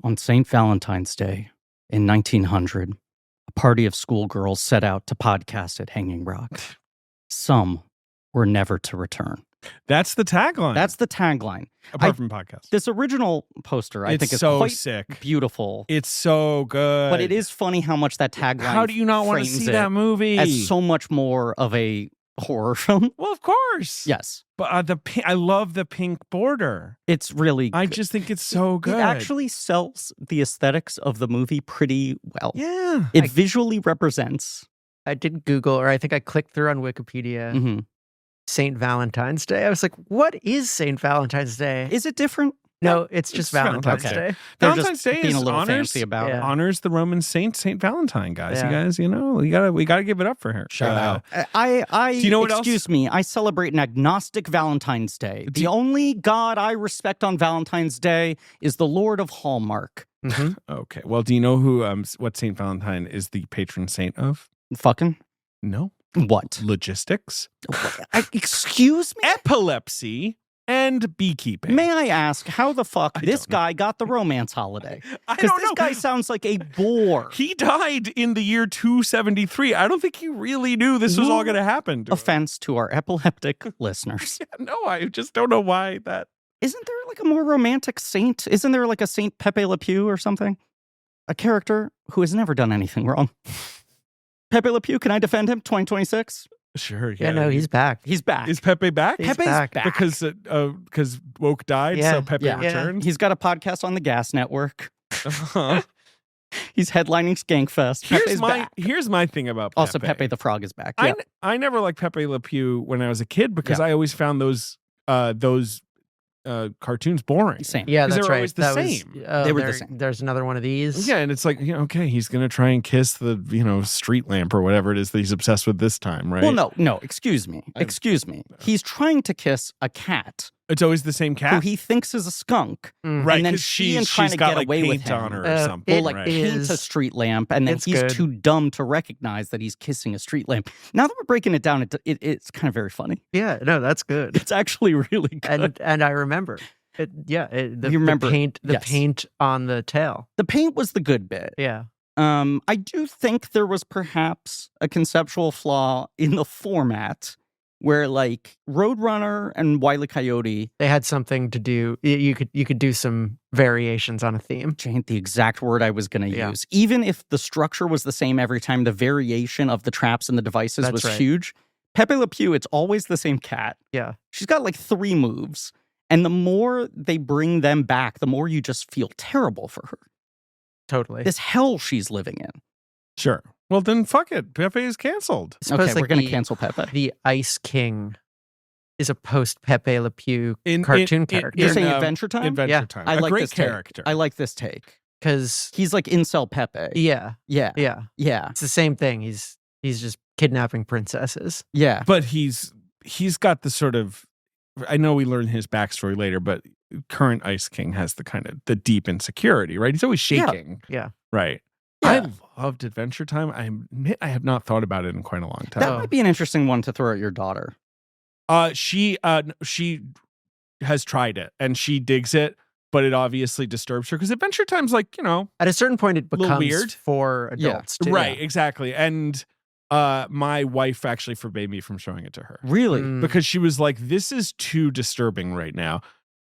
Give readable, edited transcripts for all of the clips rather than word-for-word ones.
On St. Valentine's Day in 1900, a party of schoolgirls set out to podcast at Hanging Rock. Some were never to return. That's the tagline. That's the tagline. Apart from podcast. This original poster, I think, is so quite sick. Beautiful. It's so good. But it is funny how much that tagline How do you not want to see that movie? As so much more of a horror film. Well, of course. Yes. But I love the pink border. It's really I just think it's so good. It actually sells the aesthetics of the movie pretty well. Yeah. It visually represents. I did Google, or I think I clicked through on Wikipedia, Mm-hmm. St. Valentine's Day. I was like, what is St. Valentine's Day? Is it different? No, it's just Valentine's okay. Day. Valentine's Day being is a little fancy about it. Honors the Roman saint, Saint Valentine, guys. Yeah. You guys, we gotta give it up for her. Shout out. Do you know what excuse me, I celebrate an agnostic Valentine's Day. The only God I respect on Valentine's Day is the Lord of Hallmark. Mm-hmm. Okay. Well, do you know who what Saint Valentine is the patron saint of? Fucking? No. What? Logistics. Excuse me? Epilepsy and beekeeping. May I ask how the fuck this guy got the romance holiday? Because this guy sounds like a bore. He died in the year 273. I don't think he really knew this was all going to happen. Offense to our epileptic listeners. Yeah, no, I just don't know why that. Isn't there like a more romantic saint? Isn't there like a Saint Pepe Le Pew or something? A character who has never done anything wrong. Pepe Le Pew, can I defend him? 2026? Sure, Yeah, no, he's back. He's back. Is Pepe back? He's Pepe's back. back. Because Woke died, Yeah. so Pepe Yeah. returned. He's got a podcast on the Gas Network. Uh-huh. He's headlining Skankfest. Here's my thing about Pepe. Also, Pepe the Frog is back. Yeah. I never liked Pepe Le Pew when I was a kid because Yeah. I always found those cartoons boring. Same. Yeah, 'Cause that's they were right. always the same. They were the same. There's another one of these. Yeah, and it's like, okay, he's gonna try and kiss the street lamp or whatever it is that he's obsessed with this time, right? Well, no. Excuse me. He's trying to kiss a cat It's always the same who cat, he thinks is a skunk. right? And then 'Cause she's she's trying to got get like away with paint him. on her or something. Or like right? paint a street lamp, and then It's he's good. too dumb to recognize that he's kissing a street lamp. Now that we're breaking it down, it's kind of very funny. Yeah, no, that's good. It's actually really good. And I remember. The remember, paint yes. paint on the tail. The paint was the good bit. Yeah. I do think there was perhaps a conceptual flaw in the format where like Roadrunner and Wile E. Coyote, They had something to do. You could do some variations on a theme. which ain't the exact word I was going to Yeah. use. Even if the structure was the same every time, the variation of the traps and the devices That's was right. huge. Pepe Le Pew, it's always the same cat. Yeah. She's got like 3 moves. And the more they bring them back, the more you just feel terrible for her. Totally. This hell she's living in. Sure. Well, then fuck it. Pepe is canceled. Suppose, Okay, we're like, going to the- cancel Pepe. The Ice King is a post Pepe Le Pew In- cartoon in- character. You're saying in, Adventure Time? Adventure Yeah. Time. I A like great this take. character. I like this take. Because He's like incel Pepe. yeah, Yeah. it's the same thing. He's just kidnapping princesses. Yeah. But he's got the sort of, I know we learn his backstory later, but current Ice King has the kind of the deep insecurity, right? He's always shaking. Yeah. Right. Yeah. I loved Adventure Time. I admit I have not thought about it in quite a long time. That might be an interesting one to throw at your daughter. She has tried it and she digs it, but it obviously disturbs her because Adventure Time's like, At a certain point, it Little becomes weird. for adults too. right, exactly. And my wife actually forbade me from showing it to her Really? Mm. because she was like, this is too disturbing right now.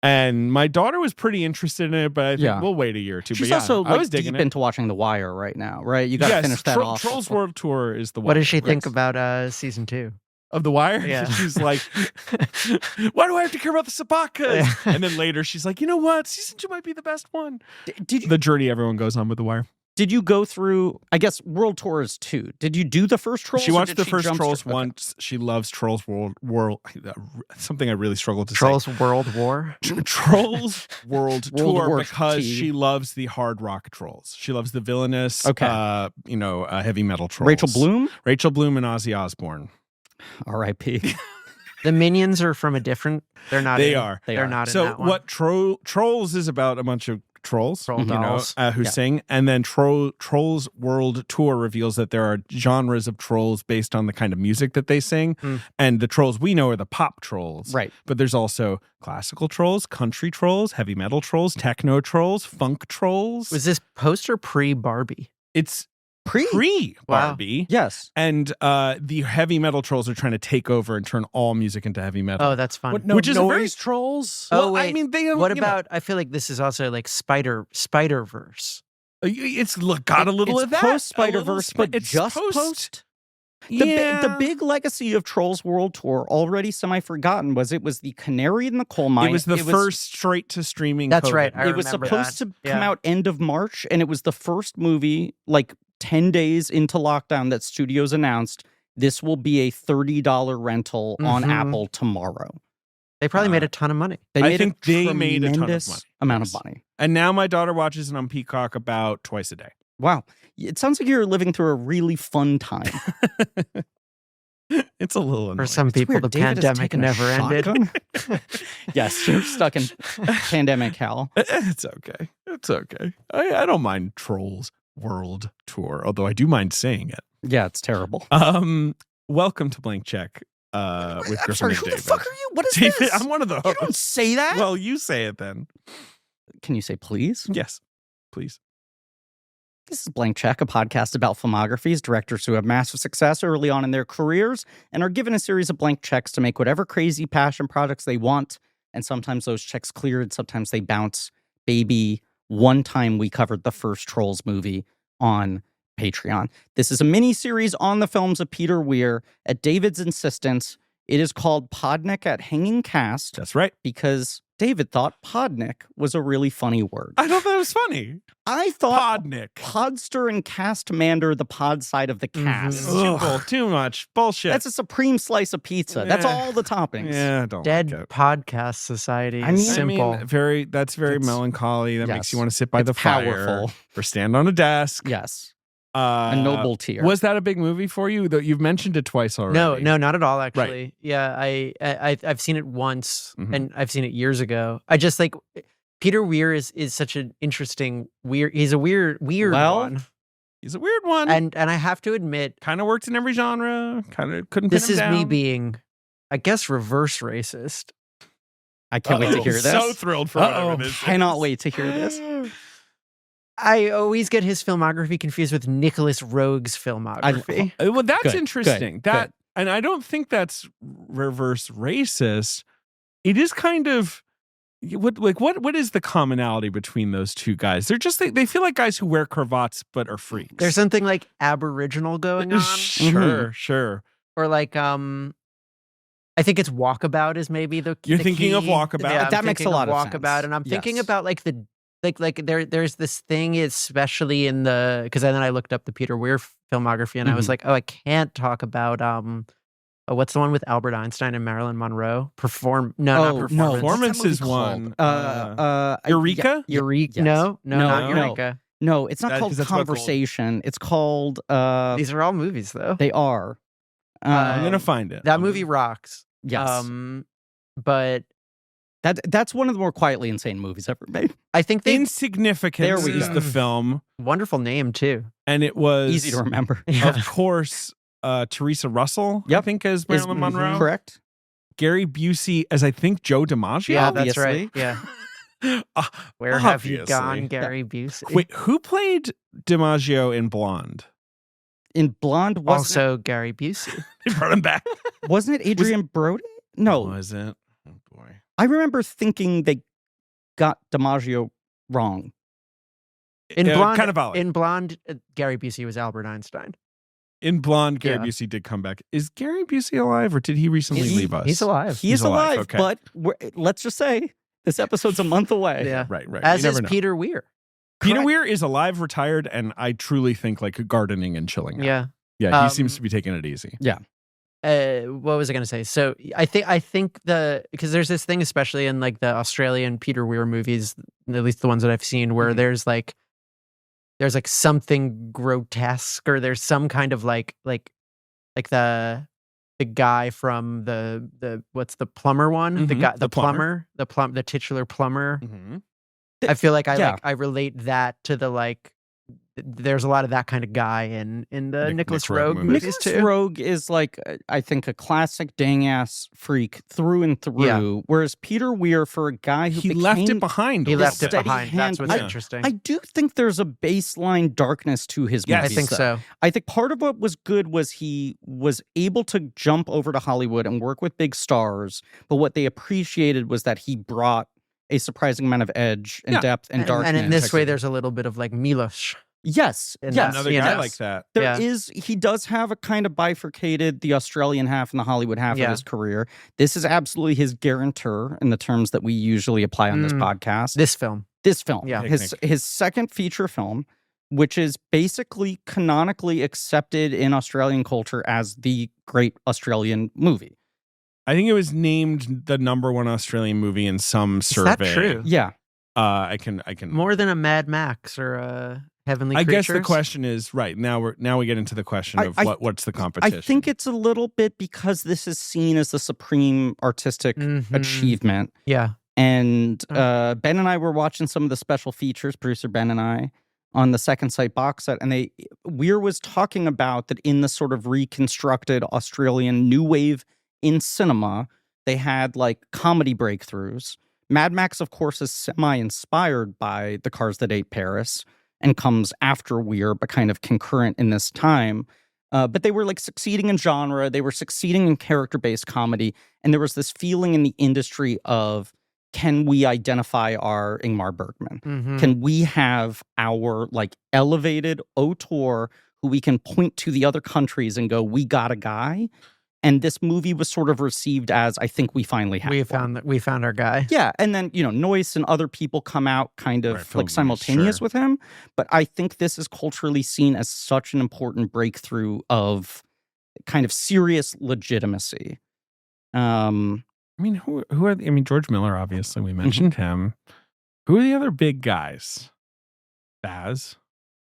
And my daughter was pretty interested in it, but I think we'll wait a year or two. She's but yeah, also I was like digging deep it. into watching The Wire right now, right? You got to finish that off. Trolls World Tour is the one. What does she think Yes. about season 2? Of The Wire? Yeah. She's like, why do I have to care about the Sabakas? Yeah. And then later she's like, you know what? Season 2 might be the best one. Did you The journey everyone goes on with The Wire. did you go through, I guess World Tour is 2. Did you do the first Trolls? She or watched did the she first jump Trolls straight- okay. once. She loves Trolls World. Something I really struggle to Trolls World War. say. Trolls World Tour War because T. she loves the hard rock trolls. She loves the villainous, Okay. heavy metal trolls. Rachel Bloom? Rachel Bloom and Ozzy Osbourne. R.I.P. The minions are from a different. They're not. They in- are. They They're are. not in So that one. what Trolls is about a bunch of trolls, Troll dolls. who Yeah. sing, and then Trolls World Tour reveals that there are genres of trolls based on the kind of music that they sing, and the trolls we know are the pop trolls, Right. But there's also classical trolls, country trolls, heavy metal trolls, techno trolls, funk trolls. Was this post or pre-Barbie? It's Pre. Barbie. Yes. And the heavy metal trolls are trying to take over and turn all music into heavy metal. Oh, that's fun. Which is a very- noise trolls. Oh, Well, I wait. mean, they. What about? I feel like this is also like Spider-Verse. It's got a little it's of that. post a little Spider-Verse, sp- but it's just post. Yeah. The big legacy of Trolls World Tour, already semi-forgotten, was the canary in the coal mine. It was the first straight to streaming. That's COVID. right. I It was remember supposed that. to come out end of March, and it was the first movie, like 10 days into lockdown, that studios announced this will be a $30 rental on Mhm. Apple tomorrow. They probably made a ton of money. They I made think a they made a ton of tremendous money. amount Yes. of money. And now my daughter watches it on Peacock about twice a day. Wow. It sounds like you're living through a really fun time. It's a little annoying. For some people, Weird. the David has pandemic taken a never ended. shotgun. Yes, you're stuck in pandemic hell. It's okay. It's okay. I don't mind Trolls World Tour, although I do mind saying it. Yeah, it's terrible. Welcome to Blank Check with I'm Griffin sorry, and who David. the fuck are you? What is David, this? I'm one of the You hosts. don't say that. Well, you say it then. Can you say please? Yes, please. This is Blank Check, a podcast about filmographies, directors who have massive success early on in their careers and are given a series of blank checks to make whatever crazy passion projects they want. And sometimes those checks clear and sometimes they bounce. Baby, one time we covered the first Trolls movie on Patreon. This is a mini-series on the films of Peter Weir. At David's insistence, it is called Podnik at Hanging Cast That's right. because David thought Podnik was a really funny word. I thought that was funny. I thought Podnik. Podster and Castmander, the pod side of the cast. Ugh, too much bullshit. That's a supreme slice of pizza. That's Yeah. all the toppings. Yeah, I don't Dead like it. Podcast Society. I mean- Simple. That's very It's- melancholy. That makes yes. you want to sit by It's the powerful. fire or stand on a desk. Yes. A A noble tier. Was that a big movie for you? Though you've mentioned it twice already. No, not at all. Actually, yeah, I've seen it once, Mhm. and I've seen it years ago. I just like Peter Weir is such an interesting weird. He's a weird Well, one, He's a weird one. and I have to admit, kind of worked in every genre. Kind of couldn't. this pin is him me down. being, I guess, reverse racist. I can't wait to hear this. So thrilled for Uh-oh. whatever this Cannot is. wait to hear this. I always get his filmography confused with Nicholas Roeg's filmography. Well, that's Good, interesting. good, That, and I don't think that's reverse racist. It is kind of what is the commonality between those two guys? They're just they feel like guys who wear cravats but are freaks. There's something like Aboriginal going on, Sure. or like I think it's Walkabout is maybe the You're the thinking of key. Walkabout? Yeah, I'm That makes a thinking lot of Walkabout, sense. and I'm thinking Yes. about like the like there's this thing, especially in the because then I looked up the Peter Weir filmography and I was like, oh, I can't talk about what's the one with Albert Einstein and Marilyn Monroe? Not Oh, performance. no. Performance is What's that movie one. called? Eureka? Eureka? Yes. No, not no. Eureka. No, it's not That- called 'cause that's about gold. Conversation. It's called These are all movies though. they are. I'm gonna find it. That movie rocks. Yes. But That's one of the more quietly insane movies ever made. I think they Insignificance There we is go. the film, wonderful name too. and it was Easy to remember. Of course, Teresa Russell. I Yep. think as Is Marilyn Monroe. correct? Gary Busey as I think Joe DiMaggio. Yeah, that's right. Obviously. Yeah. Where have you gone, Gary Busey? Wait, who played DiMaggio in Blonde? In Blonde, wasn't Also Gary Busey. They brought him back. it Adrian Brody? No, Was it? Oh boy. I remember thinking they got DiMaggio wrong. In Blonde, kind of valid. in Blonde, Gary Busey was Albert Einstein. In Blonde, Gary Yeah. Busey did come back. Is Gary Busey alive, or did he recently leave us? He's alive. He is He's alive, alive, okay. but let's just say this episode's a month away. Yeah. Right. As You is never know. Peter Weir. Peter Correct. Weir is alive, retired, and I truly think like gardening and chilling out. Yeah. Yeah, he Um, seems to be taking it easy. What was I going to say? So I think because there's this thing, especially in like the Australian Peter Weir movies, at least the ones that I've seen, where Mm-hmm. there's like something grotesque, or there's some kind of like the guy from the what's the plumber one? The Mhm, guy, the plumber. the titular plumber. Mhm. I feel like yeah. I relate that to the like. There's a lot of that kind of guy in the Nicholas Rogue movies Nicholas too. Rogue is like, I think, a classic dang-ass freak through and through, whereas Peter Weir, for a guy who he left it behind. He left it steady behind. hand. That's what's interesting. I do think there's a baseline darkness to his Yes. movies. I think so. I think part of what was good was he was able to jump over to Hollywood and work with big stars, but what they appreciated was that he brought a surprising amount of edge and depth and darkness. And in this way, there's a little bit of like Milos. Yes. Another you guy know. like that. He does have a kind of bifurcated the Australian half and the Hollywood half of his career. This is absolutely his guarantor in the terms that we usually apply on this podcast. This film. Yeah. His second feature film, which is basically canonically accepted in Australian culture as the great Australian movie. I think it was named the #1 Australian movie in some survey. Is that true? Yeah. I can More than a Mad Max or a Heavenly I Creatures? guess the question is right now. We get into the question of what's the competition. I think it's a little bit because this is seen as the supreme artistic achievement. Yeah. And Ben and I were watching some of the special features, producer Ben and I, on the Second Sight box set, and Weir was talking about that in the sort of reconstructed Australian new wave in cinema, they had like comedy breakthroughs. Mad Max, of course, is semi-inspired by The Cars That Ate Paris and comes after Weir, but kind of concurrent in this time. But they were like succeeding in genre. They were succeeding in character-based comedy. And there was this feeling in the industry of, can we identify our Ingmar Bergman? Mm-hmm. Can we have our like elevated auteur who we can point to the other countries and go, we got a guy? And this movie was sort of received as, I think we finally have we found our guy. Yeah, and then, Noyce and other people come out kind of like simultaneous with him. But I think this is culturally seen as such an important breakthrough of kind of serious legitimacy. I mean, who are? I mean, George Miller, obviously, we mentioned him. Who are the other big guys? Baz.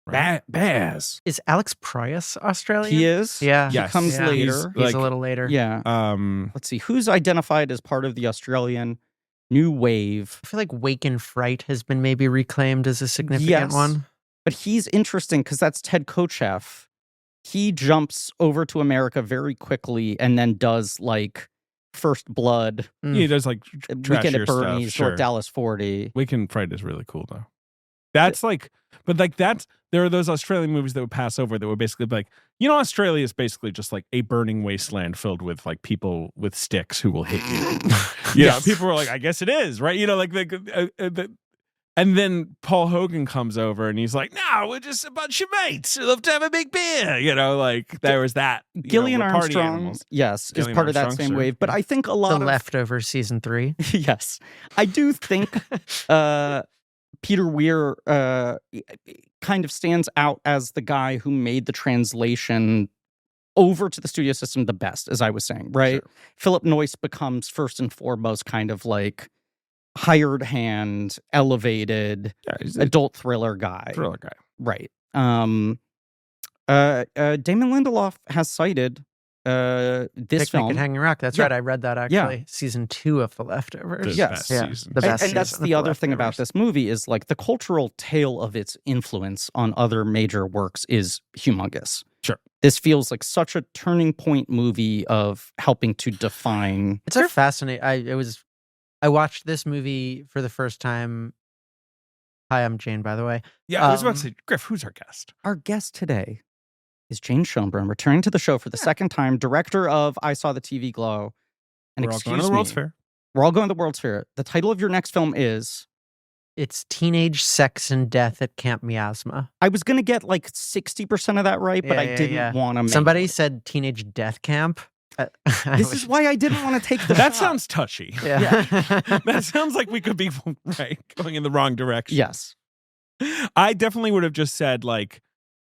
Right? Baz. Is Alex Proyas Australian? He is. Yeah. He comes later. He's a little later. Yeah. Let's see. Who's identified as part of the Australian new wave? I feel like Wake and Fright has been maybe reclaimed as a significant one. But he's interesting because that's Ted Kochev. He jumps over to America very quickly and then does like First Blood. Yeah, he does like Weekend at Bernie's stuff, or Dallas 40. Wake and Fright is really cool though. That's like, but like there are those Australian movies that would pass over that would basically be like, Australia is basically just like a burning wasteland filled with like people with sticks who will hit you. People were like, I guess it is, right? And then Paul Hogan comes over and he's like, no, we're just a bunch of mates who love to have a big beer. Like there was that. Gillian Armstrong, yes, is part of that same wave. But I think a lot of The Leftovers season 3. Yes. I do think Peter Weir kind of stands out as the guy who made the translation over to the studio system the best, as I was saying, right? Sure. Philip Noyce becomes first and foremost kind of like hired hand, elevated, adult thriller guy. Right. Damon Lindelof has cited this Picnic film at Hanging Rock. That's right. I read that actually. Yeah. Season 2 of The Leftovers. Yes. The best and that's the other thing about this movie is like the cultural tale of its influence on other major works is humongous. Sure. This feels like such a turning point movie of helping to define. It's a fascinating. I watched this movie for the first time. Hi, I'm Jane, by the way. Yeah, I was about to say, Griff, who's our guest? Our guest today is Jane Schoenbrun, returning to the show for the second time, director of I Saw the TV Glow. And we're all going to the World's Fair. We're all going to the World's Fair. The title of your next film is? It's Teenage Sex and Death at Camp Miasma. I was going to get like 60% of that right, but I didn't want to make Somebody said Teenage Death Camp. This is why I didn't want to take the That sounds touchy. Yeah. That sounds like we could be going in the wrong direction. Yes. I definitely would have just said like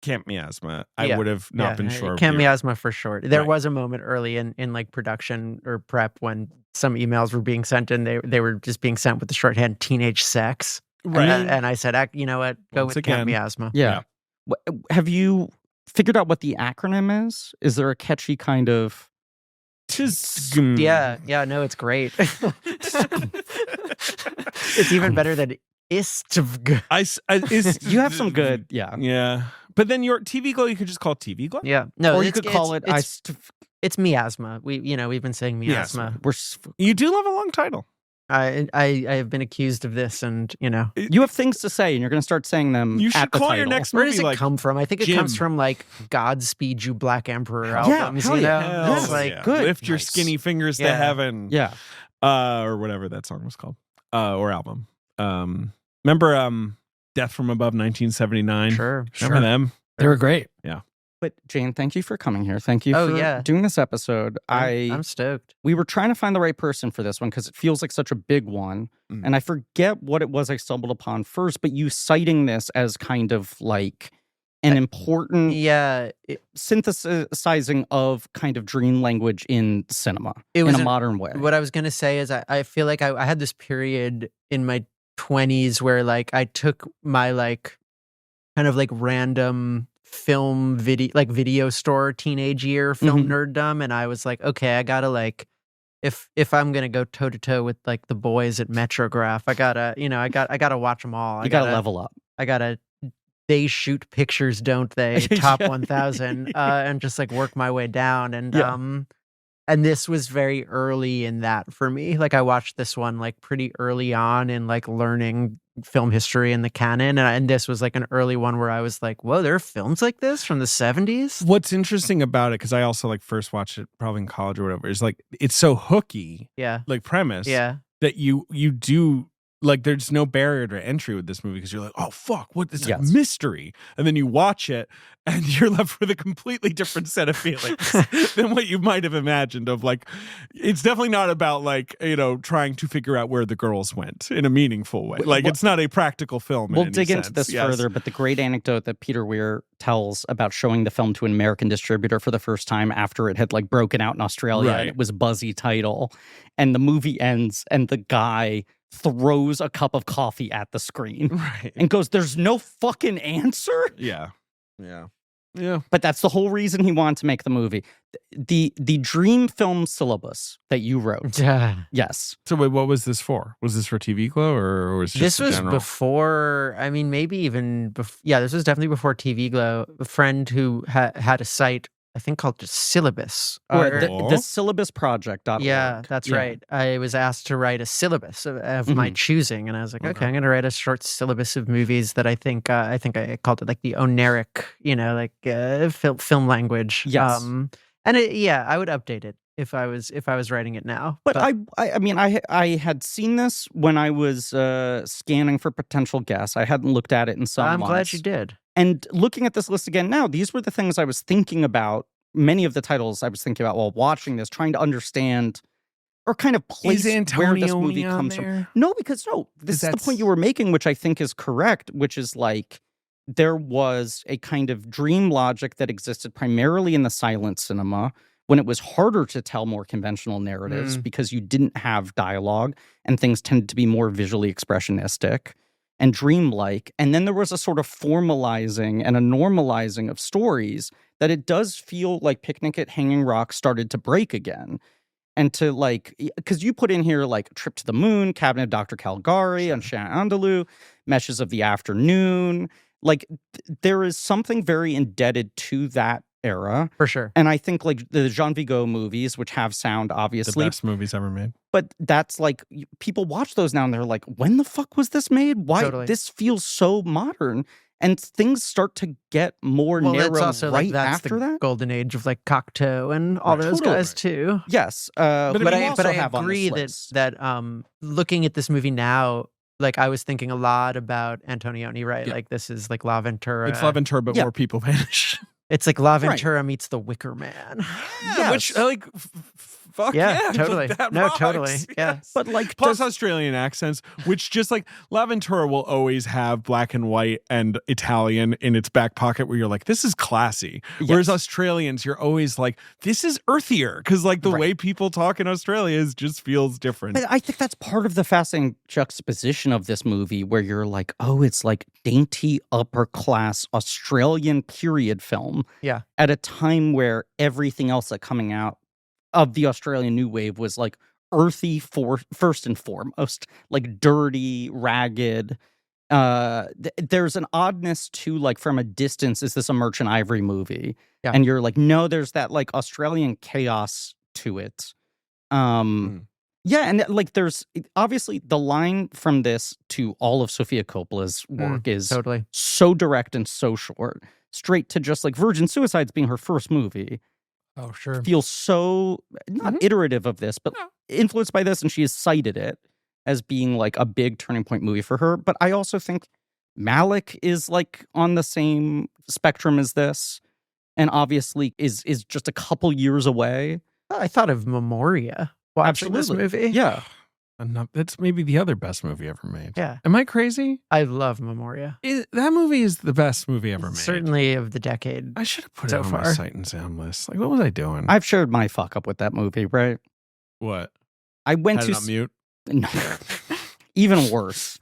Camp Miasma. I would have not been sure. Camp Miasma for short. There was a moment early in like production or prep when some emails were being sent and they were just being sent with the shorthand Teenage Sex. Right. And I said, you know what? Go with Camp Miasma. Yeah. Have you figured out what the acronym is? Is there a catchy kind of... No, it's great. It's even better than Istv. You have some good, yeah. Yeah. But then your TV Glow, you could just call it TV Glow? Yeah. No, Or you could call it it's miasma. We've been saying miasma. You do love a long title. I have been accused of this, and you have things to say, and you're going to start saying them. You should at the call title. your next Where movie does it like come from? I think it Jim. comes from like Godspeed You Black Emperor Yeah, albums. hell yeah. Hell It's like yeah. good. Lift your Nice. skinny fingers to Yeah. heaven. Yeah. Or whatever that song was called. Or album. Remember Death from Above 1979? Sure. Remember them? They were great. But Jane, thank you for coming here. Thank you Oh, for yeah. doing this episode. I'm stoked. We were trying to find the right person for this one because it feels like such a big one. Mm. And I forget what it was I stumbled upon first, but you citing this as kind of like an important Yeah, synthesizing of kind of dream language in cinema It in was a an- modern way. what I was gonna say is I feel like I had this period in my 20s where like I took my like kind of like random video store teenage year film nerddom, and I was like, okay, I gotta like if I'm gonna go toe to toe with like the boys at Metrograph, I gotta watch them all. You got to level up. I gotta they shoot pictures, don't they? Top Yeah. 1000, and just like work my way down. And Yeah. and this was very early in that for me. Like I watched this one like pretty early on in like learning film history and the canon, and this was like an early one where I was like, whoa, there are films like this from the 70s. What's interesting about it, because I also like first watched it probably in college or whatever, is like it's so hooky, Yeah, like premise, yeah. that you do like there's no barrier to entry with this movie because you're like, oh fuck, what is Yes. a mystery? And then you watch it and you're left with a completely different set of feelings than what you might have imagined of like it's definitely not about like, trying to figure out where the girls went in a meaningful way. Like it's not a practical film. We'll in any dig into sense. this Yes. further, but the great anecdote that Peter Weir tells about showing the film to an American distributor for the first time after it had like broken out in Australia Right. and it was a buzzy title, and the movie ends and the guy throws a cup of coffee at the screen Right. and goes, "There's no fucking answer." Yeah. Yeah. Yeah. But that's the whole reason he wanted to make the movie. The dream film syllabus that you wrote. Yes. So wait, what was this for? Was this for TV Glow or was it just This was general? before, I mean, maybe even yeah, this was definitely before TV Glow. A friend who had a site, I think called just Syllabus. Or Cool. the syllabus project.org. Yeah, that's right. I was asked to write a syllabus of my choosing, and I was like, okay, I'm going to write a short syllabus of movies that I think I called it like the oneric, film language. Yes. And I would update it if I was writing it now. But I mean, I had seen this when I was scanning for potential guests. I hadn't looked at it in some I'm glad months. you did. And looking at this list again now, these were the things I was thinking about. Many of the titles I was thinking about while watching this, trying to understand or kind of place where this movie comes from. No, because this is the point you were making, which I think is correct, which is like there was a kind of dream logic that existed primarily in the silent cinema when it was harder to tell more conventional narratives because you didn't have dialogue and things tended to be more visually expressionistic and dreamlike. And then there was a sort of formalizing and a normalizing of stories that it does feel like Picnic at Hanging Rock started to break again. And to like, because you put in here like Trip to the Moon, Cabinet of Dr. Caligari, Unshan't Andalou, Meshes of the Afternoon. Like there is something very indebted to that era. For sure. And I think like the Jean Vigo movies, which have sound, The obviously, best movies ever made. but that's like people watch those now and they're like, when the fuck was this made? Why Totally. this feels so modern? And things start to get more Well, narrow it's also right like that's after the that. golden age of like Cocteau and all Right. those Totally. guys too. Yes, But who But you I also but I have on this agree list. that looking at this movie now, like I was thinking a lot about Antonioni, right? Yeah. Like this is like La Ventura. It's La Ventura, but Yeah. more people vanish. It's like La Right. Ventura meets The Wicker Man. Yes. Which like fuck Yeah, yeah, totally. that No, rocks. totally. Yeah. Yes. But like, Plus does, Australian accents, which just like La Ventura will always have black and white and Italian in its back pocket where you're like, this is classy. Whereas Yes. Australians, you're always like, this is earthier. Because like the Right. way people talk in Australia just feels different. but I think that's part of the fascinating juxtaposition of this movie, where you're like, oh, it's like dainty upper class Australian period film. Yeah. At a time where everything else that coming out of the Australian New Wave was like earthy for first and foremost, like dirty, ragged, there's an oddness to, like, from a distance, is this a Merchant Ivory movie? Yeah. And you're like, no, there's that, like, Australian chaos to it. Yeah, and like there's obviously the line from this to all of Sofia Coppola's work is Totally. so direct and so short, straight to just like Virgin Suicides being her first movie. Oh, sure. Feels so not iterative of this, but influenced by this, and she has cited it as being like a big turning point movie for her. But I also think Malik is like on the same spectrum as this, and obviously is just a couple years away. I thought of Memoria watching this movie. Yeah. That's maybe the other best movie ever made. Yeah. Am I crazy? I love Memoria. That movie is the best movie ever made. Certainly of the decade. I should have put so it on my far. Sight and Sound list. Like, what was I doing? I've shared my fuck up with that movie, right? What? I went Had to it on mute? No. Even worse.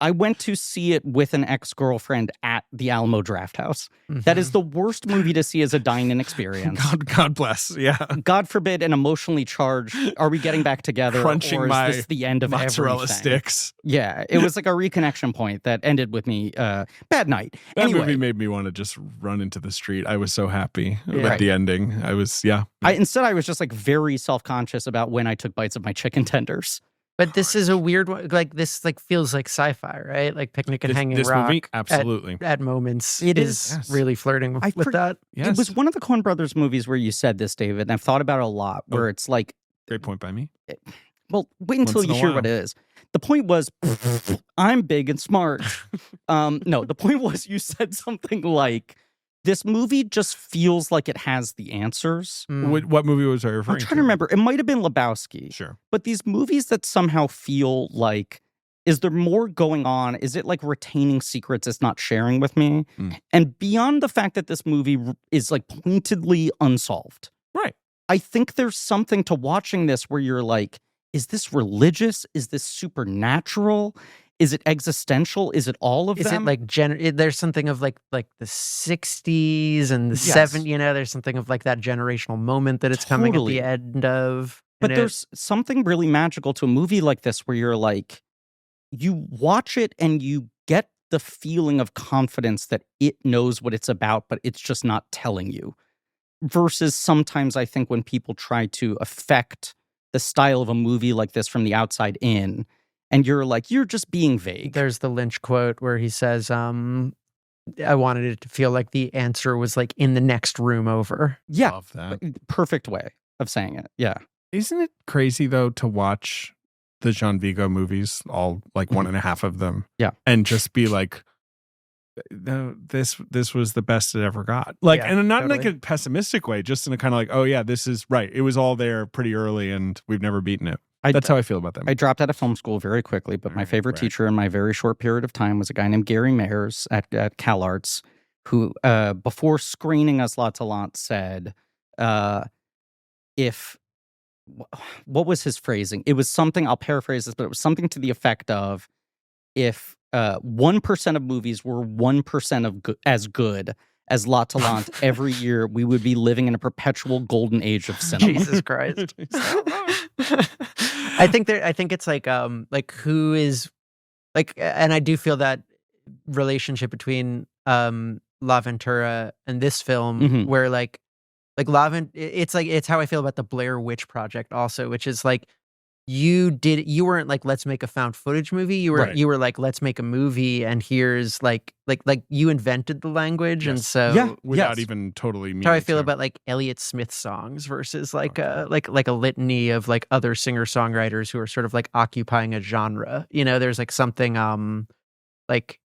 I went to see it with an ex-girlfriend at the Alamo Drafthouse. That is the worst movie to see as a dine-in experience. God bless. Yeah. God forbid an emotionally charged, are we getting back together? Crunching or is my this the end of mozzarella everything? sticks. Yeah, it was like a reconnection point that ended with me. Bad night. That Anyway, movie made me want to just run into the street. I was so happy with Right. the ending. I was, instead I was just like very self-conscious about when I took bites of my chicken tenders. But this is a weird one. Like this, like feels like sci-fi, right? Like Picnic at Hanging this Rock. movie, absolutely. At moments, It is is. really flirting with that. Yes. It was one of the Coen Brothers movies where you said this, David, and I've thought about it a lot, where it's like, Great point by me. well, wait until Once in you a hear while. what it is. The point was, I'm big and smart. No, the point was you said something like, this movie just feels like it has the answers. What movie was I I'm referring trying to remember. It might have been Lebowski. Sure. But these movies that somehow feel like, is there more going on? Is it like retaining secrets it's not sharing with me? And beyond the fact that this movie is like pointedly unsolved. Right. I think there's something to watching this where you're like, is this religious? Is this supernatural? Is it existential? Is it all of Is them? it like there's something of like the 60s and the Yes. 70s, there's something of like that generational moment that it's coming at Totally. the end of. But and it- there's something really magical to a movie like this where you're like, you watch it and you get the feeling of confidence that it knows what it's about, but it's just not telling you. Versus sometimes I think when people try to affect the style of a movie like this from the outside in, and you're like, you're just being vague. There's the Lynch quote where he says, I wanted it to feel like the answer was like in the next room over. Yeah. Love that. Perfect way of saying it. Yeah. Isn't it crazy though to watch the Jean Vigo movies, all like one and a half of them? Yeah. And just be like, no, this was the best it ever got. Like, Yeah, and not in totally. like a pessimistic way, just in a kind of like, oh yeah, this is right. It was all there pretty early and we've never beaten it. That's how I feel about that I movie. dropped out of film school very quickly, but my favorite right. teacher in my very short period of time was a guy named Gary Mayers at CalArts, who, before screening us Lot to Lot, said, what was his phrasing? It was something, I'll paraphrase this, but it was something to the effect of, if 1% of movies were 1% of as good as Lot to Lot every year, we would be living in a perpetual golden age of cinema. Jesus Christ. I think it's like who is like, and I do feel that relationship between La Ventura and this film where like it's how I feel about the Blair Witch Project also, which is like you weren't like, let's make a found footage movie. You were like, let's make a movie, and here's like you invented the language. Yes. And so Yeah. Without Yes. even totally meaning that's how I feel to. about like Elliott Smith songs versus like a litany of like other singer-songwriters who are sort of like occupying a genre. There's like something like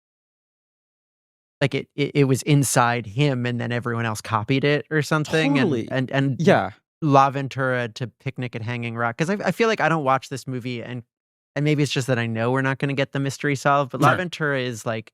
it was inside him and then everyone else copied it or something. Totally. And Yeah. La Ventura to Picnic at Hanging Rock, because I feel like I don't watch this movie and maybe it's just that I know we're not going to get the mystery solved, but La Right. Ventura is like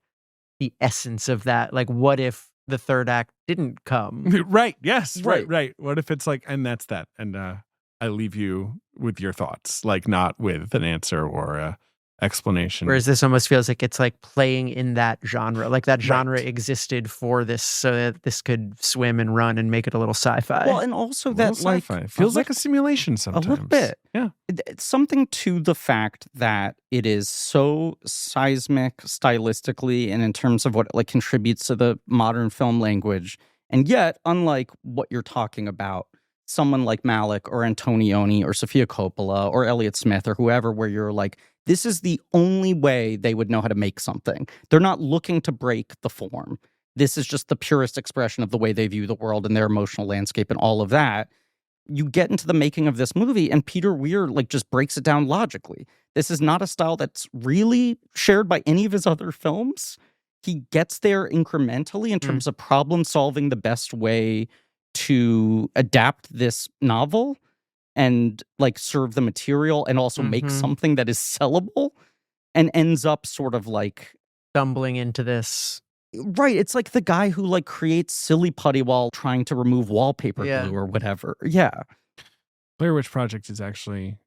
the essence of that. Like, what if the third act didn't come? Right. Yes. Right. Right. What if it's like, and that's that. And I leave you with your thoughts, like not with an answer or explanation. Whereas this almost feels like it's like playing in that genre. Like that genre existed for this so that this could swim and run and make it a little sci-fi. Well, and also that sci-fi. It feels like a simulation sometimes. A little bit. Yeah. It's something to the fact that it is so seismic stylistically and in terms of what it like contributes to the modern film language. And yet, unlike what you're talking about, someone like Malick or Antonioni or Sofia Coppola or Elliott Smith or whoever, where you're like, this is the only way they would know how to make something. They're not looking to break the form. This is just the purest expression of the way they view the world and their emotional landscape and all of that. You get into the making of this movie and Peter Weir like just breaks it down logically. This is not a style that's really shared by any of his other films. He gets there incrementally in terms of problem solving the best way to adapt this novel and like serve the material and also make something that is sellable, and ends up sort of like stumbling into this. Right. It's like the guy who like creates silly putty while trying to remove wallpaper glue or whatever. Yeah. Blair Witch Project is actually,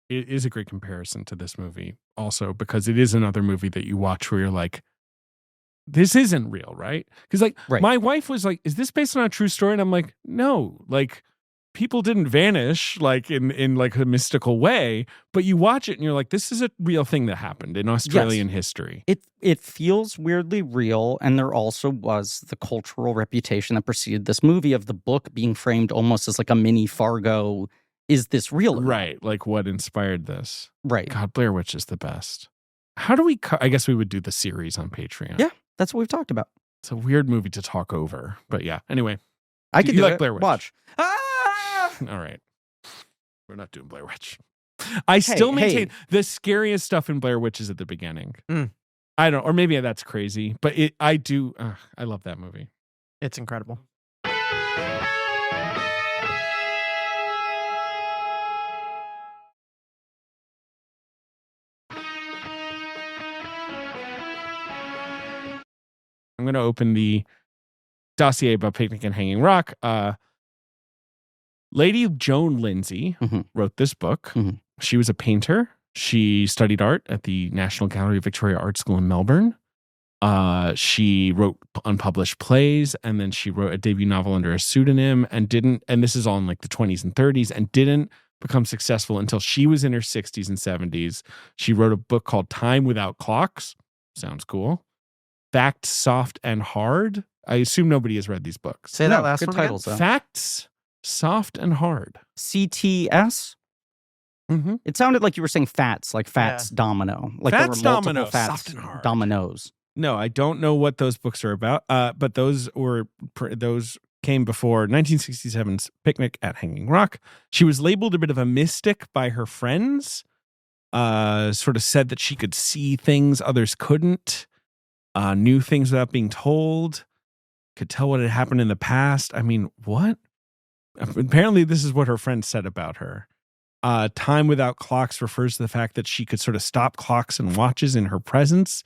it is a great comparison to this movie also, because it is another movie that you watch where you're like, this isn't real, right? Because like my wife was like, is this based on a true story? And I'm like, no, like people didn't vanish like in like a mystical way, but you watch it and you're like, this is a real thing that happened in Australian history. It feels weirdly real, and there also was the cultural reputation that preceded this movie of the book being framed almost as like a mini Fargo. Is this real? Right, like what inspired this? Right. God, Blair Witch is the best. How do we? I guess we would do the series on Patreon. Yeah, that's what we've talked about. It's a weird movie to talk over, but yeah. Anyway, I could you do like it. Blair Witch. Watch. All right. We're not doing Blair Witch. I still maintain the scariest stuff in Blair Witch is at the beginning. I don't, or maybe that's crazy, but I do. I love that movie. It's incredible. I'm going to open the dossier about Picnic and Hanging Rock. Lady Joan Lindsay wrote this book. She was a painter. She studied art at the National Gallery of Victoria Art School in Melbourne. She wrote unpublished plays, and then she wrote a debut novel under a pseudonym and this is all in like the 20s and 30s, and didn't become successful until she was in her 60s and 70s. She wrote a book called Time Without Clocks. Sounds cool. Facts, Soft and Hard. I assume nobody has read these books. Say that last good one titles, again. though. Facts, Soft and Hard. CTS? It sounded like you were saying fats, like Fats Domino. Like Fats there were multiple Domino, Fats Soft and Hard. Dominoes. No, I don't know what those books are about, but those came before 1967's Picnic at Hanging Rock. She was labeled a bit of a mystic by her friends, sort of said that she could see things others couldn't, knew things without being told, could tell what had happened in the past. I mean, what? Apparently, this is what her friends said about her. Time Without Clocks refers to the fact that she could sort of stop clocks and watches in her presence.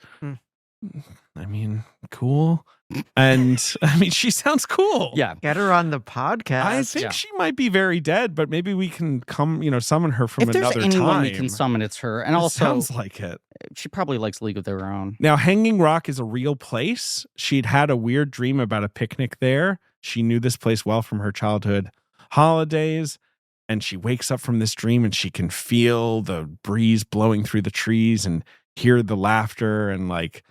I mean, cool. And I mean, she sounds cool. Yeah. Get her on the podcast. I think she might be very dead, but maybe we can summon her from another time. If there's anyone we can summon, it's her. And also, sounds like it. She probably likes League of Their Own. Now, Hanging Rock is a real place. She'd had a weird dream about a picnic there. She knew this place well from her childhood holidays. And she wakes up from this dream and she can feel the breeze blowing through the trees and hear the laughter. And like,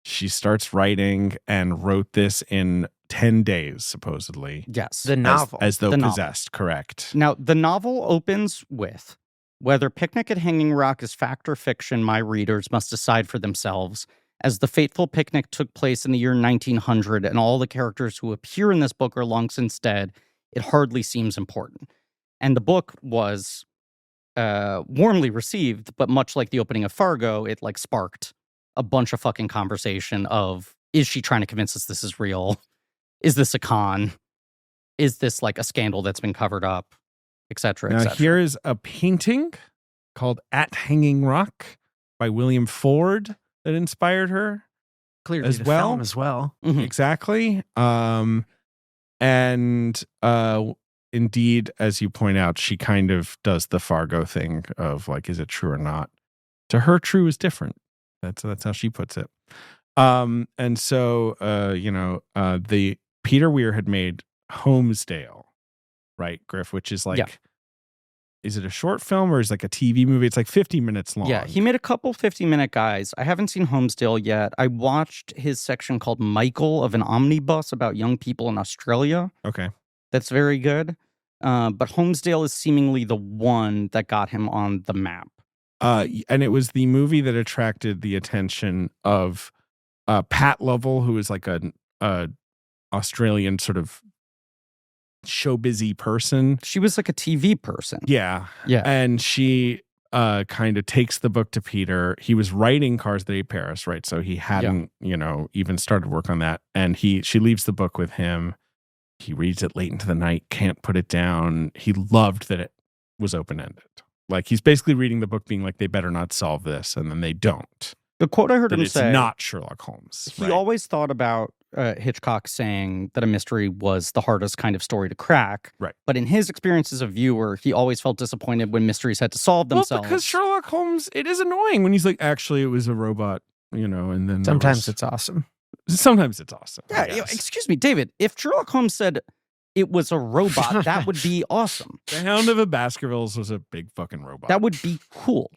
she starts writing and wrote this in 10 days, supposedly. Yes. The novel. As though The novel. possessed, correct. Now, the novel opens with, whether Picnic at Hanging Rock is fact or fiction, my readers must decide for themselves. As the fateful picnic took place in the year 1900 and all the characters who appear in this book are long since dead, it hardly seems important. And the book was warmly received, but much like the opening of Fargo, it like sparked a bunch of fucking conversation of, is she trying to convince us this is real? Is this a con? Is this like a scandal that's been covered up? Et cetera, et Now, cetera. here is a painting called At Hanging Rock by William Ford that inspired her. Clearly as the well. film as well. Exactly. Indeed, as you point out, she kind of does the Fargo thing of like, is it true or not? To her, true is different. That's how she puts it. And so, the Peter Weir had made Homesdale, right, Griff, which is like, is it a short film or is it like a TV movie? It's like 50 minutes long. Yeah, he made a couple 50-minute guys. I haven't seen Homesdale yet. I watched his section called Michael of an Omnibus about young people in Australia. Okay. That's very good. But Homesdale is seemingly the one that got him on the map. And it was the movie that attracted the attention of Pat Lovell, who is like a Australian sort of showbizy person. She was like a TV person. Yeah. Yeah. And she kind of takes the book to Peter. He was writing Cars That Ate Paris, right? So he hadn't, even started work on that. And she leaves the book with him. He reads it late into the night, can't put it down. He loved that it was open-ended. Like, he's basically reading the book being like, they better not solve this. And then they don't. The quote I heard him say, it's not Sherlock Holmes. He always thought about Hitchcock saying that a mystery was the hardest kind of story to crack. Right. But in his experience as a viewer, he always felt disappointed when mysteries had to solve themselves. Well, because Sherlock Holmes, it is annoying when he's like, actually, it was a robot, and then sometimes it's awesome. Sometimes it's awesome. Yeah, excuse me, David. If Sherlock Holmes said it was a robot, that would be awesome. The Hound of the Baskervilles was a big fucking robot. That would be cool.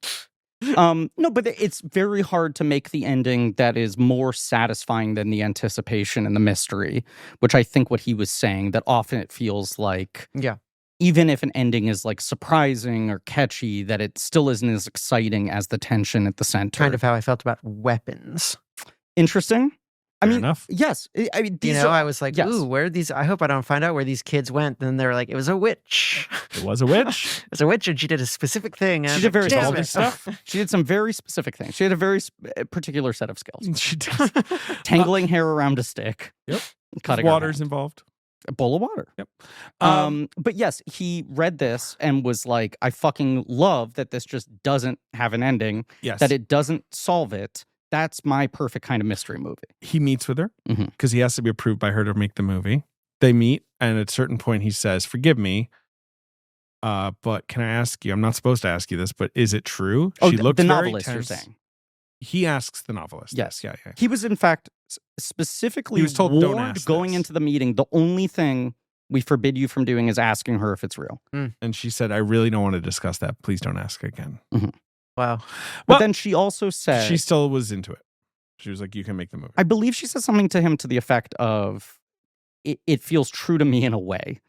No, but it's very hard to make the ending that is more satisfying than the anticipation and the mystery, which I think what he was saying, that often it feels like, even if an ending is like surprising or catchy, that it still isn't as exciting as the tension at the center. Kind of how I felt about Weapons. Interesting. Fair I mean, enough. Yes. I mean, I was like, ooh, where are these? I hope I don't find out where these kids went. And they're like, it was a witch. It was a witch. It was a witch, and she did a specific thing. She did very specific stuff. She did some very specific things. She had a very particular set of skills. She did. Tangling hair around a stick. Yep. Cutting Water's involved. A bowl of water. Yep. But yes, he read this and was like, I fucking love that this just doesn't have an ending. Yes. That it doesn't solve it. That's my perfect kind of mystery movie. He meets with her because he has to be approved by her to make the movie. They meet, and at a certain point he says, forgive me, but can I ask you, I'm not supposed to ask you this, but is it true? She looks the novelist, tense. You're saying. He asks the novelist. Yes. Yeah. He was, in fact, specifically he was told, warned don't ask going this. into the meeting, the only thing we forbid you from doing is asking her if it's real. And she said, I really don't want to discuss that. Please don't ask again. Wow. But then she also said... She still was into it. She was like, you can make the movie. I believe she said something to him to the effect of, it feels true to me in a way.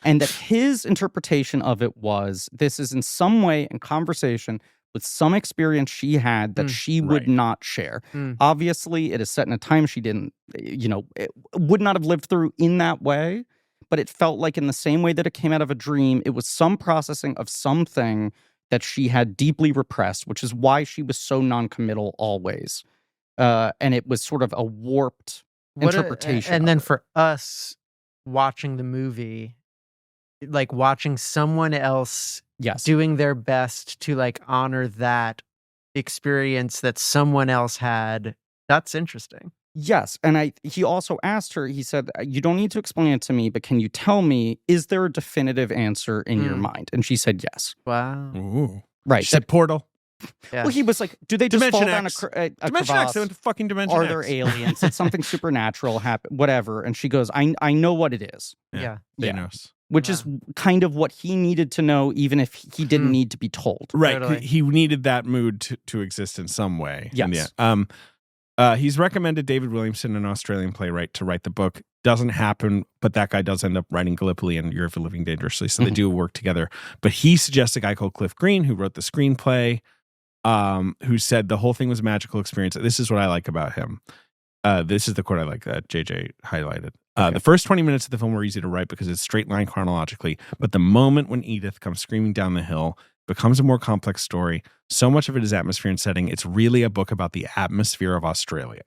And that his interpretation of it was, this is in some way in conversation with some experience she had that she would not share. Obviously, it is set in a time she didn't, it would not have lived through in that way. But it felt like in the same way that it came out of a dream, it was some processing of something that she had deeply repressed, which is why she was so non-committal always. And it was sort of a warped interpretation. And then for us watching the movie, like watching someone else doing their best to like honor that experience that someone else had, that's interesting. Yes. And he also asked her, he said, you don't need to explain it to me, but can you tell me, is there a definitive answer in your mind? And she said yes. Wow. Ooh. Right. She said portal. Yeah. Well, he was like, do they just Dimension fall down X. a Dimension crevasse? X. They went to fucking Dimension Are X. there aliens? It's something supernatural, whatever. And she goes, I know what it is. Yeah. Thanos. Which is kind of what he needed to know, even if he didn't need to be told. Right. Totally. He needed that mood to exist in some way. Yes. He's recommended David Williamson, an Australian playwright, to write the book. Doesn't happen, but that guy does end up writing Gallipoli and Year for Living Dangerously, so they do work together. But he suggests a guy called Cliff Green, who wrote the screenplay, who said the whole thing was a magical experience. This is what I like about him. This is the quote I like that JJ highlighted. The first 20 minutes of the film were easy to write because it's straight line chronologically, but the moment when Edith comes screaming down the hill becomes a more complex story. So much of it is atmosphere and setting. It's really a book about the atmosphere of Australia.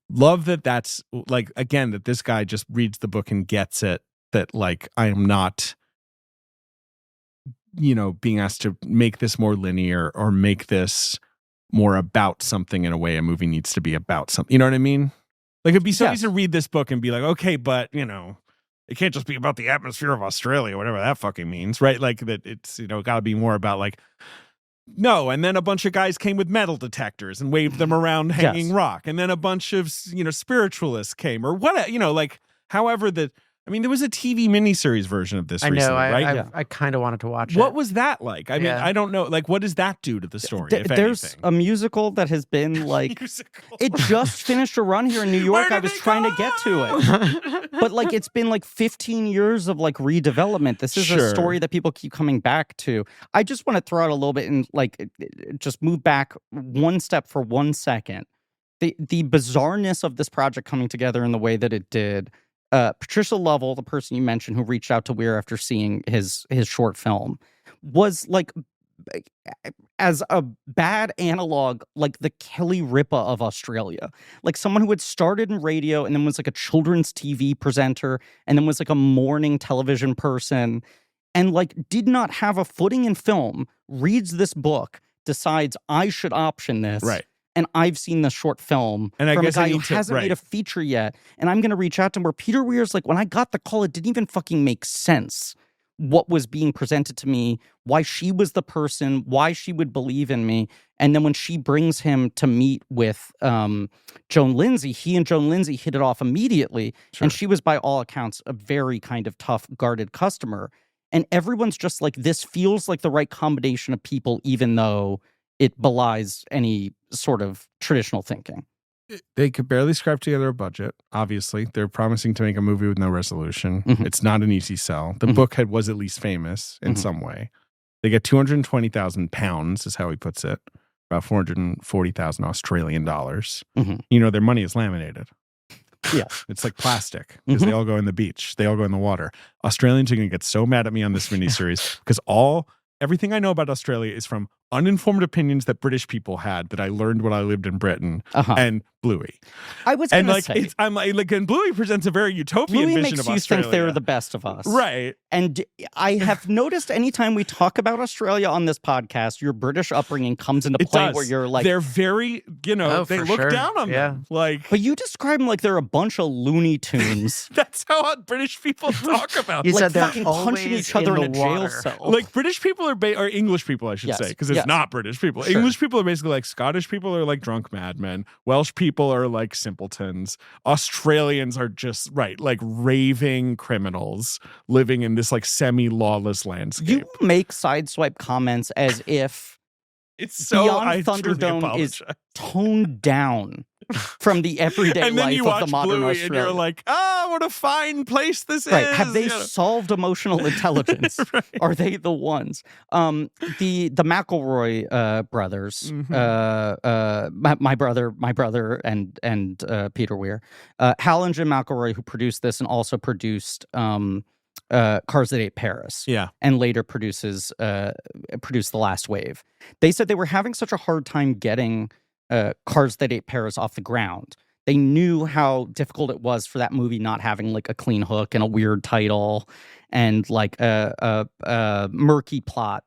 Love that that's like, again, that this guy just reads the book and gets it, that like, I am not, being asked to make this more linear or make this more about something in a way a movie needs to be about something. You know what I mean? Like, it'd be so easy to read this book and be like, okay, but, it can't just be about the atmosphere of Australia, whatever that fucking means, right? Like that it's, got to be more about like No, and then a bunch of guys came with metal detectors and waved them around hanging Yes. rock. And then a bunch of, spiritualists came or what, however there was a TV miniseries version of this I know. recently, right? I kind of wanted to watch it. What was that like? I mean, Yeah. I don't know. Like, what does that do to the story, if There's anything? a musical that has been like Musical. it just finished a run here in New York. Where I did was it trying to go? get to it. But like it's been like 15 years of like redevelopment. This is a Sure. story that people keep coming back to. I just want to throw out a little bit and like just move back one step for 1 second. The bizarreness of this project coming together in the way that it did. Patricia Lovell, the person you mentioned who reached out to Weir after seeing his short film, was like as a bad analog, like the Kelly Ripa of Australia, like someone who had started in radio and then was like a children's TV presenter and then was like a morning television person and like did not have a footing in film, reads this book, decides I should option this. Right. And I've seen the short film And I from guess a I guy who need to- hasn't made right. a feature yet. And I'm going to reach out to him where Peter Weir's like, when I got the call, it didn't even fucking make sense what was being presented to me, why she was the person, why she would believe in me. And then when she brings him to meet with Joan Lindsay, he and Joan Lindsay hit it off immediately. Sure. And she was, by all accounts, a very kind of tough, guarded customer. And everyone's just like, this feels like the right combination of people, even though it belies any sort of traditional thinking. They could barely scrap together a budget. Obviously, they're promising to make a movie with no resolution. Mhm. It's not an easy sell. The Mhm. book was at least famous in Mhm. some way. They get £220,000 is how he puts it, about 440,000 Australian dollars. Mhm. Their money is laminated. Yeah. It's like plastic because they all go in the beach. They all go in the water. Australians are going to get so mad at me on this miniseries because everything I know about Australia is from uninformed opinions that British people had that I learned when I lived in Britain and Bluey. I was And going to say, and Bluey presents a very utopian Bluey vision makes of you Australia. think they're the best of us. Right. And I have noticed anytime we talk about Australia on this podcast, your British upbringing comes into It play does. where you're like, they're very, Oh, they for look sure. down on Yeah. them. Like, but you describe them like they're a bunch of Looney Tunes. that's how British people talk about You them. like said they're fucking punching always each other in a the jail water. cell. Like British people or English people, I should Yes, say, because it's yes. not British people. Sure. English people are basically like Scottish people are like drunk madmen. Welsh people are like simpletons. Australians are just like raving criminals living in this like semi-lawless landscape. You make sideswipe comments as if It's so Beyond I truly Thunderdome is apologize. toned down from the everyday And then life you of watch the modern Bluey Australia. and you're like, what a fine place this Right. is. Have they you know? solved emotional intelligence? Right. Are they the ones? The McElroy brothers, my brother and Peter Weir, Hal and Jim McElroy, who produced this and also produced Cars That Ate Paris. Yeah. And later produced The Last Wave. They said they were having such a hard time getting Cars That Ate Paris off the ground. They knew how difficult it was for that movie not having like a clean hook and a weird title and like a murky plot.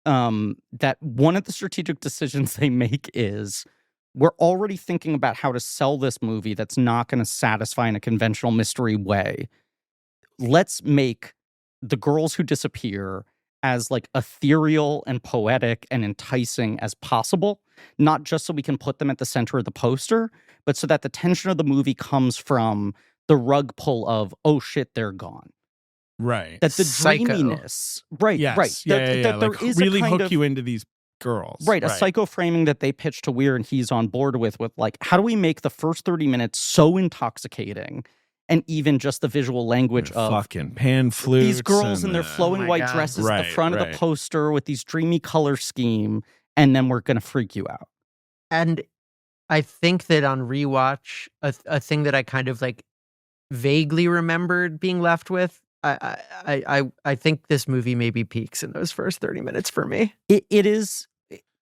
That one of the strategic decisions they make is we're already thinking about how to sell this movie that's not going to satisfy in a conventional mystery way. Let's make the girls who disappear as like ethereal and poetic and enticing as possible, not just so we can put them at the center of the poster, but so that the tension of the movie comes from the rug pull of, oh shit, they're gone. Right. That the Psycho. dreaminess, right, Yes. right. Yeah, That yeah. there Like, is really a kind hook of, you into these girls. right, a psycho framing that they pitch to Weir and he's on board with like, how do we make the first 30 minutes so intoxicating? And even just the visual language of fucking pan flutes. these girls in their the- flowing Oh my white God. dresses, Right, the front of right. the poster with these dreamy color scheme, and then we're gonna freak you out. And I think that on rewatch, a thing that I kind of like vaguely remembered being left with, I think this movie maybe peaks in those first 30 minutes for me. It is.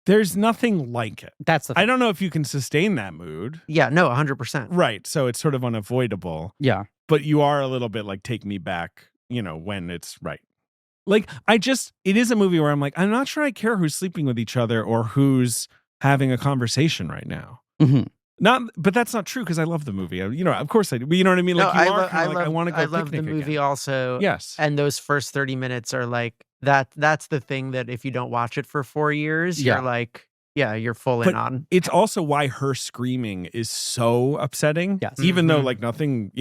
There's nothing like it. That's the I thing. don't know if you can sustain that mood. Yeah, no, 100%. Right. So it's sort of unavoidable. Yeah. But you are a little bit like, take me back, when it's right. Like, it is a movie where I'm like, I'm not sure I care who's sleeping with each other or who's having a conversation right now. Mhm. But that's not true because I love the movie. Of course I do. But you know what I mean? Like, No, I want to go I love the picnic movie again. also. Yes. And those first 30 minutes are like that's the thing that if you don't watch it for 4 years, Yeah. you're like, you're full But in on. it's also why her screaming is so upsetting. Yes. Even though Mhm. like nothing,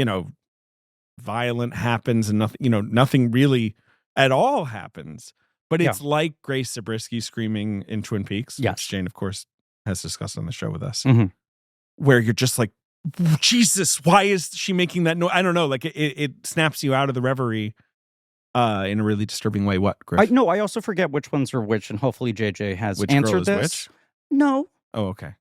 violent happens and nothing really at all happens. But it's like Grace Zabriskie screaming in Twin Peaks, Yes. which Jane, of course, has discussed on the show with us, Mhm. where you're just like, Jesus, why is she making that noise? I don't know. Like it snaps you out of the reverie in a really disturbing way. What, Griff? I also forget which ones are which, and hopefully JJ has Which girl answered is this. which? No, Oh, okay.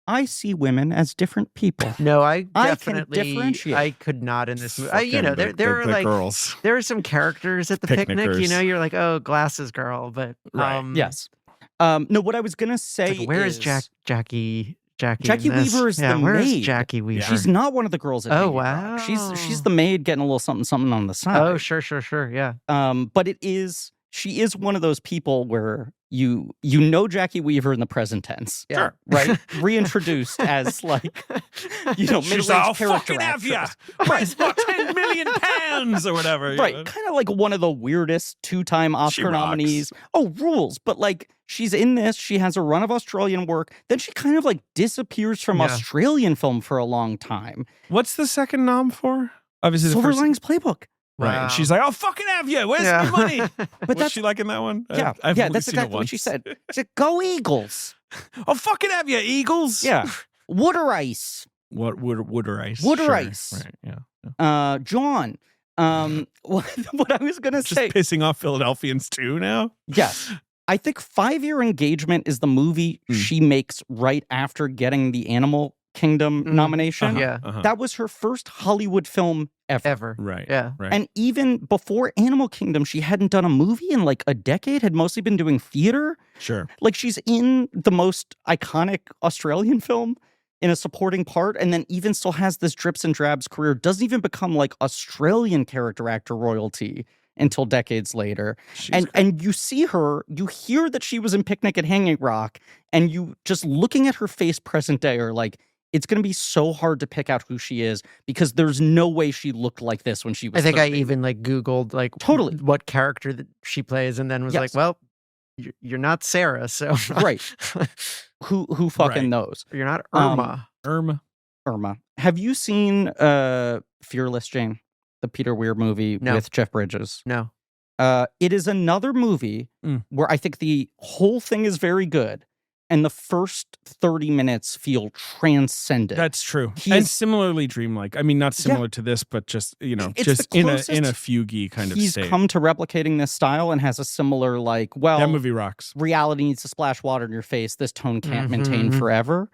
I see women as different people. No, I I can definitely differentiate. I could not in this movie. Fucking There are the like girls. there are some characters at the picnic. Picnickers. You're like, oh, glasses girl, but Right. Yes. No, what I was gonna it's say like, where is Jackie Jackie? in this? Weaver is the where is maid. Jackie Weaver? She's not one of the girls at Oh, Hanging Rock. wow. She's the maid getting a little something on the side. Oh, sure, yeah. But she is one of those people where you know Jackie Weaver in the present tense. Yeah. Sure. Right? Reintroduced as like, She's middle-aged all character fucking have ya. actress. Where's my 10 million pounds or whatever. Right. Kind of like one of the weirdest 2-time Oscar rocks. nominees. Oh, rules. But like she's in this, she has a run of Australian work, then she kind of like disappears from Yeah. Australian film for a long time. What's the second nom for? Obviously, the Silver first. Linings Playbook. Right. Wow. And she's like, I'll fucking have you. Where's my money? But What's that's she like in that one? yeah, I've yeah, only that's seen it exactly what she once. said. She said, "Go Eagles." I'll fucking have you, Eagles. Yeah. Water ice. What Wooder Ice? Wooder Sure. Ice. Right. Yeah. John. What I was gonna Just say. pissing off Philadelphians too now. Yes. I think 5 Year Engagement is the movie she makes right after getting the Animal Kingdom nomination. Yeah. Uh-huh. That was her first Hollywood film ever. Ever. Right. Yeah. Right. And even before Animal Kingdom, she hadn't done a movie in like a decade, had mostly been doing theater. Sure. Like she's in the most iconic Australian film in a supporting part, and then even still has this drips and drabs career, doesn't even become like Australian character actor royalty until decades later. And you see her, you hear that she was in Picnic at Hanging Rock, and you just looking at her face present day are like, it's going to be so hard to pick out who she is because there's no way she looked like this when she was I think 30. I even like Googled like Totally. what character that she plays, and then was Yes. like, well, you're not Sarah, so Right. Who fucking Right. knows? you're not Irma. Irma. Have you seen Fearless, Jane? The Peter Weir movie No. with Jeff Bridges. No. It is another movie where I think the whole thing is very good, and the first 30 minutes feel transcendent. That's true. He And is- similarly dreamlike. I mean, not similar to this, but just It's just the in a closest fuguey kind of He's state. come to replicating this style and has a similar like, That movie rocks. reality needs to splash water in your face. This tone can't maintain Mhm. forever.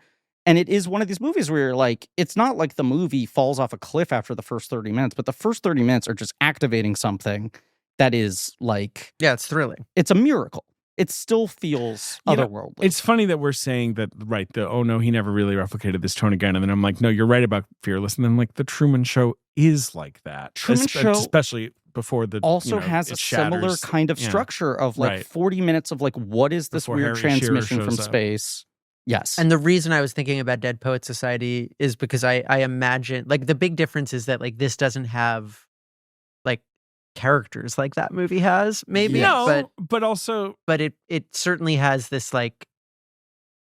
And it is one of these movies where you're like, it's not like the movie falls off a cliff after the first 30 minutes, but the first 30 minutes are just activating something that is like, Yeah, it's thrilling. it's a miracle. It still feels otherworldly. It's funny that we're saying that, right, oh no, he never really replicated this tone again. And then I'm like, no, you're right about Fearless. And then like the Truman Show is like that. Truman Show especially before the also has a it similar shatters. kind of Yeah. structure of like Right. 40 minutes of like, what is this Before weird Harry Shearer transmission from shows up. space? Yes. And the reason I was thinking about Dead Poet Society is because I imagine like the big difference is that like this doesn't have like characters like that movie has, maybe. No, but also but it certainly has this like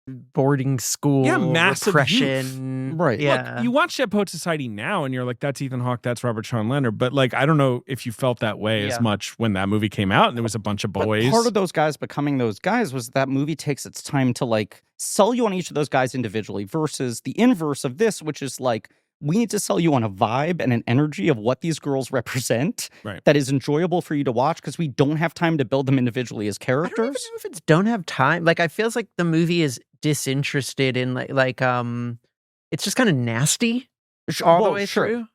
boarding school massive repression. Right. Yeah. look, you watch Dead Poet Society now and you're like, that's Ethan Hawke, that's Robert Sean Leonard. But like, I don't know if you felt that way as Yeah. much when that movie came out and there was a bunch of boys. But part of those guys becoming those guys was that movie takes its time to like sell you on each of those guys individually versus the inverse of this, which is like, we need to sell you on a vibe and an energy of what these girls represent Right. that is enjoyable for you to watch because we don't have time to build them individually as I don't even characters. know if it's don't have time. Like I feels like the movie is disinterested in like it's just kind of nasty all the Well, way sure. through.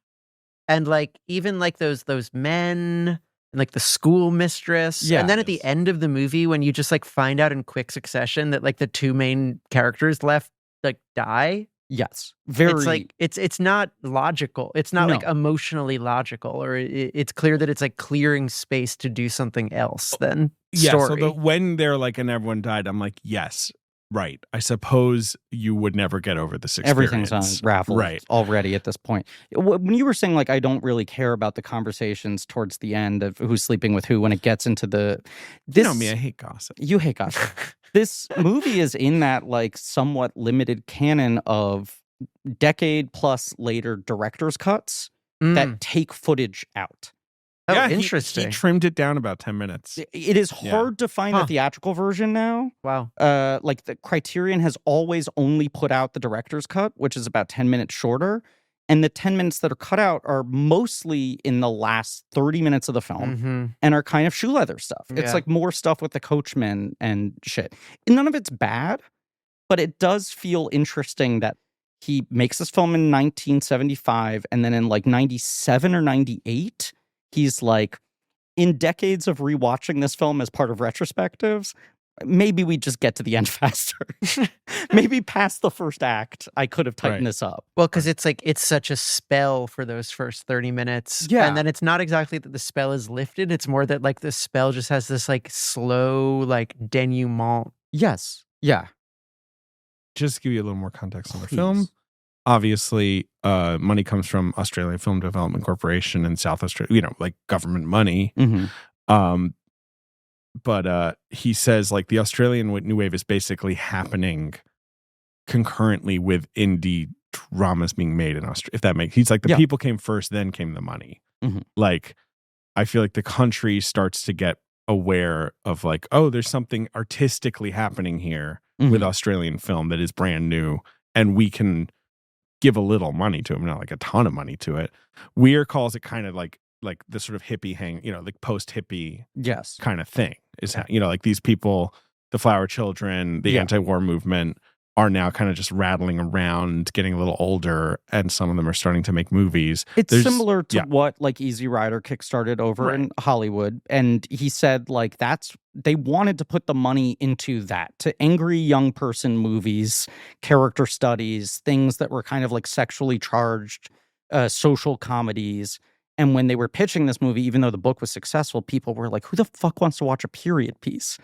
And like even like those men and like the school mistress. Yeah. And then at the end of the movie when you just like find out in quick succession that like the two main characters left like die. Yes. Very. It's like it's not logical. It's not like No. emotionally logical, or it's clear that it's like clearing space to do something else than Yeah, story. so when they're like, and everyone died, I'm like, yes, Right. I suppose you would never get over this experience. Everything's unraveled Right. already at this point. When you were saying, like, I don't really care about the conversations towards the end of who's sleeping with who when it gets into You know me, I hate gossip. You hate gossip. This movie is in that, like, somewhat limited canon of decade plus later director's cuts that take footage out. Oh, Yeah, interesting. He trimmed it down about 10 minutes. It is hard to find the theatrical version now. Wow. Like, the Criterion has always only put out the director's cut, which is about 10 minutes shorter. And the 10 minutes that are cut out are mostly in the last 30 minutes of the film and are kind of shoe leather stuff. It's like more stuff with the coachman and shit. And none of it's bad, but it does feel interesting that he makes this film in 1975, and then in like 97 or 98, he's like, in decades of rewatching this film as part of retrospectives, maybe we just get to the end faster. Maybe past the first act, I could have tightened this up. Well, because it's like, it's such a spell for those first 30 minutes. Yeah. And then it's not exactly that the spell is lifted. It's more that like the spell just has this like slow, like denouement. Yes. Yeah. Just to give you a little more context on the film. Obviously, money comes from Australian Film Development Corporation and South Australia, you know, like government money. But he says like the Australian New Wave is basically happening concurrently with indie dramas being made in Australia. If that makes, he's like the people came first, then came the money. Like, I feel like the country starts to get aware of like, oh, there's something artistically happening here with Australian film that is brand new, and we can give a little money to him, not like a ton of money to it. Weir calls it kind of like the sort of hippie like post hippie kind of thing is, you know, like these people, the Flower Children, the anti-war movement are now kind of just rattling around, getting a little older, and some of them are starting to make movies. It's similar to what like Easy Rider kickstarted over in Hollywood. And he said like they wanted to put the money into that, to angry young person movies, character studies, things that were kind of like sexually charged, social comedies. And when they were pitching this movie, even though the book was successful, people were like, who the fuck wants to watch a period piece?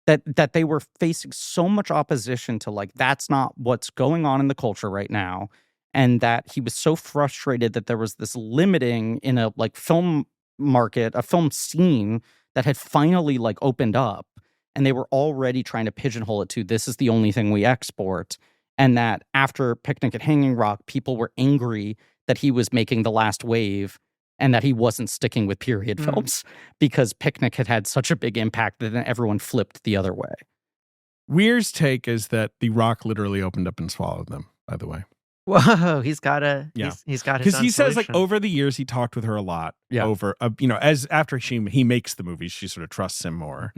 That they were facing so much opposition to, like, that's not what's going on in the culture right now. And that he was so frustrated that there was this limiting in a like film market, a film scene that had finally like opened up, and they were already trying to pigeonhole it to, this is the only thing we export. And that after Picnic at Hanging Rock, people were angry that he was making the last wave and that he wasn't sticking with period films because Picnic had had such a big impact that then everyone flipped the other way. Weir's take is that The Rock literally opened up and swallowed them, by the way. Whoa, he's got his Because he says like solution. over the years he talked with her a lot over, you know, as after he makes the movies, she sort of trusts him more.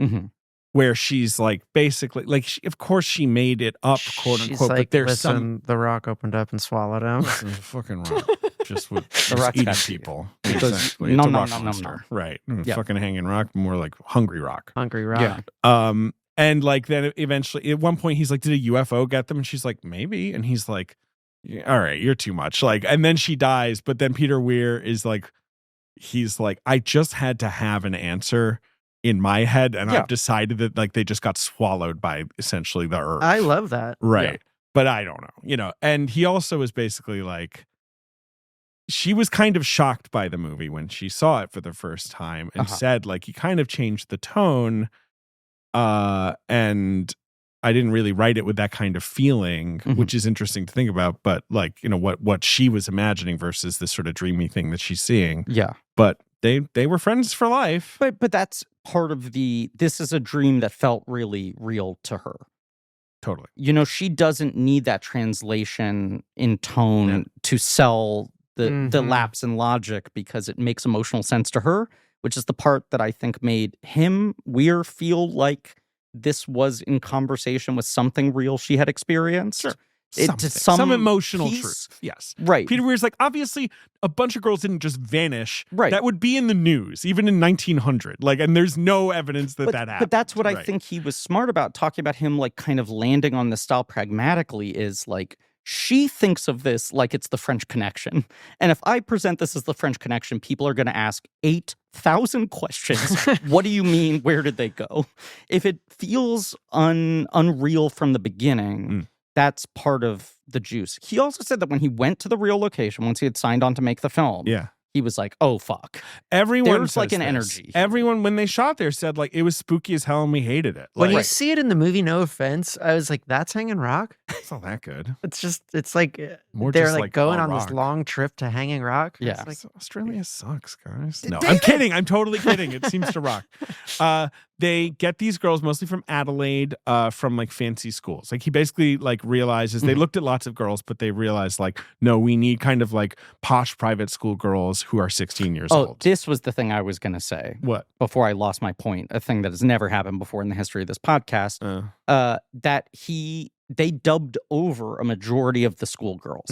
Where she's like basically like of course she made it up, quote She's unquote, like, but there's listen, The Rock opened up and swallowed him. fucking Rock just with Rock's eating got people. Exactly. It's a Nom, rock nom, nom, monster. nom. Right. Fucking Hanging Rock, more like Hungry Rock. Hungry Rock. And like then eventually at one point he's like, did a UFO get them? And she's like, maybe. And he's like, all right, you're too much. Like, and then she dies, but then Peter Weir is like, he's like, I just had to have an answer in my head, and I've decided that like they just got swallowed by essentially the earth. I love that. Right. But I don't know, you know. And he also was basically like, she was kind of shocked by the movie when she saw it for the first time and said like, he kind of changed the tone. And I didn't really write it with that kind of feeling, which is interesting to think about. But like, you know, what she was imagining versus this sort of dreamy thing that she's seeing. Yeah. But they were friends for life. But that's part of this is a dream that felt really real to her. Totally. You know, she doesn't need that translation in tone to sell the lapse in logic because it makes emotional sense to her, which is the part that I think made Weir feel like this was in conversation with something real she had experienced. Sure. Some emotional piece. truth. Yes. Right. Peter Weir's like, obviously, a bunch of girls didn't just vanish. Right. That would be in the news, even in 1900. Like, and there's no evidence that happened. But that's what I think he was smart about, talking about him, like, kind of landing on this style pragmatically, is like, she thinks of this like it's the French Connection. And if I present this as the French Connection, people are going to ask 8,000 questions. What do you mean? Where did they go? If it feels unreal from the beginning, that's part of the juice. He also said that when he went to the real location, once he had signed on to make the film, he was like, oh, fuck. Everyone There's like an energy. Everyone, when they shot there, said like it was spooky as hell and we hated it. When you see it in the movie, no offense, I was like, that's Hanging Rock? It's not that good. It's like More they're just like going on rock. this long trip to Hanging Rock. Yeah. Like, Australia sucks, guys. No, I'm kidding. I'm totally kidding. It seems to rock. They get these girls mostly from Adelaide, from like fancy schools. Like he basically like realizes they looked at lots of girls, but they realized like, no, we need kind of like posh private school girls wwho are 16 years old. This was the thing I was going to say. What? Before I lost my point, a thing that has never happened before in the history of this podcast, that they dubbed over a majority of the schoolgirls.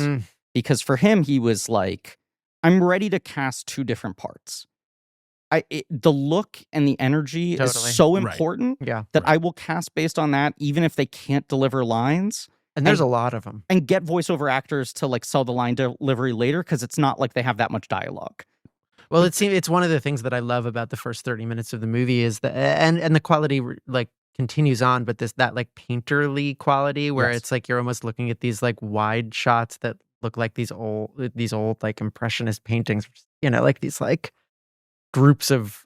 Because for him, he was like, I'm ready to cast two different parts. The look and the energy is so important that I will cast based on that, even if they can't deliver lines. And there's a lot of them. And get voiceover actors to like sell the line delivery later, because it's not like they have that much dialogue. Well, it's one of the things that I love about the first 30 minutes of the movie is that, and the quality like continues on, but that like painterly quality where it's like you're almost looking at these like wide shots that look like these old like impressionist paintings, you know, like these like groups of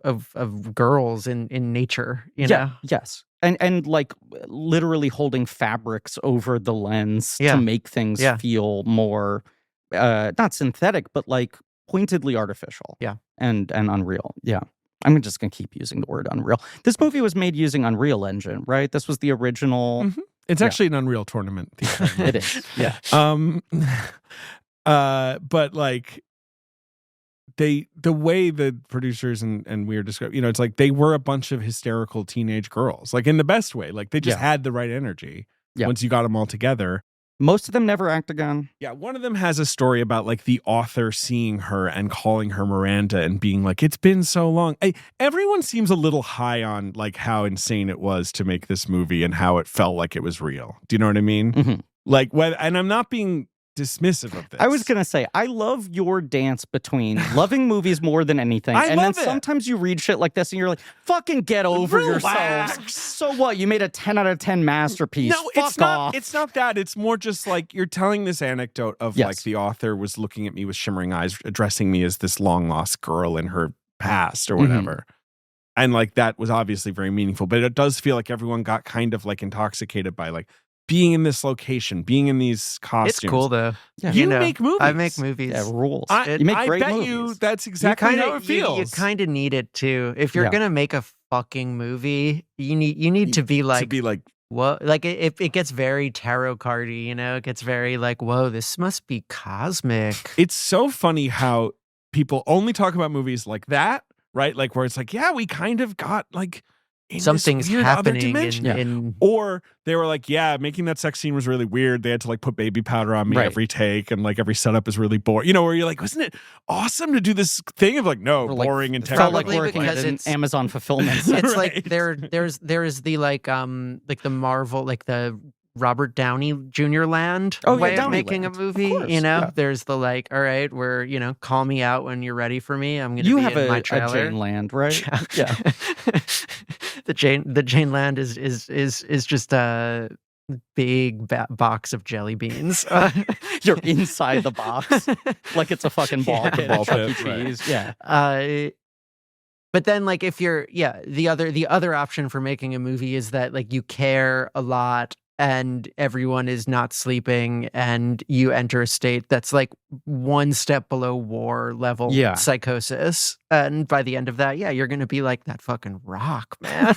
girls in nature, you know? Yes. And like literally holding fabrics over the lens to make things feel more not synthetic, but like pointedly artificial. Yeah. And unreal. Yeah. I'm just going to keep using the word unreal. This movie was made using Unreal Engine, right? This was the original. It's actually an Unreal tournament. It is. Yeah. But like the way the producers and Weir describe, you know, it's like they were a bunch of hysterical teenage girls, like in the best way. Like they just had the right energy once you got them all together. Most of them never act again. Yeah, one of them has a story about like the author seeing her and calling her Miranda and being like, it's been so long. Everyone seems a little high on like how insane it was to make this movie and how it felt like it was real. Do you know what I mean? Like, and I'm not being dismissive of this. I was gonna say, I love your dance between loving movies more than anything, and then sometimes you read shit like this and you're like, fucking get over yourselves. So what? You made a 10 out of 10 masterpiece. No, it's not. It's not that. It's more just like you're telling this anecdote of like the author was looking at me with shimmering eyes, addressing me as this long lost girl in her past or whatever. And like that was obviously very meaningful, but it does feel like everyone got kind of like intoxicated by like being in this location, being in these costumes. It's cool though. Yeah. You make movies. I make movies. Yeah, rules. You make great movies. You that's exactly how it feels. You kind of need it too. If you're gonna make a fucking movie, you need to be like what? Like it gets very tarot cardy, you know? It gets very like, whoa, this must be cosmic. It's so funny how people only talk about movies like that, right? Like where it's like, yeah, we kind of got like something's happening in or they were like, yeah, making that sex scene was really weird. They had to like put baby powder on me every take, and like every setup is really boring. You know, where you're like, wasn't it awesome to do this thing of like, no, boring and terrible. Felt like working at an Amazon fulfillment. It's like there's the like the Marvel, like the Robert Downey Jr. land way of making a movie. You know, there's the like, all right, where, you know, call me out when you're ready for me. I'm going to be in my trailer. You have a Jane Land, right? Yeah. The Jane Land is just a big box of jelly beans. You're inside the box like it's a fucking ball pit. Right. Yeah. But then, like, if you're, the other option for making a movie is that like you care a lot and everyone is not sleeping and you enter a state that's like one step below war level psychosis. And by the end of that, you're going to be like that fucking rock, man.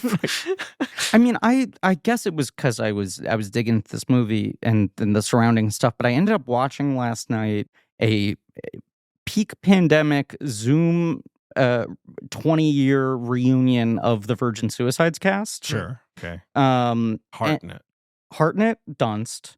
I mean, I guess it was because I was digging into this movie and the surrounding stuff, but I ended up watching last night a peak pandemic Zoom 20-year reunion of the Virgin Suicides cast. Sure. Okay. Hartnett, Dunst,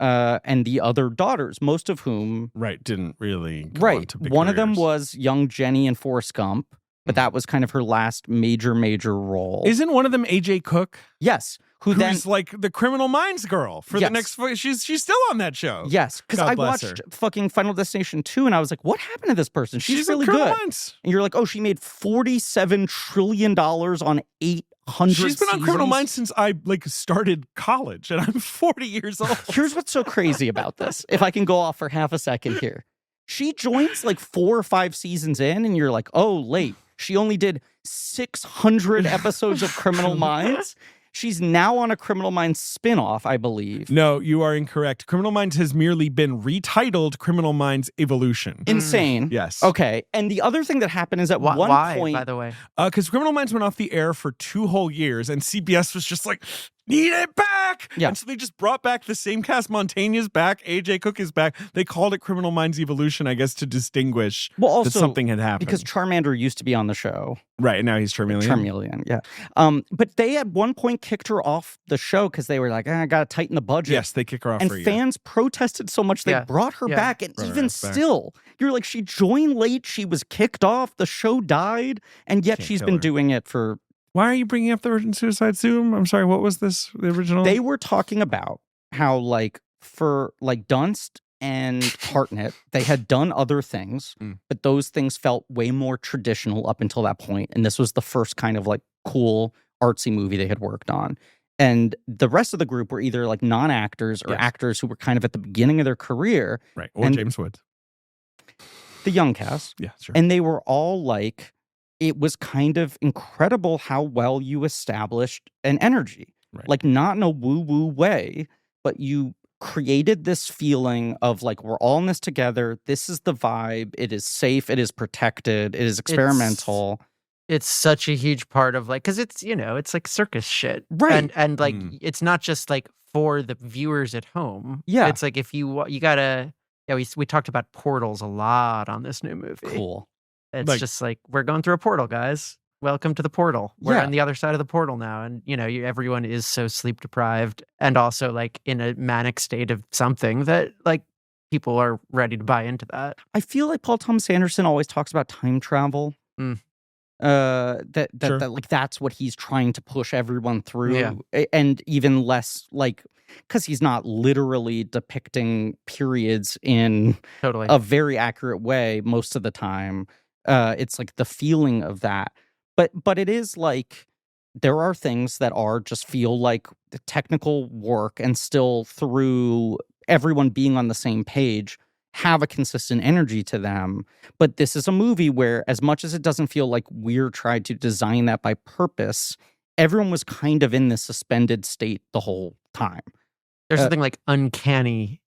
and the other daughters, most of whom didn't really go on to big One of them careers. was young Jenny in Forrest Gump, but that was kind of her last major role. Isn't one of them AJ Cook? Yes, who's like the Criminal Minds girl for the next. She's still on that show. Yes, because I watched fucking Final Destination 2, and I was like, what happened to this person? She's really good. Minds. And you're like, oh, she made $47 trillion on 800 She's been on seasons. Criminal Minds since I started college, and I'm 40 years old. Here's what's so crazy about this. If I can go off for half a second here. She joins like 4 or 5 seasons in, and you're like, oh, late. She only did 600 episodes of Criminal Minds. She's now on a Criminal Minds spinoff, I believe. No, you are incorrect. Criminal Minds has merely been retitled Criminal Minds Evolution. Insane. Yes. Okay. And the other thing that happened is at one point... by the way? Because Criminal Minds went off the air for 2 whole years, and CBS was just like, need it back! Yeah. And so they just brought back the same cast. Montaigne's back. AJ Cook is back. They called it Criminal Minds Evolution, I guess, to distinguish that something had happened. Because Charmander used to be on the show. Right, and now he's Charmeleon. Charmeleon, yeah. But they at one point kicked her off the show because they were like, I got to tighten the budget. Yes, they kick her off and for a year. Fans protested so much they brought her back. And even still, you're like, she joined late. She was kicked off. The show died. And yet she's been doing it for... Why are you bringing up the Suicide Zoom? I'm sorry, what was this, the original? They were talking about how, like, for, like, Dunst and Hartnett, they had done other things, but those things felt way more traditional up until that point. And this was the first kind of, like, cool, artsy movie they had worked on. And the rest of the group were either, like, non-actors or actors who were kind of at the beginning of their career. Right, or James Woods. The young cast. Yeah, sure. And they were all, like... It was kind of incredible how well you established an energy. Right. Like, not in a woo-woo way, but you created this feeling of, like, we're all in this together. This is the vibe. It is safe. It is protected. It is experimental. It's such a huge part of, like, because it's, it's like circus shit. Right. And like, it's not just, like, for the viewers at home. Yeah. It's like, if you gotta, we talked about portals a lot on this new movie. Cool. It's just like, we're going through a portal, guys. Welcome to the portal. We're on the other side of the portal now. And, everyone is so sleep deprived and also, like, in a manic state of something that, like, people are ready to buy into that. I feel like Paul Thomas Anderson always talks about time travel. That like, that's what he's trying to push everyone through. Yeah. And even less, like, because he's not literally depicting periods in a very accurate way most of the time. It's like the feeling of that. But it is like there are things that are just feel like the technical work and still through everyone being on the same page have a consistent energy to them. But this is a movie where, as much as it doesn't feel like Weir tried to design that by purpose, everyone was kind of in this suspended state the whole time. There's something like uncanny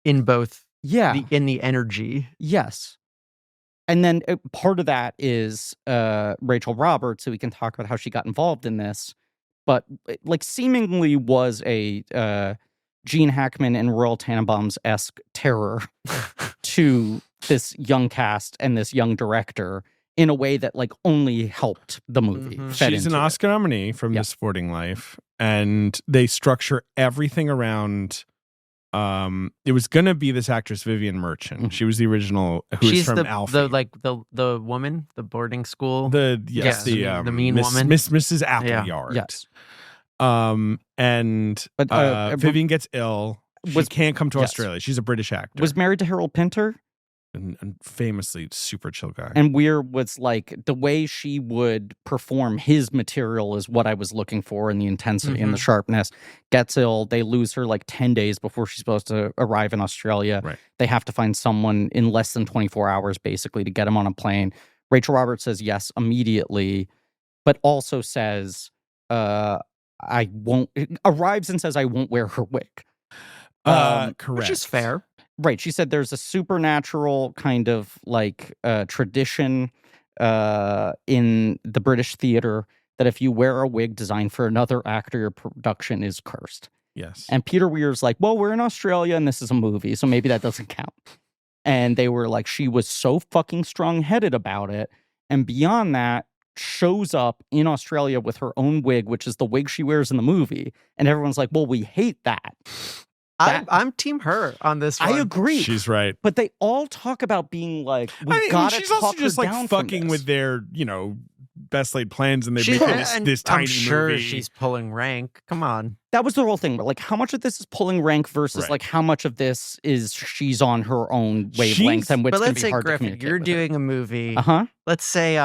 in both in the energy. Yes. And then part of that is Rachel Roberts, so we can talk about how she got involved in this, but like seemingly was a Gene Hackman and Royal Tenenbaums-esque terror to this young cast and this young director in a way that like only helped the movie. She's an Oscar nominee from The Sporting Life, and they structure everything around... it was gonna be this actress Vivian Merchant. She was the original. She's from Alfie. the woman, the boarding school. The mean woman, Mrs. Appleyard. Yes. But Vivian gets ill. She can't come to Australia. She's a British actor. Was married to Harold Pinter. And famously super chill guy. And Weir was like, the way she would perform his material is what I was looking for, in the intensity and the sharpness. Gets ill. They lose her like 10 days before she's supposed to arrive in Australia. Right. They have to find someone in less than 24 hours, basically, to get him on a plane. Rachel Roberts says yes immediately, but also says, I won't, arrives and says, I won't wear her wig. Correct. Which is fair. Right. She said there's a supernatural kind of like tradition in the British theater that if you wear a wig designed for another actor, your production is cursed. Yes. And Peter Weir's like, well, we're in Australia and this is a movie, so maybe that doesn't count. And they were like, she was so fucking strong-headed about it. And beyond that, shows up in Australia with her own wig, which is the wig she wears in the movie. And everyone's like, well, we hate that. I'm team her on this one. I agree. She's right. But they all talk about being like, we gotta she's talk also just her like down fucking from with their, best laid plans, and they're She's- making and this tiny I'm sure movie. she's pulling rank. Come on. That was the whole thing. But like, how much of this is pulling rank versus Right. like how much of this is she's on her own wavelength She's- and which But can let's be say, hard to Griffin, communicate. you're doing a movie. Uh-huh. Let's say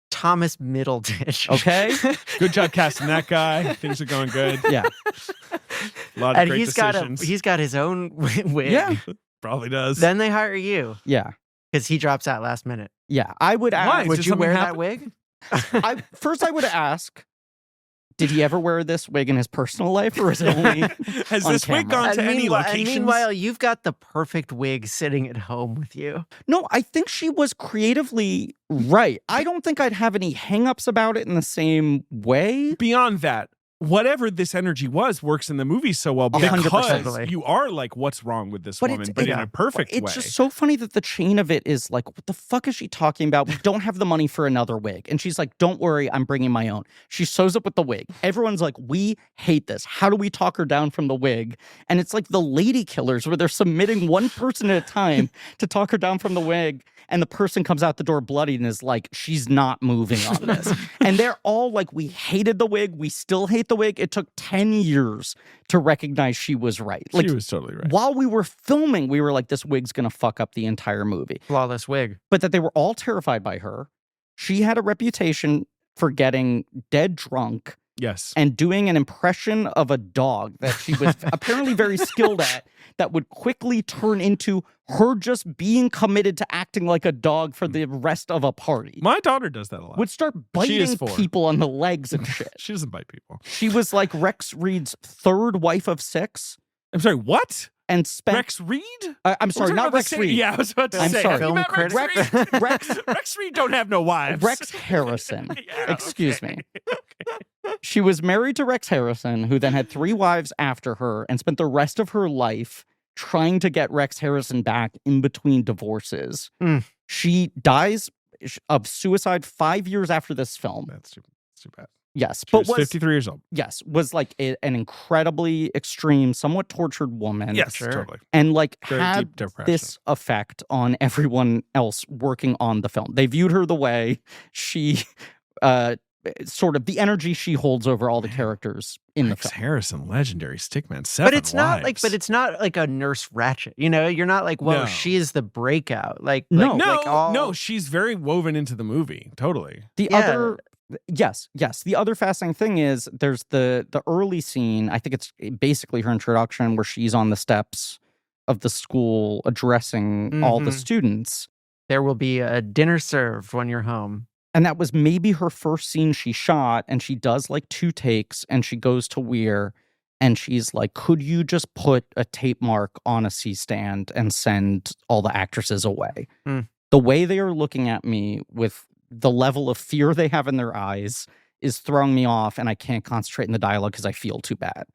Thomas Middleditch. Okay. Good job casting that guy. Things are going good. Yeah. A lot of And great he's decisions. got his own wig. Yeah. Probably does. Then they hire you Yeah. because he drops out last minute. Yeah. I would Why? ask. Would Did you something wear happen? that wig? I would ask, did he ever wear this wig in his personal life, or is it only Has on this wig camera? gone to any locations? Meanwhile, you've got the perfect wig sitting at home with you. No, I think she was creatively right. I don't think I'd have any hangups about it in the same way. Beyond that, whatever this energy was works in the movie so well 100%. because you are like, what's wrong with this But woman? it's- But in yeah. a perfect It's way. just so funny that the chain of it is like, what the fuck is she talking about? We don't have the money for another wig. And she's like, don't worry, I'm bringing my own. She shows up with the wig. Everyone's like, we hate this. How do we talk her down from the wig? And it's like the lady killers where they're submitting one person at a time to talk her down from the wig. And the person comes out the door bloody and is like, she's not moving on this. And they're all like, we hated the wig. We still hate the wig. It took 10 years to recognize she was right. Like, she was totally right. while we were filming, we were like, this wig's going to fuck up the entire movie. Flawless wig. But that they were all terrified by her. She had a reputation for getting dead drunk Yes. and doing an impression of a dog that she was apparently very skilled at, that would quickly turn into her just being committed to acting like a dog for the rest of a party. My daughter does that a lot. Would start She is biting 4. people on the legs and shit. She doesn't bite people. She was like Rex Reed's third wife of 6 I'm sorry, what? and spent. Rex Reed? I'm sorry, We're talking not about the Rex same- Reed. Yeah, I was about to I'm say. sorry. You Film meant Rex critic? Reed? Rex- Rex Reed don't have no wives. Rex Harrison. Yeah, Excuse okay. me. She was married to Rex Harrison, who then had 3 wives after her and spent the rest of her life trying to get Rex Harrison back in between divorces. Mm. She dies of suicide 5 years after this film. That's too bad. Yes, She but was was 53 years old. yes, was like an incredibly extreme, somewhat tortured woman. Yes, sure. totally. And like Very had deep depression. this effect on everyone else working on the film. They viewed her the way she sort of the energy she holds over all the characters in the Rex film. Harrison, legendary stickman. 7 But it's not like, wives. but it's not like a Nurse Ratchet. You know, you're not like, whoa, No. she is the breakout. Like, No. no, she's very woven into the movie. Totally. The Yeah. other yes. The other fascinating thing is there's the early scene, I think it's basically her introduction where she's on the steps of the school addressing all the Mhm. students. there will be a dinner served when you're home. And that was maybe her first scene she shot, and she does like 2 takes, and she goes to Weir, and she's like, could you just put a tape mark on a C-stand and send all the actresses away? Hmm. The way they are looking at me with the level of fear they have in their eyes is throwing me off, and I can't concentrate in the dialogue because I feel too bad.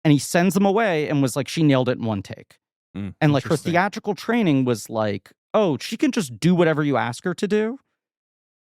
And he sends them away and was like, she nailed it in 1 take. And like her Interesting. theatrical training was like, oh, she can just do whatever you ask her to do.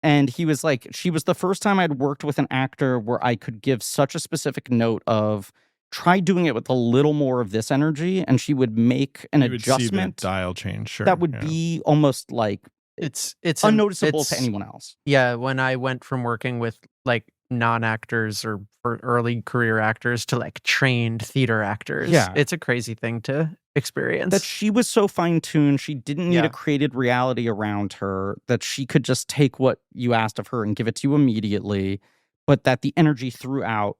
And he was like, she was the first time I'd worked with an actor where I could give such a specific note of try doing it with a little more of this energy. And she would make an You would see the adjustment dial change. Sure. that would yeah. be almost like It's unnoticeable to it's- anyone else. Yeah, when I went from working with like non-actors or for early career actors to like trained theater actors, Yeah. it's a crazy thing to experience. That she was so fine-tuned, she didn't need Yeah. a created reality around her, that she could just take what you asked of her and give it to you immediately, but that the energy throughout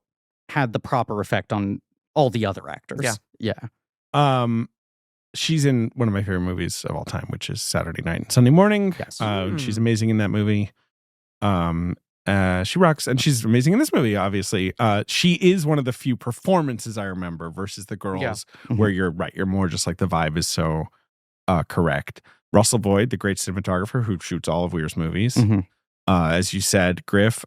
had the proper effect on all the other actors. Yeah. She's in one of my favorite movies of all time, which is Saturday Night and Sunday Morning. Yes. She's amazing in that movie. She rocks, and she's amazing in this movie. Obviously, she is one of the few performances I remember versus the girls, Yeah. where you're right. You're more just like the vibe is so correct. Russell Boyd, the great cinematographer who shoots all of Weir's movies, Mhm. as you said, Griff.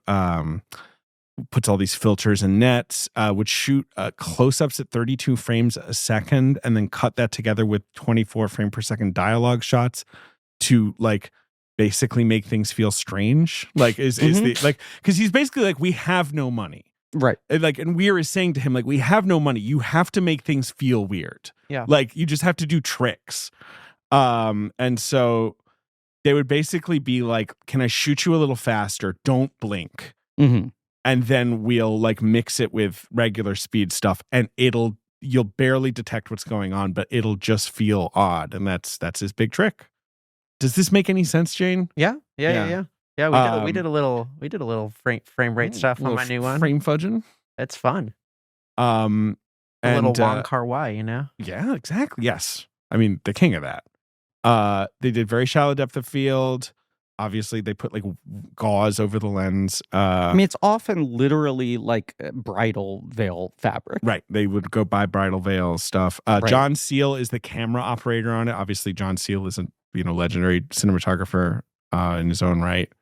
Puts all these filters and nets, would shoot close-ups at 32 frames a second and then cut that together with 24 frame per second dialogue shots to like basically make things feel strange. Like is the like, because he's basically like, we have no money. Right. And like, and Weir is saying to him, like, we have no money. You have to make things feel weird. Yeah. Like you just have to do tricks. And so they would basically be like, can I shoot you a little faster? Don't blink. Mm-hmm. And then we'll like mix it with regular speed stuff, and you'll barely detect what's going on, but it'll just feel odd. And that's his big trick. Does this make any sense, Jane? Yeah. We did a little frame rate stuff on my new one. Frame fudging. It's fun. A little Wong Kar-wai, Yeah, exactly. Yes. I mean, the king of that. They did very shallow depth of field. Obviously, they put like gauze over the lens. I mean, it's often literally like bridal veil fabric. Right. They would go buy bridal veil stuff. Right. John Seal is the camera operator on it. Obviously, John Seal is a legendary cinematographer in his own right.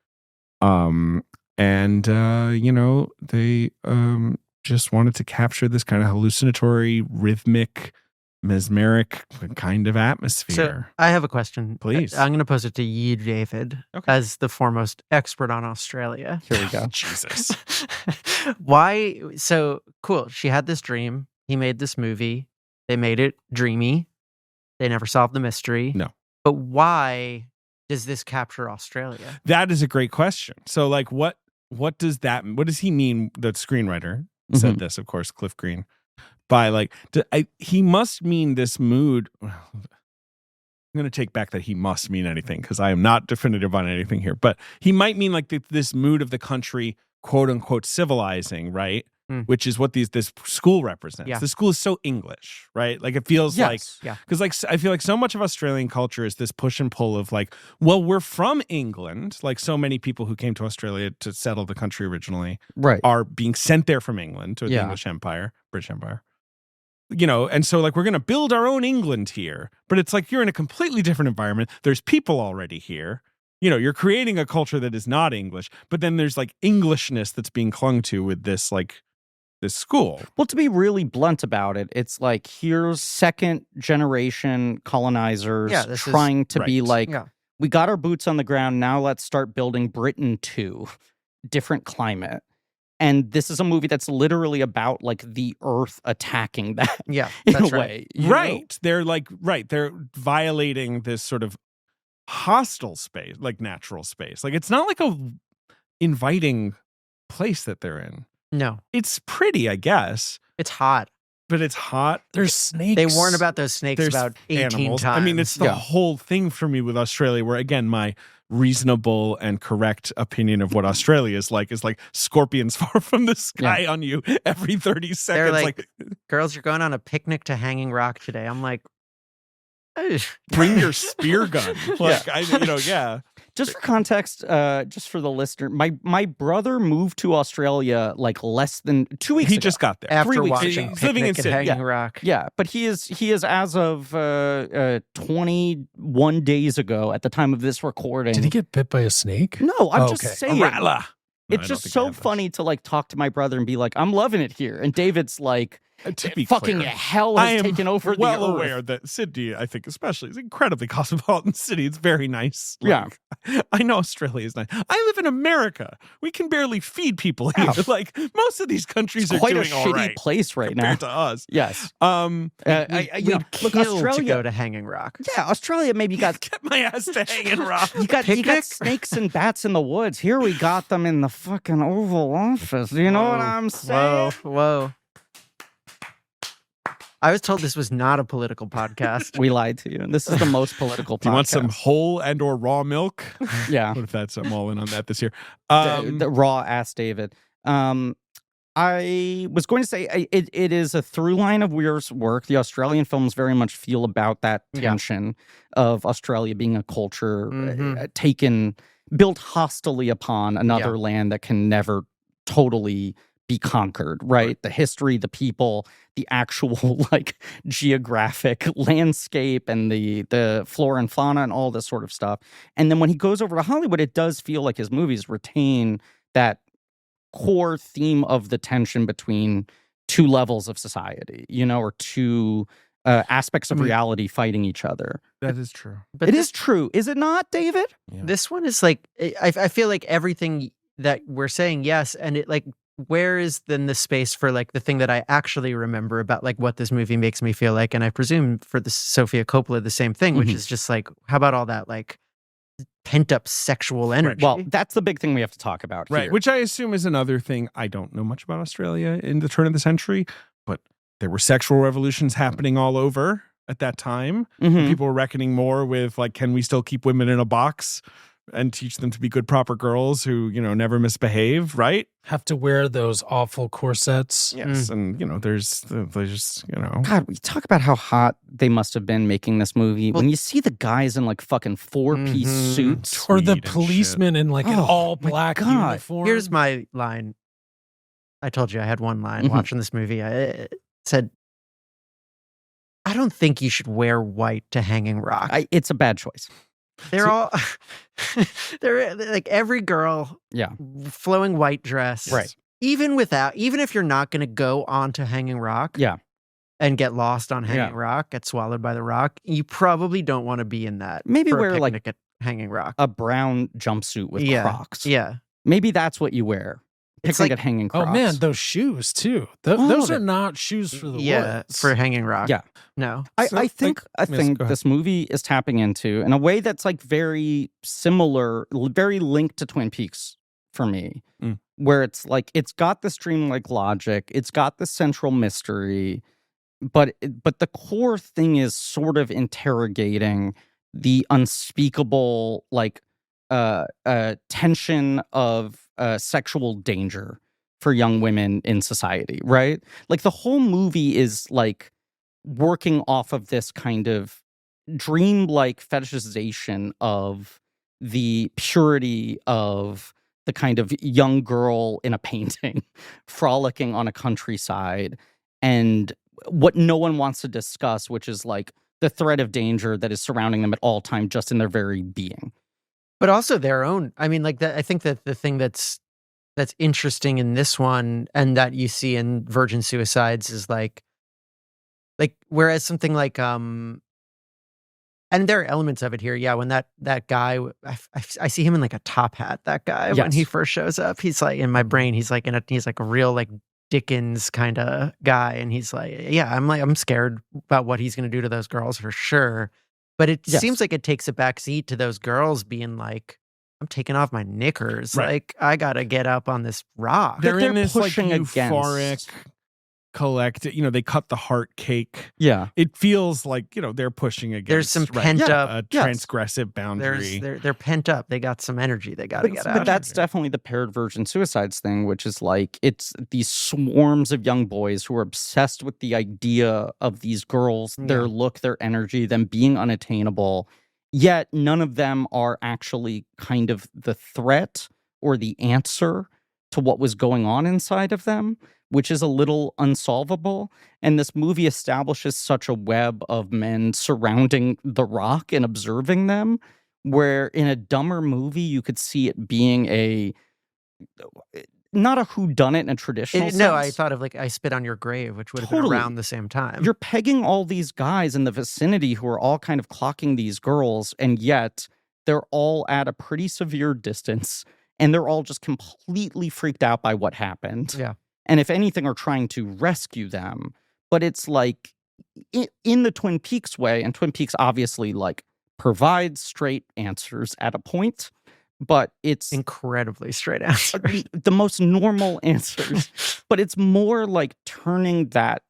They just wanted to capture this kind of hallucinatory, rhythmic, mesmeric kind of atmosphere. So I have a question. Please. I'm going to pose it to you, David, as the foremost expert on Australia. Here we go. Jesus. Why? So cool. She had this dream. He made this movie. They made it dreamy. They never solved the mystery. No. But why does this capture Australia? That is a great question. So like what does he mean, the screenwriter said this, of course, Cliff Green, by like, he must mean this mood. I'm going to take back that he must mean anything, because I am not definitive on anything here, but he might mean like this mood of the country, quote unquote, civilizing, right? Which is what this school represents. Yeah. The school is so English, right? Like it feels because like I feel like so much of Australian culture is this push and pull of like, well, we're from England. Like so many people who came to Australia to settle the country originally, right, are being sent there from England to the English Empire, British Empire. And so like we're going to build our own England here, but it's like you're in a completely different environment. There's people already here. You're creating a culture that is not English, but then there's like Englishness that's being clung to with this school. Well, to be really blunt about it, it's like here's second generation colonizers trying to be like, we got our boots on the ground. Now let's start building Britain too. Different climate. And this is a movie that's literally about like the earth attacking that. Yeah, in a way. Right. They're they're violating this sort of hostile space, like natural space. Like it's not like a inviting place that they're in. No. It's pretty, I guess. It's hot. But it's hot. There's snakes. They warn about those snakes about 18 animals. times. I mean, it's the whole thing for me with Australia, where again, my reasonable and correct opinion of what Australia is like scorpions fall from the sky on you every 30 seconds. They're like, girls, you're going on a picnic to Hanging Rock today. I'm like, bring your spear gun. Just for context, just for the listener, my brother moved to Australia like less than 2 weeks ago. He just got there. After 3 weeks watching He's living in Picnic at Sydney. Hanging Rock. Yeah, but he is as of 21 days ago at the time of this recording. Did he get bit by a snake? No, I'm just saying. A rattler. It's just so funny to like talk to my brother and be like, I'm loving it here. And David's like, to be fucking clear, hell has taken over the earth. I am well aware that Sydney, I think especially, is an incredibly cosmopolitan city. It's very nice. Like, I know Australia is nice. I live in America. We can barely feed people here. Like most of these countries are quite doing a all shitty right place right compared now to us. Yes. We'd kill to Australia go to Hanging Rock. Yeah, Australia maybe got Get my ass to Hanging Rock. you got snakes and bats in the woods. Here we got them in the fucking Oval Office. You know what I'm saying? Whoa. I was told this was not a political podcast. We lied to you. This is the most political podcast. Do you want some whole and or raw milk? Yeah. What if that's, I'm all in on that this year. The raw ass David. I was going to say it is a through line of Weir's work. The Australian films very much feel about that tension of Australia being a culture built hostilely upon another land that can never totally be conquered, right? The history, the people, the actual like geographic landscape and the flora and fauna and all this sort of stuff. And then when he goes over to Hollywood, it does feel like his movies retain that core theme of the tension between two levels of society, or two aspects of reality fighting each other. That is true. But it is true. Is it not, David? Yeah. This one is like, I feel like everything that we're saying, yes, and it like, where is then the space for like the thing that I actually remember about like what this movie makes me feel like? And I presume for the Sofia Coppola, the same thing, which is just like, how about all that like pent up sexual energy. Well, that's the big thing we have to talk about Right, here. which I assume is another thing. I don't know much about Australia in the turn of the century, but there were sexual revolutions happening all over at that time. Mhm. People were reckoning more with, like, can we still keep women in a box and teach them to be good, proper girls who, never misbehave, right? Have to wear those awful corsets. Yes, and, there's God, we talk about how hot they must have been making this movie. When you see the guys in like fucking 4-piece suits. Or the Tweed and policeman in like an Oh, all my black God. uniform. Here's my line. I told you I had one line watching this movie. I said, I don't think you should wear white to Hanging Rock. It's a bad choice. They're all, they're like every girl, Yeah. flowing white dress. Right. Even if you're not going to go on to Hanging Rock. Yeah. And get lost on Hanging Rock, get swallowed by the rock, you probably don't want to be in that. Maybe for a wear like picnic at Hanging Rock. a brown jumpsuit with Crocs. Yeah. Maybe that's what you wear. It's Picnic like- at Hanging Crocs. Oh man, those shoes too. All Those of are it. not shoes for the Yeah, woods. for Hanging Rock. Yeah. No. I think yes, go ahead. this movie is tapping into, in a way that's like very similar, very linked to Twin Peaks for me, where it's like it's got this dreamlike logic, it's got the central mystery, but the core thing is sort of interrogating the unspeakable like tension of sexual danger for young women in society, right? Like the whole movie is like working off of this kind of dreamlike fetishization of the purity of the kind of young girl in a painting frolicking on a countryside, and what no one wants to discuss, which is like the threat of danger that is surrounding them at all time, just in their very being. But also their own. I mean, like that. I think that the thing that's interesting in this one, and that you see in Virgin Suicides, is like whereas something like and there are elements of it here. Yeah, when that guy, I see him in like a top hat. That guy when he first shows up, he's like in my brain. He's like he's like a real like Dickens kind of guy, and he's like, yeah, I'm scared about what he's going to do to those girls for sure. But it seems like it takes a backseat to those girls being like, I'm taking off my knickers. Right. Like, I got to get up on this rock. they're in this like pushing euphoric against. collective, they cut the heart cake. Yeah. It feels like, they're pushing against There's some pent up. a transgressive boundary. They're pent up. They got some energy. They got to get out. But that's definitely the paired Virgin Suicides thing, which is like it's these swarms of young boys who are obsessed with the idea of these girls, their look, their energy, them being unattainable. Yet none of them are actually kind of the threat or the answer to what was going on inside of them, which is a little unsolvable. And this movie establishes such a web of men surrounding the rock and observing them, where in a dumber movie, you could see it being not a whodunit in a traditional sense. No, I thought of like I Spit on Your Grave, which would have been around the same time. You're pegging all these guys in the vicinity who are all kind of clocking these girls, and yet they're all at a pretty severe distance, and they're all just completely freaked out by what happened. Yeah. And if anything, are trying to rescue them. But it's like in the Twin Peaks way, and Twin Peaks obviously like provides straight answers at a point, but it's incredibly straight answer. the most normal answers. But it's more like turning that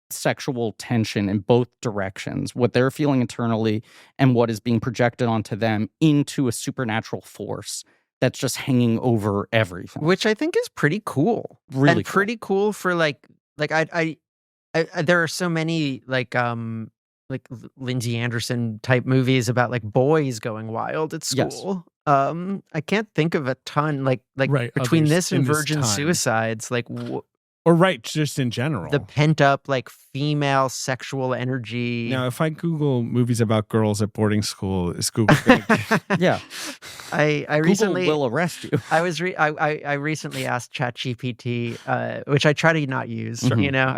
sexual tension in both directions, what they're feeling internally and what is being projected onto them, into a supernatural force that's just hanging over everything. Which I think is pretty cool. Really and pretty cool for like I there are so many like Lindsay Anderson type movies about like boys going wild at school. I can't think of a ton like Right, between others this and in this Virgin time. Suicides, like Or just in general. the pent up like female sexual energy. Now, if I Google movies about girls at boarding school, is Google going to... Yeah. I Google recently will arrest you. I recently asked ChatGPT, which I try to not use. Mhm. You know,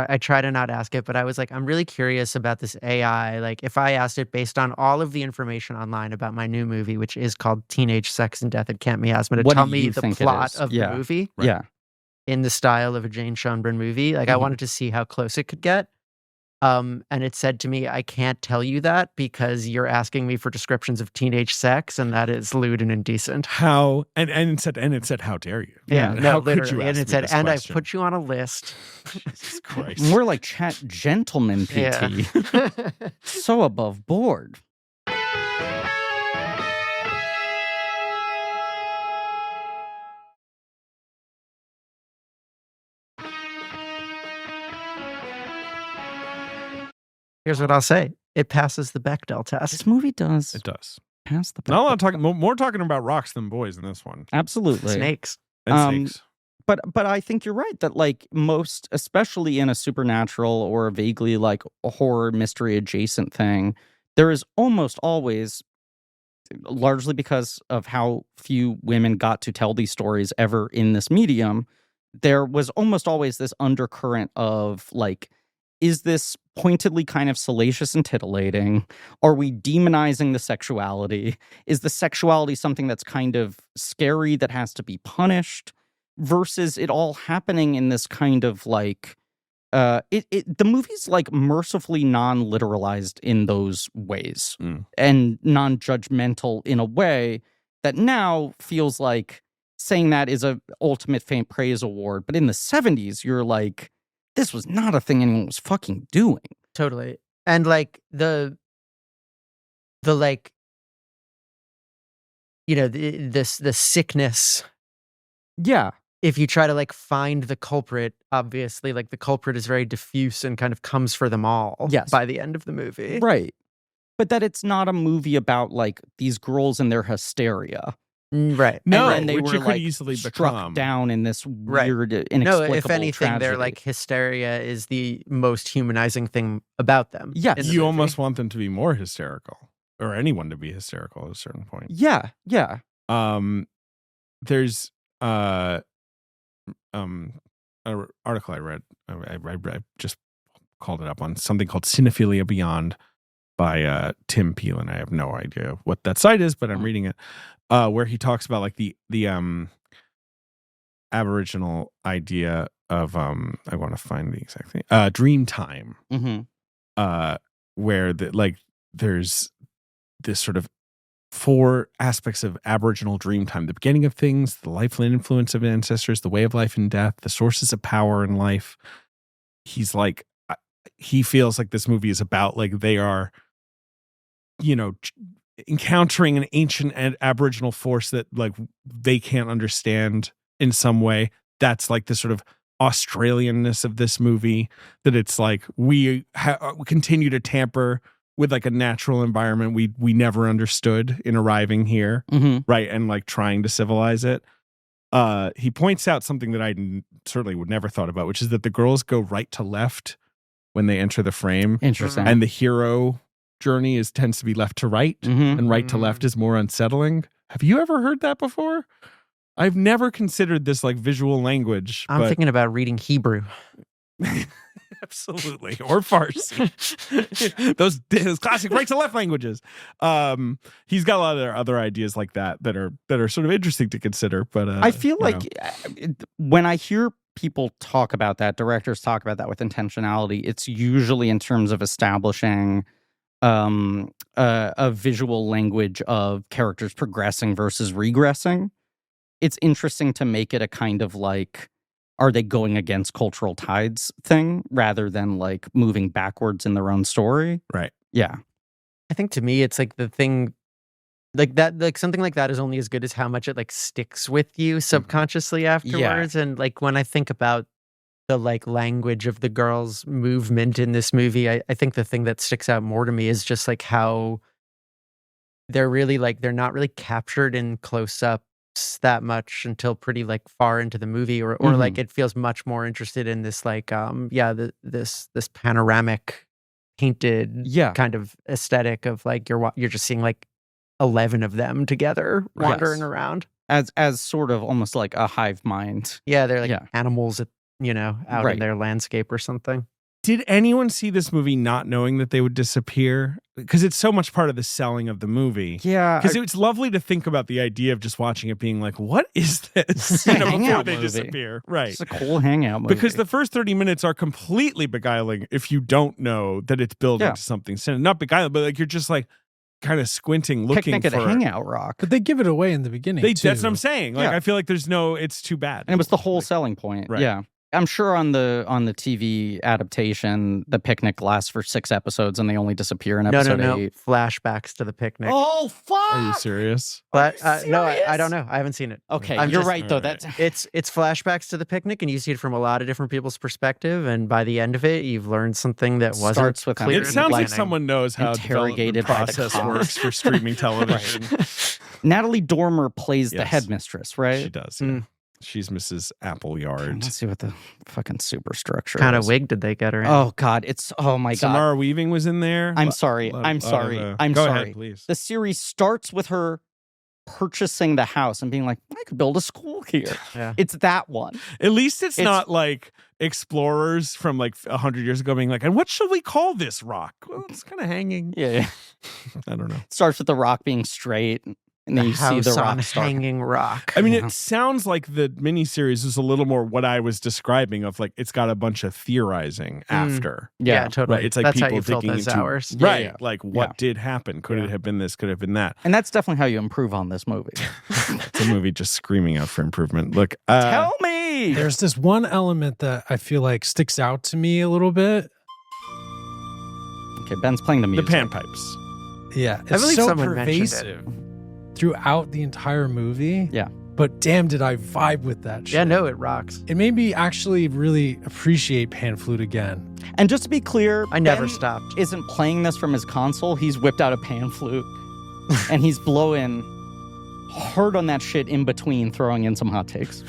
I try to not ask it, but I was like, I'm really curious about this AI. Like, if I asked it based on all of the information online about my new movie, which is called Teenage Sex and Death at Camp Miasma, to What tell do me you the think it plot is? of Yeah. the movie Yeah. in the style of a Jane Schoenbrun movie, like I Mhm. wanted to see how close it could get. And it said to me, I can't tell you that because you're asking me for descriptions of teenage sex, and that is lewd and indecent. How and it said, how dare you? Yeah, And no, how literally. could you ask And it me said, this and question? I've put you on a list. Jesus Christ. More like chat gentleman PT. Yeah. So above board. Here's what I'll say. It passes the Bechdel test. This movie does It does. pass the Not a lot of talking. More talking about rocks than boys in this one. Absolutely. Snakes. And Um, snakes. But I think you're right that like most, especially in a supernatural or a vaguely like a horror mystery adjacent thing, there is almost always, largely because of how few women got to tell these stories ever in this medium, there was almost always this undercurrent of like, is this pointedly kind of salacious and titillating? Are we demonizing the sexuality? Is the sexuality something that's kind of scary that has to be punished? Versus it all happening in this kind of like, the movie's like mercifully non-literalized in those ways and non-judgmental in a way that now feels like saying that is a ultimate faint praise award. But in the 70s, you're like, this was not a thing anyone was fucking doing. Totally. And like the like, you know, the sickness. Yeah. If you try to like find the culprit, obviously like the culprit is very diffuse and kind of comes for them all Yes. by the end of the movie. Right. But that it's not a movie about like these girls and their hysteria. Right. No, And they which were it could like easily struck become. down in this Right. weird, No, inexplicable if anything, tragedy. they're like hysteria is the most humanizing thing about them. Yes. in the You movie. almost want them to be more hysterical, or anyone to be hysterical at a certain point. Yeah. There's an article I read. I just called it up on something called Cinephilia Beyond by Tim Peelin. I have no idea what that site is, but I'm reading it, where he talks about like the Aboriginal idea of I want to find the exact thing, dream time, Mm-hmm. where there's this sort of 4 aspects of Aboriginal dream time: the beginning of things, the life and influence of ancestors, the way of life and death, the sources of power in life. He's like, he feels like this movie is about like they are, you know, encountering an ancient Aboriginal force that like they can't understand in some way. That's like the sort of Australianness of this movie, that it's like we continue to tamper with like a natural environment we never understood in arriving here, Mm-hmm. right? And like trying to civilize it. He points out something that I certainly would never thought about, which is that the girls go right to left when they enter the frame, Interesting. and the hero journey tends to be left to right, Mm-hmm. and right to left is more unsettling. Have you ever heard that before? I've never considered this like visual language. I'm but thinking about reading Hebrew. absolutely, or Farsi. those classic right to left languages. He's got a lot of other ideas like that are sort of interesting to consider. But I feel you like know. when I hear people talk about that, directors talk about that with intentionality, it's usually in terms of establishing a visual language of characters progressing versus regressing. It's interesting to make it a kind of like, are they going against cultural tides thing rather than like moving backwards in their own story? Right. Yeah. I think to me, it's like the thing like that, like something like that is only as good as how much it like sticks with you subconsciously afterwards. And like when I think about the like language of the girls' movement in this movie, I think the thing that sticks out more to me is just like how they're really like, they're not really captured in close-ups that much until pretty like far into the movie, or like it feels much more interested in this like this panoramic painted kind of aesthetic of like you're just seeing like 11 of them together wandering around as sort of almost like a hive mind. Yeah, they're like animals, out in their landscape or something. Did anyone see this movie not knowing that they would disappear? because it's so much part of the selling of the movie. Yeah. Because it's lovely to think about the idea of just watching it being like, what is this? You know, before Hangout they movie. disappear. Right. It's a cool hangout movie. Because the first 30 minutes are completely beguiling if you don't know that it's building Yeah. to something. Not beguiling, but like you're just like kind of squinting, looking Picnic for at a Hangout Rock. But they give it away in the beginning. too. That's what I'm saying. Like Yeah. I feel like it's too bad. And it was the whole selling point. Right. Yeah. I'm sure on the TV adaptation, the picnic lasts for 6 episodes and they only disappear in episode 8. Flashbacks to the picnic. Oh, fuck! Are you serious? But you no, I serious? don't know. I haven't seen it. Okay, I'm you're just- right, though. Alright. That's It's flashbacks to the picnic, and you see it from a lot of different people's perspective. And by the end of it, you've learned something that wasn't Starts with clear. It in the sounds like beginning. someone knows how Interrogated development by the process cops. works for streaming television. Natalie Dormer plays the Yes. headmistress, right? She does. Yeah. Mm. She's Mrs. Appleyard. Let's see what the fucking superstructure kind is. of wig did they get her in? Oh, God. It's, oh, my God. Samara Weaving was in there. I'm sorry. I'm sorry. I'm Go sorry. ahead, please. The series starts with her purchasing the house and being like, I could build a school here. Yeah. It's that one. At least it's It's- not like explorers from like 100 years ago being like, and what should we call this rock? Well, it's kind of hanging. Yeah. I don't know. It starts with the rock being straight, and then you see House the on rock start. hanging rock. I mean, Yeah. it sounds like the miniseries is a little more what I was describing of like it's got a bunch of theorizing after. yeah, Yeah. totally. Right. It's like That's how people you fill digging those into hours. right. yeah. Like what Yeah. did happen? Could it Yeah. have been this? Could it have been that? And that's definitely how you improve on this movie. It's a movie just screaming out for improvement. Look, Tell me. There's this one element that I feel like sticks out to me a little bit. Okay, Ben's playing the the music. Yeah, I it's believe so someone mentioned it. pervasive throughout the entire movie. Yeah. But damn, did I vibe with that shit. Yeah, no, it rocks. It made me actually really appreciate pan flute again. And just to be clear, I never Ben stopped. isn't playing this from his console. He's whipped out a pan flute and he's blowing hard on that shit in between, throwing in some hot takes.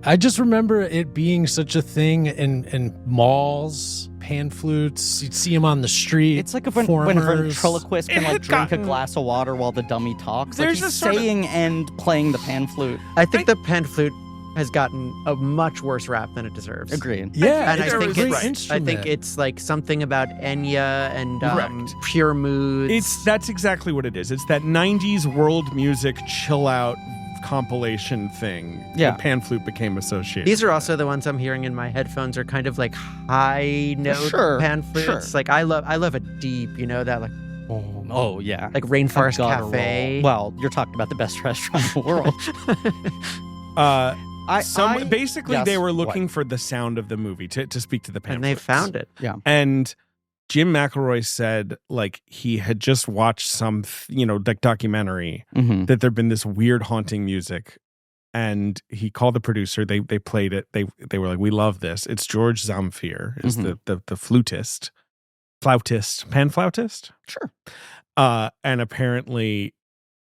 I just remember it being such a thing in malls, pan flutes. You'd see them on the street. It's like when a performers. ventriloquist It can like had drink a gotten- glass of water while the dummy talks. Like There's he's a sort of- saying and playing the pan flute. I think the pan flute has gotten a much worse rap than it deserves. Agreed. Yeah, And it's I a think great it's instrument. I think it's like something about Enya and Correct. pure moods. that's exactly what it is. It's that 90s world music chill out compilation thing. Yeah. that pan flute became associated. These are also the ones I'm hearing in my headphones are kind of like high note Sure, pan flutes. sure. Like I love a deep, that like Oh, yeah. like Rainforest Guttural. Cafe. Well, you're talking about the best restaurant in the world. Basically, yes, they were what? looking for the sound of the movie to speak to the pan and they flutes. found it. And Jim McElroy said, like, he had just watched some, like documentary Mhm. that there'd been this weird haunting music. And he called the producer. They played it. They were like, "We love this." It's George Zamfir, is the flautist, pan flautist. Sure. And apparently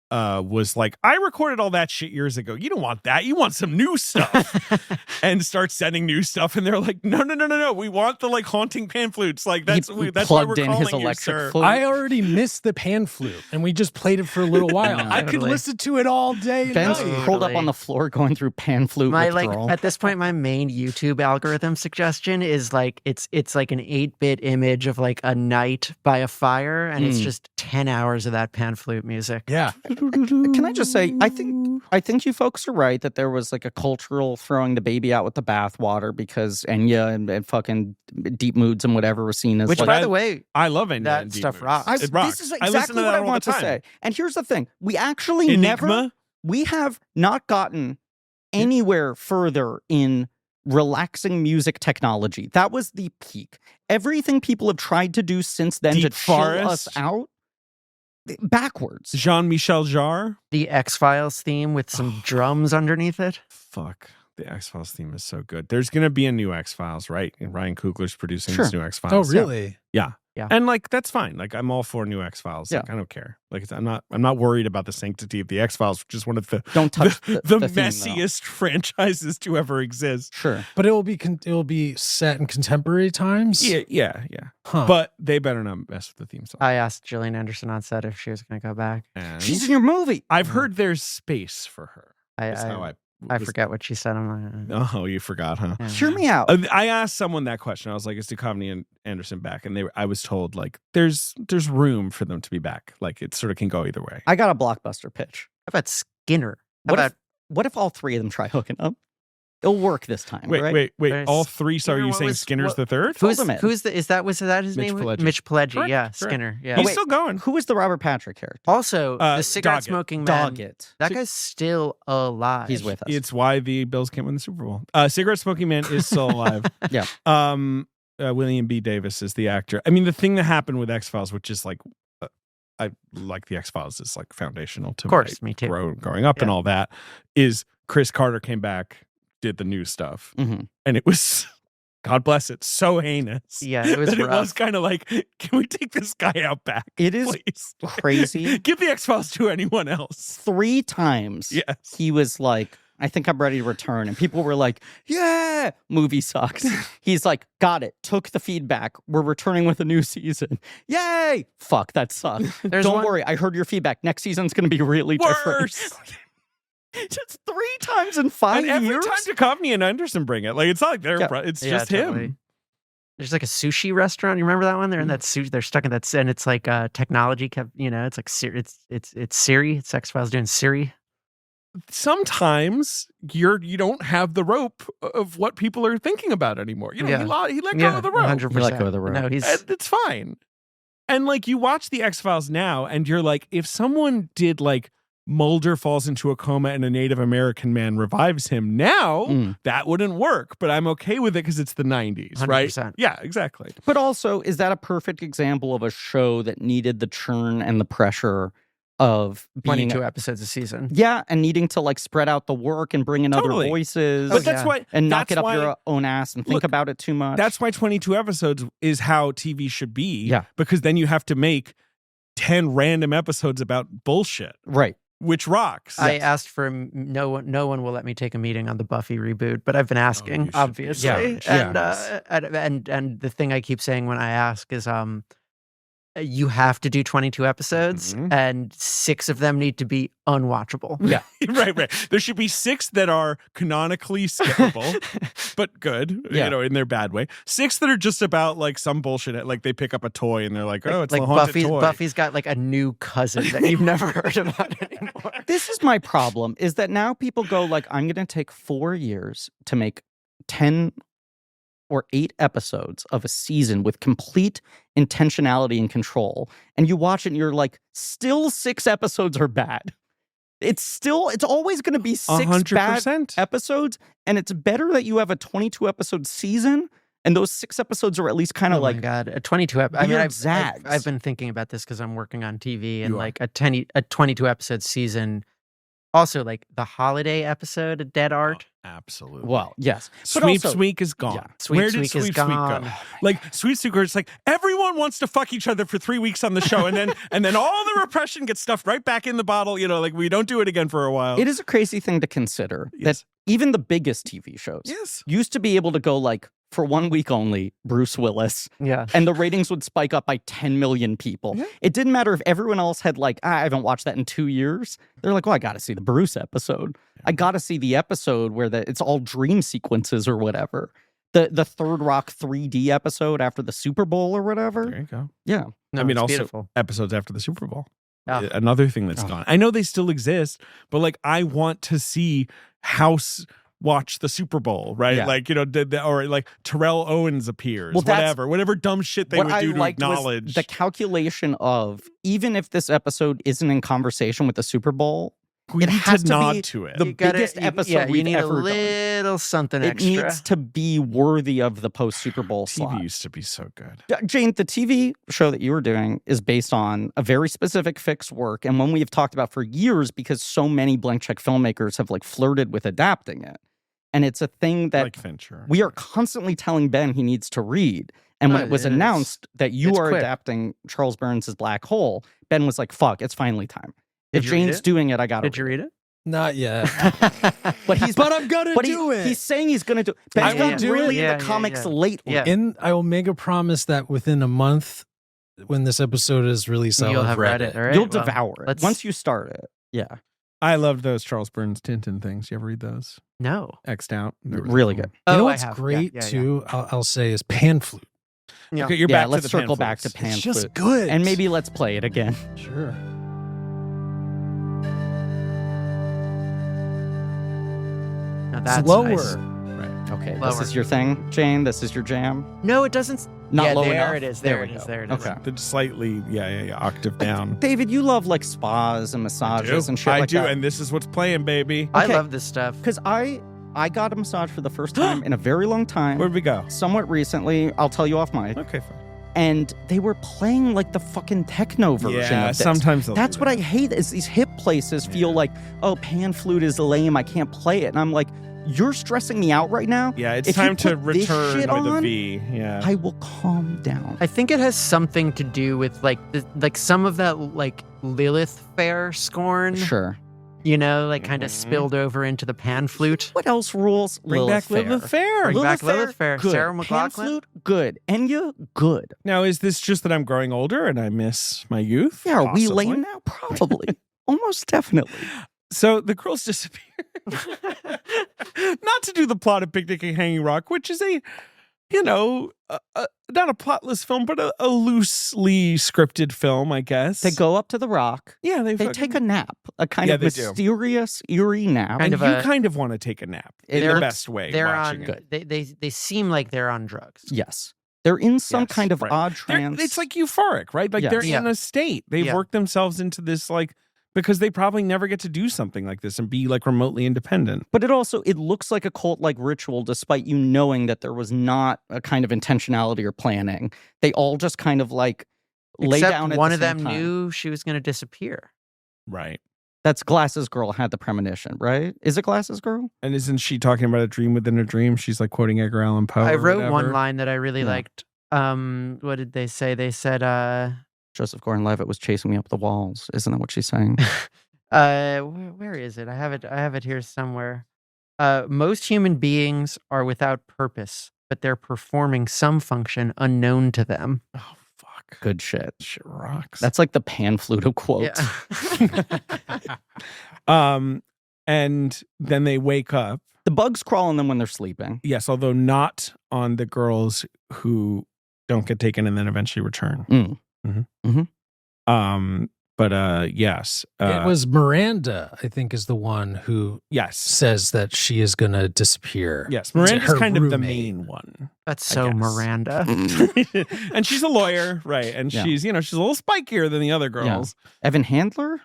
was like, I recorded all that shit years ago. You don't want that. You want some new stuff. And start sending new stuff. And they're like, no. We want the like haunting pan flutes. Like that's He that's why we're plugged in calling his you, electric sir. flute. I already missed the pan flute, and we just played it for a little while. Yeah, I could totally. listen to it all day. and Ben's night. curled up Totally. on the floor going through pan flute My withdrawal. at this point, my main YouTube algorithm suggestion is like it's like an 8-bit image of like a night by a fire, and it's just 10 hours of that pan flute music. Yeah, Can I just say, I think you folks are right that there was like a cultural throwing the baby out with the bathwater because Enya and fucking deep moods and whatever was seen as Which, like, by the way, I love it. That stuff rocks. It rocks. This is I listen exactly to what that I all the want to time. say. And here's the thing: we actually Enigma. we have not gotten anywhere further in relaxing music technology. That was the peak. Everything people have tried to do since then to Deep chill Forest. us out, backwards. Jean-Michel Jarre. the X-Files theme with some drums underneath it. Fuck. The X-Files theme is so good. There's going to be a new X-Files, right? And Ryan Coogler's producing Sure. this new X-Files. Oh, really? Yeah. And like that's fine. Like I'm all for new X-Files. Like, Yeah. I don't care. Like I'm not worried about the sanctity of the X-Files, which is one of the Don't touch the theme, though. messiest franchises to ever exist. Sure. But it will be set in contemporary times. Yeah. Huh. But they better not mess with the theme song. I asked Gillian Anderson on set if she was going to go back. And She's in your movie. I've heard there's space for her. Is I how I I forget what she said. I'm like, Oh, you forgot, huh? yeah. Hear me out. I asked someone that question. I was like, "Is Duchovny and Anderson back?" And I was told like, "There's room for them to be back. Like it sort of can go either way." I got a blockbuster pitch. How about Skinner? How about What if all three of them try hooking up? It'll work this time, Wait, right? wait. All three. So are Skinner, you what saying was- Skinner's what- the third? Fold him in. who's the? Is that his Mitch name? Pileggi. Mitch Pileggi. Correct, Yeah, correct. Skinner. Yeah. He's wait. still going. Who is the Robert Patrick character? Also, the cigarette Doggett. smoking man. Doggett. That guy's still alive. He's with us. It's why the Bills can't win the Super Bowl. Cigarette smoking man is still alive. Yeah. William B. Davis is the actor. I mean, the thing that happened with X-Files, which is like, I like the X-Files is like foundational to Of course, my me too. growing up and Yeah. all that, is Chris Carter came back, did the new stuff, hmm and it was, God bless it, so heinous. Yeah, it was that it was rough. kind of like, can we take this guy out back? It is Please? crazy. Give the X-Files to anyone else. 3 times Yes. he was like, I think I'm ready to return. And people were like, yeah, movie sucks. He's like, got it. Took the feedback. We're returning with a new season. Yay. Fuck, that sucked. There's Don't one- worry. I heard your feedback. Next season's going to be really different. Worse. Just 3 times in 5 And every years? time Duchovny and Anderson bring it, like it's not like they're, Yeah. it's Yeah, just him. totally. There's like a sushi restaurant. You remember that one? They're in that sushi. They're stuck in that, and it's like technology kept. It's like it's Siri. It's X-Files doing Siri. Sometimes you don't have the rope of what people are thinking about anymore. You know, Yeah. he let go of the rope. 100%. You let go of the rope. No, he's And it's fine. And like you watch the X-Files now and you're like, if someone did like Mulder falls into a coma and a Native American man revives him now, Mm. that wouldn't work. But I'm okay with it because it's the 90s, right? 100%. Yeah, exactly. But also, is that a perfect example of a show that needed the churn and the pressure of being 22 episodes a season. Yeah, and needing to like spread out the work and bring in Totally. other voices But that's yeah. why and not that's get up why- your own ass and think Look, about it too much. That's why 22 episodes is how TV should be. Yeah. Because then you have to make 10 random episodes about bullshit, right. which rocks. I asked for no one will let me take a meeting on the Buffy reboot, but I've been asking, you should be. obviously. Yeah. And the thing I keep saying when I ask is you have to do 22 episodes Mhm. and 6 of them need to be unwatchable. Yeah. right. There should be 6 that are canonically skippable, but good, Yeah. in their bad way. 6 that are just about like some bullshit, like they pick up a toy and they're like, oh, it's like the haunted toy. Buffy's got like a new cousin that you've never heard about anymore. This is my problem is that now people go like, I'm going to take 4 years to make 10 or 8 episodes of a season with complete intentionality and control. And you watch it and you're like, still 6 episodes are bad. It's always going to be 6 bad 100%. episodes. And it's better that you have a 22 episode season. And those 6 episodes are at least kind of Oh like, my God, a 22 I mean, weird I've zags. been thinking about this because I'm working on TV and You are. like a 22 episode season. Also, like the holiday episode of Dead Art. Absolutely. well, yes. But Sweeps also- Week is gone. Yeah. Where Sweeps did Week is Sweeps gone. Week go? Like Sweeps Week, it's like everyone wants to fuck each other for 3 weeks on the show, and then all the repression gets stuffed right back in the bottle. Like we don't do it again for a while. It is a crazy thing to consider Yes. that even the biggest TV shows Yes. used to be able to go like, for 1 week only, Bruce Willis, Yeah. and the ratings would spike up by 10 million people. Yeah. It didn't matter if everyone else had like, I haven't watched that in 2 years. They're like, well, I got to see the Bruce episode. I got to see the episode where it's all dream sequences or whatever. The Third Rock 3D episode after the Super Bowl or whatever. There you go. Yeah. No, I mean, it's also beautiful. episodes after the Super Bowl. Yeah. Another thing that's Oh. gone. I know they still exist, but like I want to see House watch the Super Bowl, right? Yeah. Like, or like Terrell Owens appears, Well, that's- whatever dumb shit they what would I do to liked was acknowledge. the calculation of even if this episode isn't in conversation with the Super Bowl, we it need has to to nod be to it. the You gotta- biggest you- episode yeah, you we've need a ever done. little something It extra. needs to be worthy of the post Super Bowl TV slot. used to be so good. Jane, the TV show that you were doing is based on a very specific fixed work and one we have talked about for years because so many blank check filmmakers have like flirted with adapting it. And it's a thing that Like Fincher. we are constantly telling Ben he needs to read. And when Oh, it was it is. announced that you It's are quick. adapting Charles Burns' Black Hole, Ben was like, fuck, it's finally time. Did If you read Jane's it? doing it, I got to Did you read it? Not yet. But he's But I'm gonna but do it. He's saying he's going to do it. Ben's Yeah, been yeah. really Yeah, into yeah, comics yeah. lately. Yeah. And I will make a promise that within a month, when this episode is released, I'll You'll have have read it. All right, You'll well, devour it let's- once you start it. Yeah. I loved those Charles Burns Tintin things. You ever read those? No. X'd out. They're Really cool. good. You know I what's have. great Yeah. too? I'll say is pan flute. Yeah. Okay, you're Yeah, back to let's the circle pan back to flutes. pan It's just flute. good. And maybe let's play it again. Sure. Now that's Slower. nice. Okay, Lower. this is your thing, Jane. This is your jam. No, it doesn't. Not yeah, low there enough? it is. There There we it is. go. There it is. Okay. The slightly, octave down. David, you love like spas and massages and shit I like do, that. and this is what's playing, baby. I Okay. love this stuff. Because I got a massage for the first time in a very long time. Where'd we go? Somewhat recently. I'll tell you off mic. Okay, fine. And they were playing like the fucking techno version Yeah, of this. sometimes they'll That's do what I that. hate is these hip places feel Yeah. like, oh, pan flute is lame. I can't play it. And I'm like, you're stressing me out right now. Yeah, it's If you time to put this return shit with a on, V. Yeah. I will calm down. I think it has something to do with like some of that like Lilith fair scorn. Sure. You know, like kind of Mhm. spilled over into the pan flute. What else rules? Bring Lilith back Lilith Fair. Bring back Lilith Fair. Good. Sarah Pan McLachlan. flute, good. Enya, good. Now, is this just that I'm growing older and I miss my youth? Yeah, are we Possibly. lame now? Probably. Almost definitely. So the girls disappear. Not to do the plot of Picnic at Hanging Rock, which is not a plotless film, but a loosely scripted film, I guess. They go up to the rock. Yeah, They fucking- take a nap, a kind Yeah, of they do. mysterious, eerie nap. Kind And of you a- kind of want to take a nap in They're- the best way. They're watching on. it. They seem like they're on drugs. Yes. They're in some Yes, kind of right. odd They're- trance. It's like euphoric, right? Like they're Yes. in a state. They've Yeah. worked themselves into this because they probably never get to do something like this and be like remotely independent. But it looks like a cult-like ritual, despite you knowing that there was not a kind of intentionality or planning. They all just kind of like lay Except down at one the of same them time. knew she was going to disappear. Right. That's Glasses Girl had the premonition, right? Is it Glasses Girl? And isn't she talking about a dream within a dream? She's like quoting Edgar Allan Poe. I or wrote one whatever. line that I really Yeah. liked. What did they say? They said, Joseph Gordon-Levitt was chasing me up the walls. Isn't that what she's saying? where is it? I have it here somewhere. Most human beings are without purpose, but they're performing some function unknown to them. Oh, fuck. Good shit. Shit rocks. That's like the pan flute of quotes. And then they wake up. The bugs crawl on them when they're sleeping. Yes, although not on the girls who don't get taken and then eventually return. Mm. But yes. It was Miranda, I think, is the one who Yes. says that she is going to disappear. Yes. to Miranda's her kind of the roommate. main one. That's I so guess. Miranda. And she's a lawyer, right? And Yeah. she's a little spikier than the other girls. Evan Handler?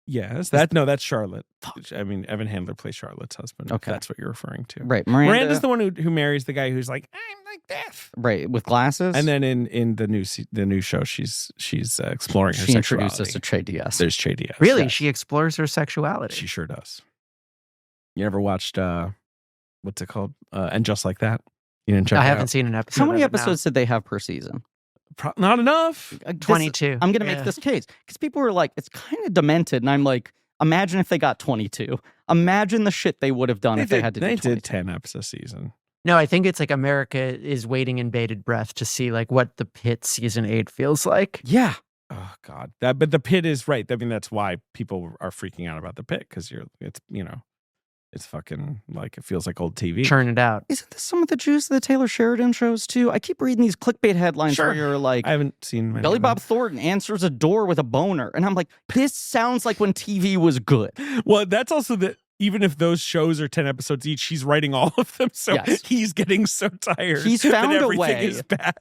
Yes. That's Charlotte. I mean, Evan Handler plays Charlotte's husband. Okay. That's what you're referring to. Right. Miranda's Miranda's the one who marries the guy who's like, I'm like deaf. right, with glasses. And then in the new show, she's exploring her she sexuality. introduced us to Che Diaz. There's Che Diaz. Really? Yes. She explores her sexuality. She sure does. You ever watched what's it called? And Just Like That? You didn't check I it haven't out? seen an episode. How many of it, no. episodes did they have per season? Not enough. 22. I'm going to Yeah. make this case because people were like, it's kind of demented. And I'm like, imagine if they got 22. Imagine the shit they would have done if they had to do They 22. did 10 episodes a season. No, I think it's like America is waiting in bated breath to see like what the Pit season 8 feels like. Yeah. Oh God. But the Pit is right. I mean, that's why people are freaking out about the Pit because it's fucking like it feels like old TV. Churn it out. Isn't this some of the juice of the Taylor Sheridan shows too? I keep reading these clickbait headlines Sure. where you're like, I haven't seen many Billy of them. Bob Thornton answers a door with a boner. And I'm like, this sounds like when TV was good. Well, that's also that even if those shows are 10 episodes each, he's writing all of them. So Yes. he's getting so tired. He's that found a everything way. is bad.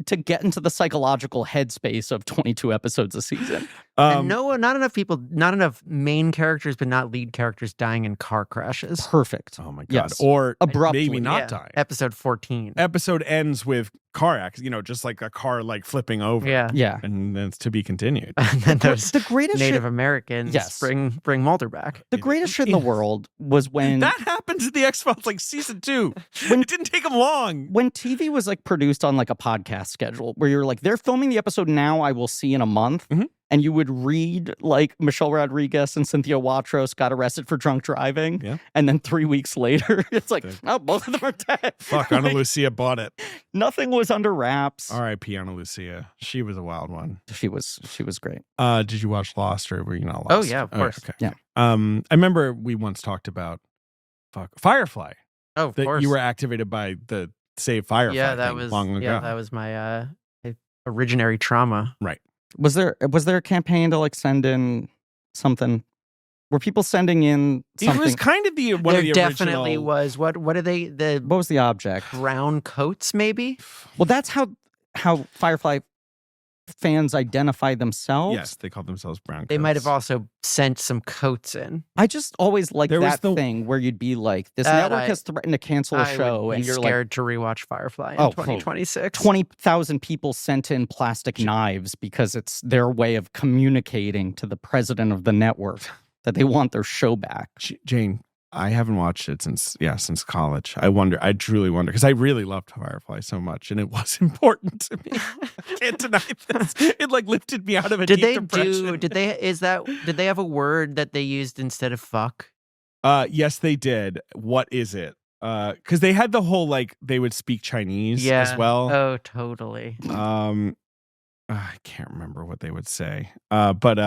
To get into the psychological headspace of 22 episodes a season. And not enough main characters, but not lead characters dying in car crashes. Perfect. Oh my God. Yes. Or Abruptly. maybe not Yeah. dying. Episode 14. Episode ends with car accident, just like a car like flipping over. Yeah. Yeah. And then it's to be continued. And then those The greatest Native shit, Americans Yes. bring Mulder back. the greatest shit in the world was when That happens in the X-Files like season 2. When- It didn't take them long. when TV was like produced on like a podcast schedule where you're like, they're filming the episode now, I will see in a month. Mhm. and you would read like Michelle Rodriguez and Cynthia Watros got arrested for drunk driving. Yeah. And then 3 weeks later, it's like, oh, both of them are dead. Fuck, Ana Lucia bought it. Nothing was under wraps. R.I.P. Ana Lucia. She was a wild one. She was great. Did you watch Lost or were you not Lost? Oh, yeah, of course. Okay. Yeah. I remember we once talked about Firefly. Oh, of That course. you were activated by the Save Firefly yeah, that thing was long ago. yeah, that was my originary trauma. Was there a campaign to like send in something? Were people sending in something? It was kind of one of There the definitely original... was. What are they? The What was the object? brown coats, maybe? Well, that's how Firefly fans identify themselves. Yes, they called themselves brown coats. They might have also sent some coats in. I just always liked There was that thing where you'd be like, this That network has threatened to cancel a I show, would and be you're scared to rewatch Firefly in Oh, 2026. 20,000 people sent in plastic knives because it's their way of communicating to the president of the network that they want their show back. Jane, I haven't watched it since college. I truly wonder, because I really loved Firefly so much, and it was important to me. I can't deny this. It like lifted me out of a Did deep they depression. did they have a word that they used instead of fuck? Yes, they did. What is it? Because they had the whole like they would speak Chinese as well. Oh, totally. I can't remember what they would say. But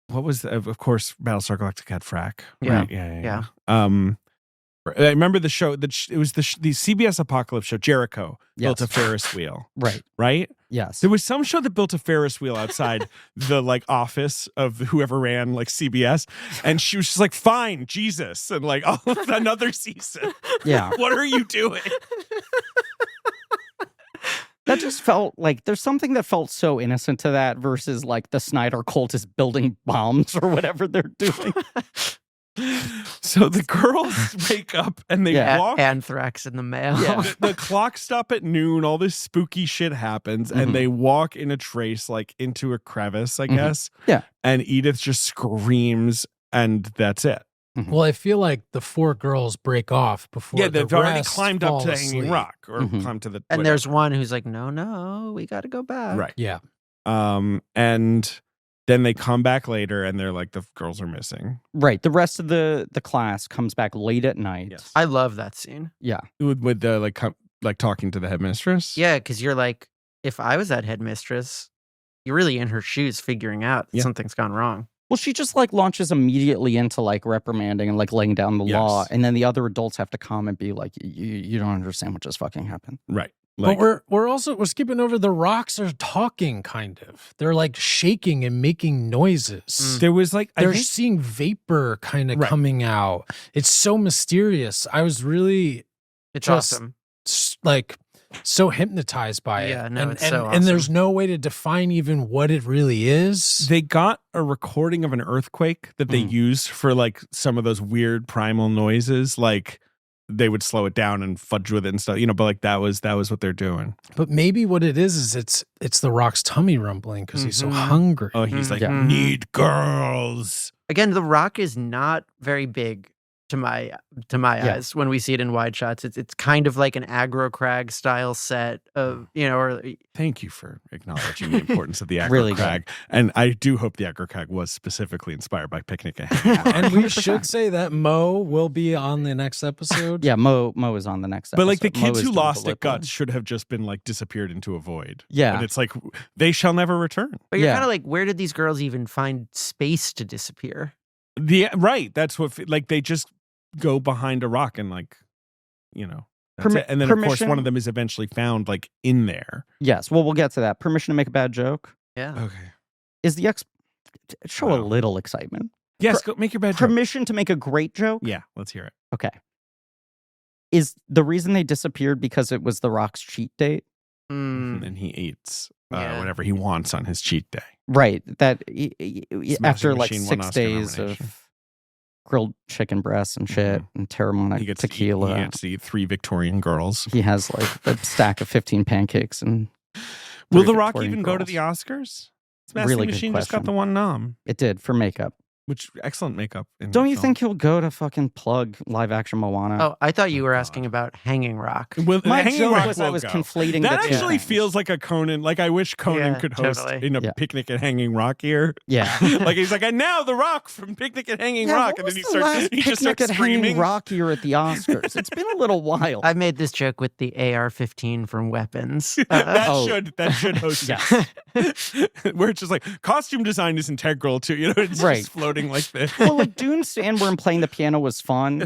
what was of course Battlestar Galactica had frack. Yeah. Right? Yeah. I remember the show that it was the CBS Apocalypse show. Jericho built a Ferris wheel. Right. Yes. There was some show that built a Ferris wheel outside the like office of whoever ran like CBS, and she was just like, "Fine, Jesus," and like, "Oh, another season." Yeah. What are you doing? That just felt like there's something that felt so innocent to that versus like the Snyder cult is building bombs or whatever they're doing. So the girls wake up and they walk. Anthrax in the mail. Yeah. The clock stop at noon. All this spooky shit happens, and they walk in a trace, like into a crevice, I guess. Yeah. And Edith just screams, and that's it. Well, I feel like the 4 girls break off before they've the already rest climbed up fall to the Hanging asleep. Rock or climbed to the. And there's one who's like, no, we got to go back. right. Yeah. And then they come back later, and they're like, the girls are missing. Right. The rest of the class comes back late at night. Yes. I love that scene. Yeah. With the like talking to the headmistress. Yeah, because you're like, if I was that headmistress, you're really in her shoes figuring out that something's gone wrong. Well, she just like launches immediately into like reprimanding and like laying down the law. And then the other adults have to come and be like, you don't understand what just fucking happened. Right. But we're skipping over the rocks are talking, kind of. They're like shaking and making noises. There was like They're seeing vapor kind of coming out. It's so mysterious. I was really It's just awesome. like so hypnotized by it. Yeah, no, and, it's and, so and there's awesome. no way to define even what it really is. They got a recording of an earthquake that they used for like some of those weird primal noises, like they would slow it down and fudge with it and stuff, but like that was what they're doing. But maybe what it is it's the Rock's tummy rumbling because he's so hungry. Oh, he's like, need girls. Again, the Rock is not very big to my eyes when we see it in wide shots. It's kind of like an aggro crag style set of or Thank you for acknowledging the importance of the aggro Really crag, and I do hope the aggro crag was specifically inspired by Picnic at Hanging Rock. And we should say that Mo will be on the next episode. Yeah, Mo is on the next episode. But like the Mo kids is who doing lost the it lip guts line. should have just been like disappeared into a void. Yeah. And it's like they shall never return. But you're Yeah. kind of like, where did these girls even find space to disappear? Right. That's what like they just go behind a rock and like, that's it. And then of course permission? one of them is eventually found like in there. Yes, well, we'll get to that. Permission to make a bad joke Yeah. Okay. is the show a Wow. little excitement. Yes, go make your bad joke. Permission to make a great joke. Yeah, let's hear it. Okay. Is the reason they disappeared because it was the Rock's cheat date? Mm. And he eats Yeah. whatever he wants on his cheat day. Right. That Smashing after like Machine won 6 Oscar days nomination. of grilled chicken breasts and shit and Terramana He gets tequila, he gets to eat 3 Victorian girls. he has like a stack of 15 pancakes and Will 3 The Rock Victorian even go to girls. the Oscars? Smashing Really good Machine just got question. the one nom. It did for makeup. which excellent makeup. In Don't the you film. think he'll go to fucking plug live action Moana? Oh, I thought you were God. asking about Hanging Rock. Well, My Hanging joke Rock was I will was go. conflating That the two actually things. feels like a Conan. Like I wish Conan Yeah, could host totally. a picnic at Hanging Rock here. Yeah. Like he's like, and now The Rock from Picnic at Hanging Yeah, Rock, what and was then the last he just picnic starts at Hanging screaming. Rock here at the Oscars? It's been a little while. I made this joke with the AR-15 from Weapons. that Oh. should host Yes. where it's just like costume design is integral to it's Right. just floating like this. Well, like June Sandworm playing the piano was fun,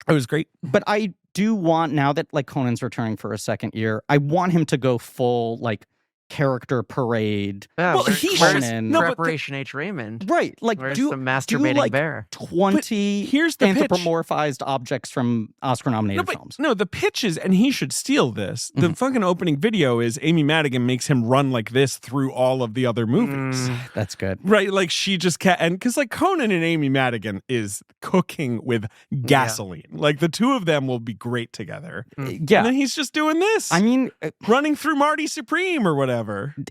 It was great. but I do want, now that like Conan's returning for a second year, I want him to go full like character parade. Yeah, Well, where- he where's should- no, but Preparation H. Raymond? Right. Like Where's do the masturbating like bear? 20 here's the pitch. anthropomorphized objects from Oscar nominated films. No, the pitch is, and he should steal this. The fucking opening video is Amy Madigan makes him run like this through all of the other movies. That's good. Right, like she just can't, and because like Conan and Amy Madigan is cooking with gasoline. Like the two of them will be great together. Yeah. And then he's just doing this. I mean, running through Marty Supreme or whatever.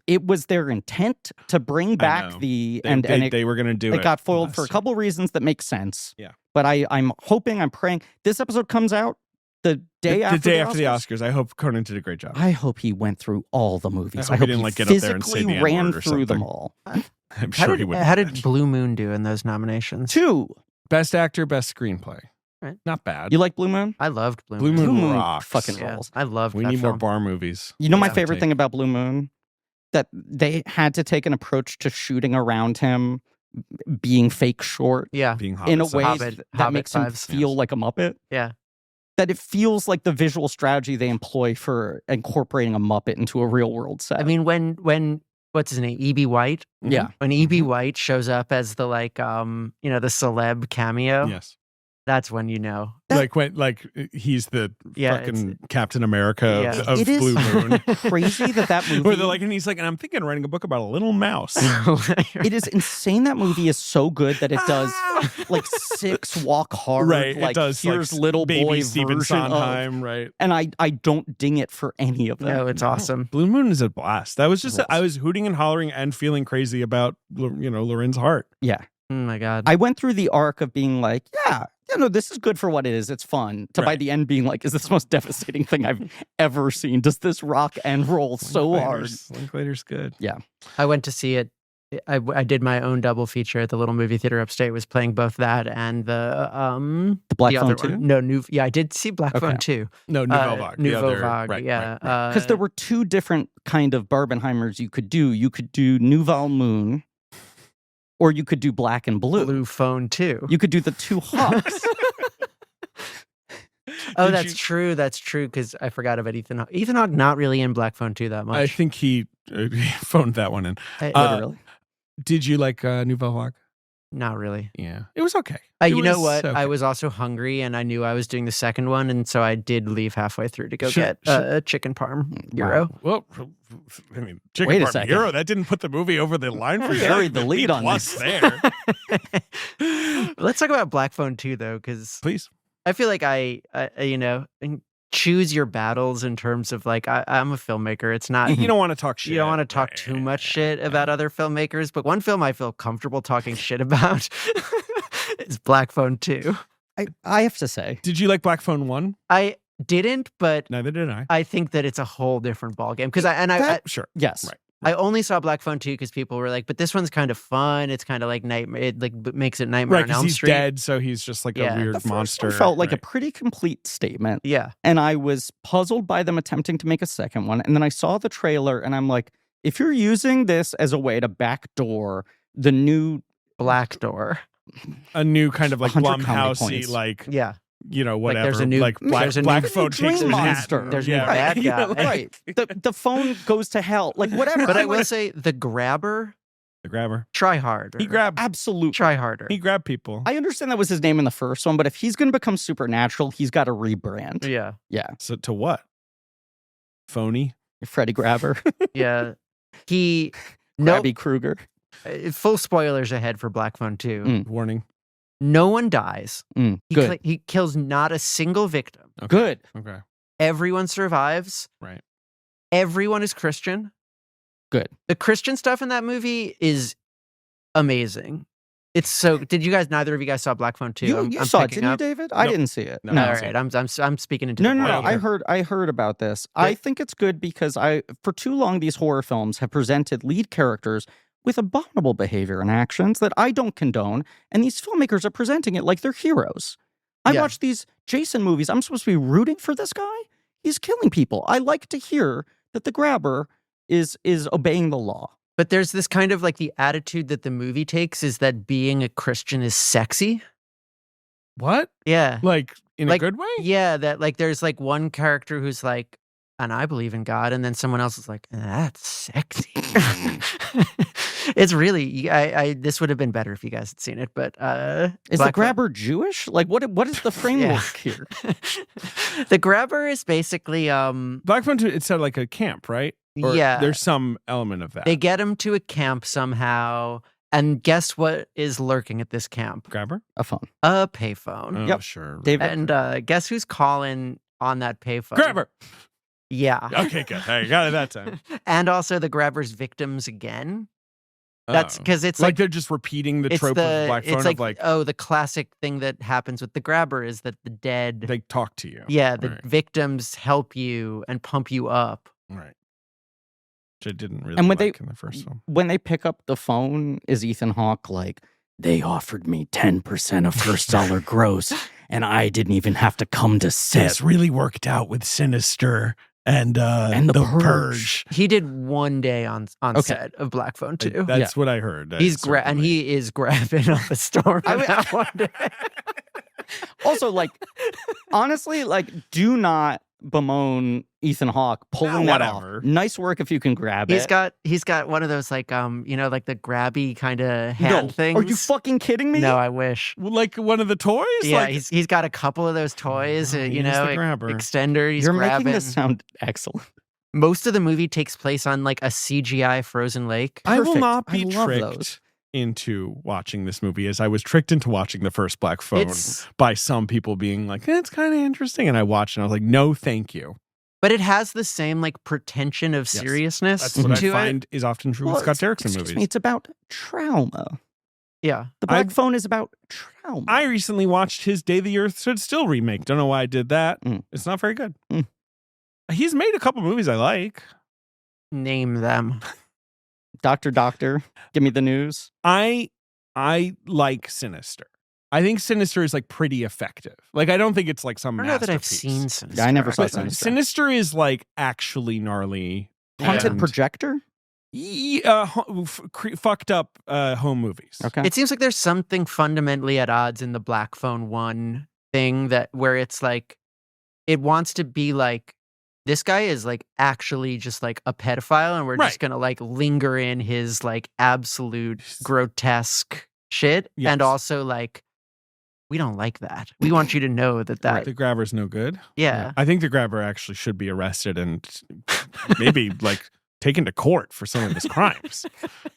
it was their intent to bring know. back the They were going to do it. it got foiled for a last couple reasons that make sense. Yeah. But I'm hoping, I'm praying this episode comes out the day year. after The day after the Oscars. I hope Conan did a great job. I hope he went through all the movies. I hope he didn't, like, get up there and say physically the ran N-word or through them something. all. I'm sure he would. How did Blue Moon do in those nominations? 2. Best actor, best screenplay. Right. Not bad. You like Blue Moon? I loved Blue Blue Moon. Moon Blue Moon rocks. fucking Yeah, rolls. I loved We that need more film. bar movies. You know my Yeah. favorite thing about Blue Moon? That they had to take an approach to shooting around him being fake short Yeah, Being in a Hobbit way size. Hobbit that makes him vibes. feel Yes. like a Muppet. yeah. That it feels like the visual strategy they employ for incorporating a Muppet into a real world set. I mean, when what's his name, E.B. White? yeah. When E.B. White shows up as the the celeb cameo, Yes. that's when you know. Like he's the Yeah, fucking Captain America Yeah. of It is- Blue Moon. Crazy that movie. Where they're like, and he's like, and I'm thinking of writing a book about a little mouse. It is insane that movie is so good that it does like 6 Walk Hard. Right. Like it does. here's like, little baby boy Stephen version of, Sondheim. Right. and I don't ding it for any of them. No, it's awesome. Blue Moon is a blast. That was just, It I was. was hooting and hollering and feeling crazy about, Loren's heart. Yeah. Oh my god. I went through the arc of being like, yeah, this is good for what it is. It's fun. To by Right. the end being like, is this the most devastating thing I've ever seen? Does this rock and roll so hard? Linklater's good. I went to see it. I did my own double feature at the little movie theater upstate. Was playing both that and The Black the Phone other 2? one. No, I did see Black Okay. Phone 2. No, Nouveau Vague. the Nouveau other- Vague, right, yeah. right. Because there were 2 different kind of Barbenheimers you could do. You could do Nouvelle Moon, or you could do Black and Blue. Blue Phone 2. You could do the 2 Hawks. Oh, Did that's you- true. That's true. Because I forgot about Ethan Hawke. Ethan Hawke not really in Black Phone 2 that much. I think he phoned that one in. Literally. Did you like Nouveau Vague? not really. Yeah. It was okay. You know was what? okay. I was also hungry, and I knew I was doing the second one, and so I did leave halfway through to go Sure, get sure. a chicken parm gyro. Well, I mean, Chicken Wait a Parm second. Gyro, that didn't put the movie over the line for you. Buried the lead on plus this. there. Let's talk about Black Phone 2, though, because Please. I feel like I choose your battles in terms of like I'm a filmmaker. It's not You don't want to talk shit. you don't want to talk too much shit about other filmmakers, but one film I feel comfortable talking shit about is Black Phone 2. I have to say, Did you like Black Phone 1? I didn't, but Neither did I. I think that it's a whole different ballgame because Sure. yes. Right. I only saw Black Phone 2 because people were like, but this one's kind of fun. It's kind of like nightmare. It like makes it Nightmare Right, on because Elm he's Street. dead, so he's just like Yeah. a weird The first monster. one felt like a Right. pretty complete statement. Yeah. And I was puzzled by them attempting to make a second one. And then I saw the trailer and I'm like, if you're using this as a way to backdoor the new Black Door. a new kind of like 100 comedy Blumhousey, points. like, Yeah. whatever. there's a new- like there's a Black new Phone Dream takes Monster. Manhattan. There's a new Yeah, bad right. guy. right. The phone goes to hell. Like whatever. But I I'm will like, say the grabber, The grabber. try harder. He grabbed. absolutely. Try harder. He grabbed people. I understand that was his name in the first one, but if he's going to become supernatural, he's got to rebrand. Yeah. Yeah. So to what? Phony. Freddy Grabber, Yeah. He no Grabby Kruger. full spoilers ahead for Black Phone 2. Mm. Warning. No one dies. Good. He kills not a single victim. Okay. Good. Okay. Everyone survives. Right. Everyone is Christian. Good. The Christian stuff in that movie is amazing. It's so. Did you guys? Neither of you guys saw Black Phone 2? You saw it, didn't you, David? I Nope. didn't see it. No, No, I All didn't see right, it. I'm speaking into No, the no, void no. here. I heard about this. I think it's good because for too long these horror films have presented lead characters with abominable behavior and actions that I don't condone, and these filmmakers are presenting it like they're heroes. I Yeah. watch these Jason movies. I'm supposed to be rooting for this guy. He's killing people. I like to hear that the grabber is obeying the law. But there's this kind of like the attitude that the movie takes is that being a Christian is sexy. What? Yeah. Like in a Like, good way? Yeah, that like there's like one character who's like, and I believe in God, and then someone else is like, that's sexy. It's really, I this would have been better if you guys had seen it, but Is the Black Phone- grabber Jewish? Like what is the framework here? The grabber is basically Black Phone 2, it's at like a camp, right? Or yeah. There's some element of that. They get him to a camp somehow, and guess what is lurking at this camp? Grabber? A phone. A payphone. Oh, Yep. sure. David. And guess who's calling on that payphone? Grabber! Yeah. Okay, good. Hey, got it that time. And also the grabber's victims again. That's Oh. because it's like like they're just repeating the it's trope of Black Phone it's of like oh, the classic thing that happens with the grabber is that the dead they talk to you. the Right. victims help you and pump you up. Right. Which I didn't really And when like in the first one. When they pick up the phone, is Ethan Hawke like, they offered me 10% of first dollar gross, and I didn't even have to come to set. really worked out with Sinister and the Purge. He did one day on Okay. set of Black Phone 2. That's what I heard. He's and he is grabbing up a storm I on mean- that one day. Also, like, honestly, like, do not bemoan Ethan Hawke pulling that off. whatever. Nice work if you can grab He's it. got one of those like like the grabby kind of hand No. things. Are you fucking kidding me? No, I wish. like one of the toys? Yeah, like, he's got a couple of those toys, Oh, he is the grabber. extender. He's You're grabbing. making this sound excellent. Most of the movie takes place on like a CGI frozen lake. I will Perfect. not I be love tricked those. into watching this movie as I was tricked into watching the first Black Phone It's by some people being like, it's kind of interesting. And I watched and I was like, no, thank you. but it has the same like pretension of Yes. seriousness That's what I to it. find is often true with Scott Derrickson excuse movies. me, it's about trauma. Yeah. The Black Phone is about trauma. I recently watched his Day the Earth Stood Still remake. Don't know why I did that. Mm. It's not very good. Mm. He's made a couple movies I like. Name them. Doctor, give me the news. I like Sinister. I think Sinister is like pretty effective. Like I don't think it's like some I don't know that I've masterpiece. seen Sinister. Yeah, I never saw But Sinister. Sinister is like actually gnarly. Haunted and- Projector? fucked up home movies. Okay. It seems like there's something fundamentally at odds in the Black Phone 1 thing that where it's like it wants to be like this guy is like actually just like a pedophile and we're Right. just gonna like linger in his like absolute grotesque shit. Yes. And also like we don't like that. We want you to know that The grabber's no good. yeah. I think the grabber actually should be arrested and maybe like taken to court for some of his crimes.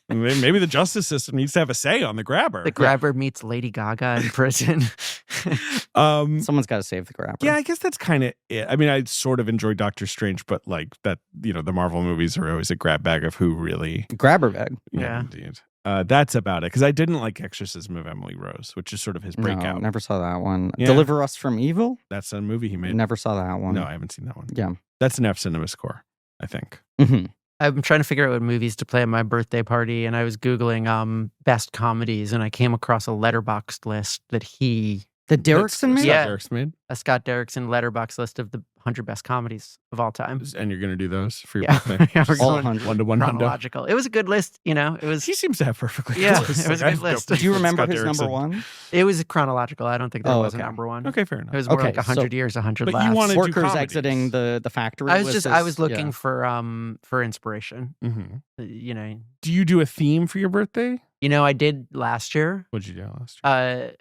Maybe the justice system needs to have a say on the grabber. The grabber meets Lady Gaga in prison. Someone's got to save the grabber. Yeah, I guess that's kind of it. I mean, I sort of enjoy Doctor Strange, but like that, the Marvel movies are always a grab bag of who really. Grabber bag. Yeah. Indeed. That's about it. Because I didn't like Exorcism of Emily Rose, which is sort of his breakout. No, never saw that one. Yeah. Deliver Us from Evil? That's a movie he made. Never saw that one. No, I haven't seen that one. Yeah. That's an F Cinema score, I think. hmm I'm trying to figure out what movies to play at my birthday party, and I was Googling best comedies, and I came across a Letterboxd list that The Derrickson That's man? Yeah. Scott Derrickson made. a Scott Derrickson Letterboxd list of the 100 best comedies of all time. And you're going to do those for your Yeah, birthday? yeah, we're All going 100. 1-to-1 hundo. chronological. It was a good list, It was He seems to have perfectly Yeah, good lists. it was a Like, good I don't list. know Do you remember Scott his number Derrickson. one? it was chronological. I don't think there Oh, was okay. a number one. Okay, fair enough. It was more Okay, like 100 so- years, 100 But you laughs. wanna do Workers comedies. exiting the factory. I was looking yeah. for inspiration. Mhm. Do you do a theme for your birthday? I did last year. What'd you do last year?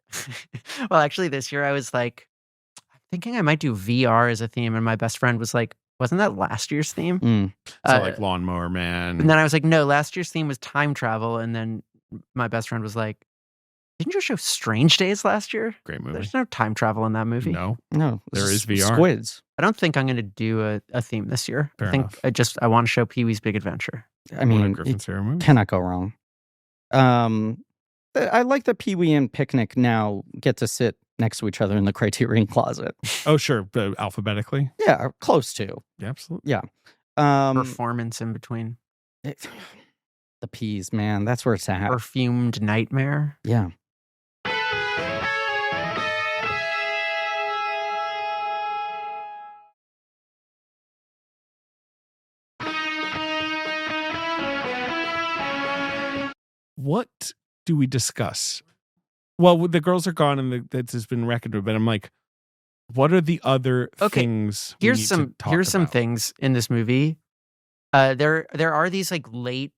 Well, actually, this year I was like, I'm thinking I might do VR as a theme, and my best friend was like, "Wasn't that last year's theme?" Mm. So like Lawnmower Man. And then I was like, "No, last year's theme was time travel." And then my best friend was like, "Didn't you show Strange Days last year? Great movie. There's no time travel in that movie." No. No, There this is VR. Squids. I don't think I'm going to do a theme this year. Fair I think enough. I want to show Pee Wee's Big Adventure. I mean, Griffin Sarah movie. cannot go wrong. that Pee-wee and Picnic now get to sit next to each other in the Criterion Closet. Oh, sure. Alphabetically. Yeah, close to. Yeah, absolutely. Yeah. Performance in between. The peas, man. That's where it's at. Perfumed nightmare. Yeah. What do we discuss? Well, the girls are gone and that has been reckoned, but I'm like, what are the other things? Here's some things in this movie. There are these like late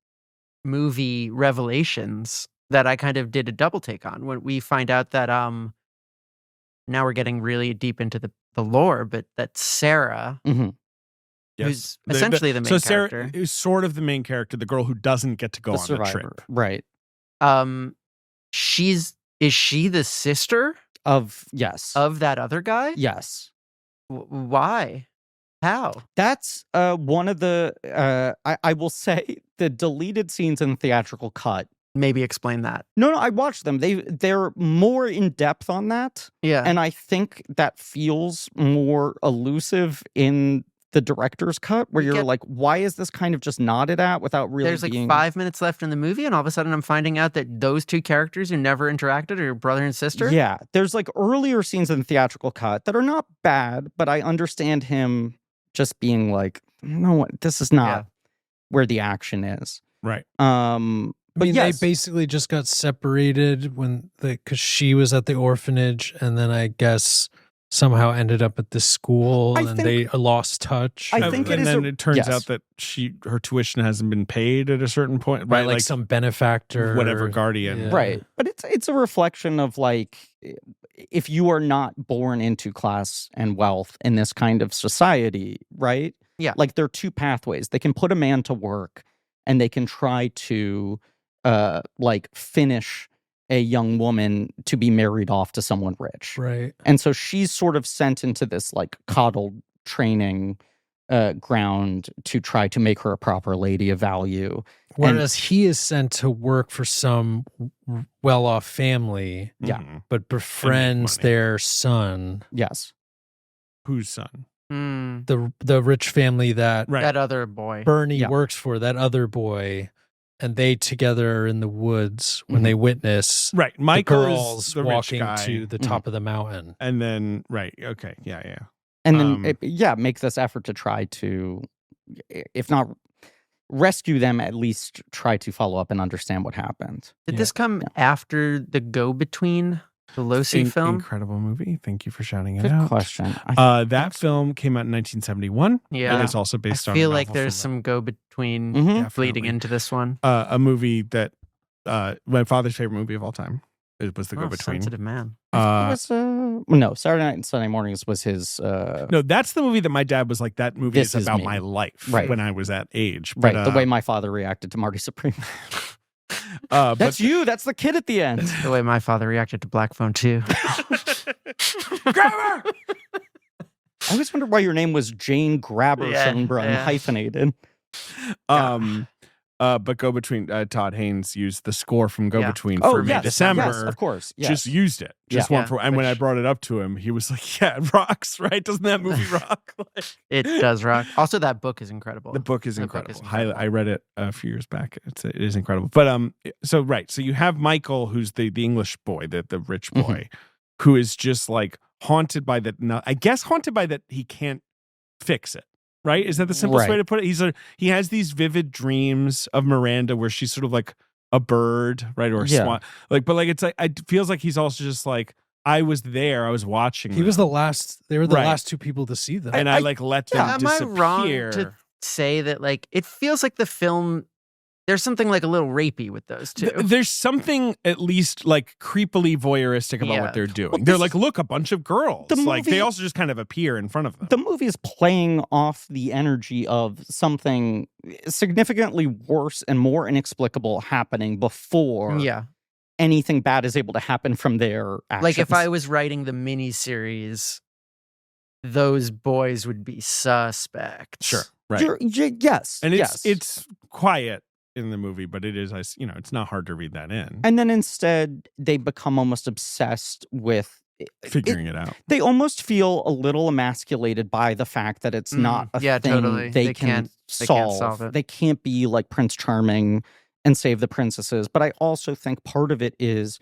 movie revelations that I kind of did a double take on when we find out that now we're getting really deep into the lore, but that Sarah, who's essentially the main character. Sarah is sort of the main character, the girl who doesn't get to go on the trip. Right. Is she the sister of that other guy? Yes. Why? How? That's one of the I will say the deleted scenes in the theatrical cut. Maybe explain that. No, I watched them. They're more in depth on that. Yeah. And I think that feels more elusive in the director's cut, where you're like, why is this kind of just nodded at without really There's like 5 minutes left in the movie, and all of a sudden I'm finding out that those two characters who never interacted are brother and sister? Yeah. There's like earlier scenes in the theatrical cut that are not bad, but I understand him just being like, no, this is not where the action is. Right. I mean, they basically just got separated because she was at the orphanage, and then I guess somehow ended up at this school, they lost touch. I think it turns out that her tuition hasn't been paid at a certain point, right? Like some benefactor, whatever guardian, right? But it's a reflection of like, if you are not born into class and wealth in this kind of society, right? Yeah, like there are two pathways. They can put a man to work, and they can try to like finish a young woman to be married off to someone rich. Right. And so she's sort of sent into this like coddled training ground to try to make her a proper lady of value. Whereas he is sent to work for some well-off family, but befriends their son. Yes. Whose son? The rich family that other boy Bernie works for, that other boy. And they together are in the woods when they witness Michael the girls is the walking rich guy. to the top of the mountain. And then, And then, make this effort to try to, if not rescue them, at least try to follow up and understand what happened. Did this come after the Go-Between, the Losi film? Incredible movie. Thank you for shouting it Good out. question. That film came out in 1971. Yeah. And it's also based on I feel like there's some Go-Between bleeding into this one. A movie that, my father's favorite movie of all time. It was The Go-Between. Sensitive man. No, Saturday Night and Sunday Mornings was his. No, that's the movie that my dad was like, that movie is about my life when I was that age. But, the way my father reacted to Marty Supreme. That's you. That's the kid at the end. The way my father reacted to Black Phone 2. Grabber! I always wondered why your name was Jane Schoenbrun, hyphenated. But Go-Between, Todd Haynes used the score from Go-Between for May-December. Yes, of course. Yes. Just used it. And when I brought it up to him, he was like, yeah, it rocks, right? Doesn't that movie rock? It does rock. Also, that book is incredible. The book is incredible. I read it a few years back. It is incredible. But so you have Michael, who's the English boy, the rich boy, who is just like haunted by that. I guess haunted by that he can't fix it. Right? Is that the simplest way to put it? He has these vivid dreams of Miranda where she's sort of like a bird, right? Or a swan. But it's like, it feels like he's also just like, I was there, I was watching. He was the last, they were the last two people to see them. And I let them disappear. Am I wrong to say that like, it feels like the film, there's something like a little rapey with those two. There's something at least like creepily voyeuristic about what they're doing. Well, they're like, look, a bunch of girls. They also just kind of appear in front of them. The movie is playing off the energy of something significantly worse and more inexplicable happening before anything bad is able to happen from their actions. Like if I was writing the miniseries, those boys would be suspects. Sure. Right. Yes. And it's quiet in the movie, but it is, it's not hard to read that in. And then instead, they become almost obsessed with figuring it out. They almost feel a little emasculated by the fact that it's not a thing totally. they can solve. They can't be like Prince Charming and save the princesses. But I also think part of it is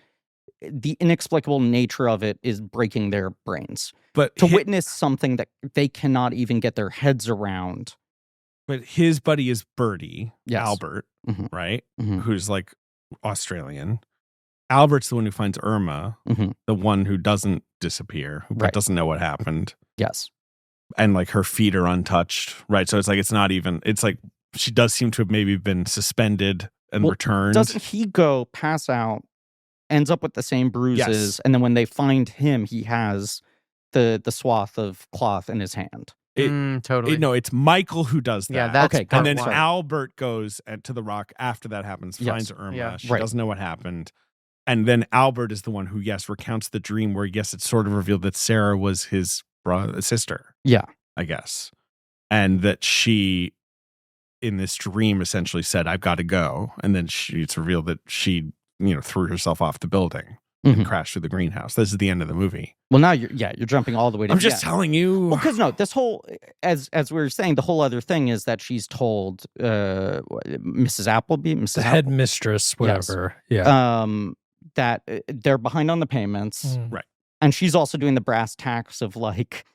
the inexplicable nature of it is breaking their brains. But to witness something that they cannot even get their heads around. But his buddy is Bertie, yes. Albert, right? Mm-hmm. Who's like Australian. Albert's the one who finds Irma, the one who doesn't disappear, but doesn't know what happened. Yes. And like her feet are untouched, right? So it's like, it's like she does seem to have maybe been suspended and returned. Doesn't he go pass out, ends up with the same bruises, and then when they find him, he has the swath of cloth in his hand. Totally. No, it's Michael who does that. Yeah, that's okay. And then Albert goes to the rock after that happens, finds Irma. Yeah. She doesn't know what happened. And then Albert is the one who, recounts the dream where, it's sort of revealed that Sarah was his sister. Yeah. I guess. And that she, in this dream, essentially said, I've got to go. And then it's revealed that she, threw herself off the building and crashed through the greenhouse. This is the end of the movie. Well, now you're jumping all the way to I'm just telling you. Well, because this whole, as we were saying, the whole other thing is that she's told Mrs. Appleby, the headmistress, whatever. Yes. Yeah. That they're behind on the payments. Right. And she's also doing the brass tacks of like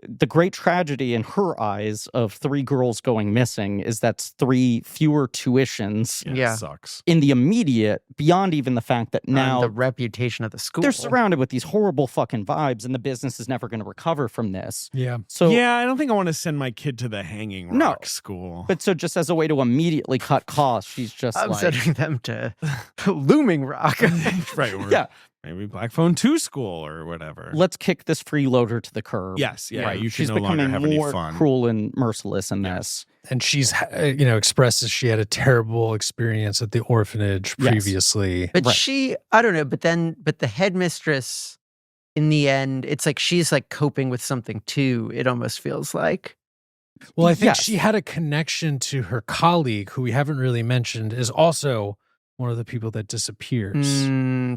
the great tragedy in her eyes of 3 girls going missing is that's 3 fewer tuitions. Yeah. It sucks. In the immediate, beyond even the fact that now the reputation of the school. They're surrounded with these horrible fucking vibes and the business is never going to recover from this. Yeah. So I don't think I want to send my kid to the Hanging Rock school. But so just as a way to immediately cut costs, she's just I'm sending them to Looming Rock. Right. Yeah. Maybe Black Phone 2 school or whatever. Let's kick this freeloader to the curb. Yes, yeah. Right. You She's no longer becoming have more any fun. cruel and merciless in this. And she's, expresses she had a terrible experience at the orphanage previously. But I don't know, but the headmistress, in the end, it's like she's like coping with something too, it almost feels like. Well, I think she had a connection to her colleague, who we haven't really mentioned, is also one of the people that disappears.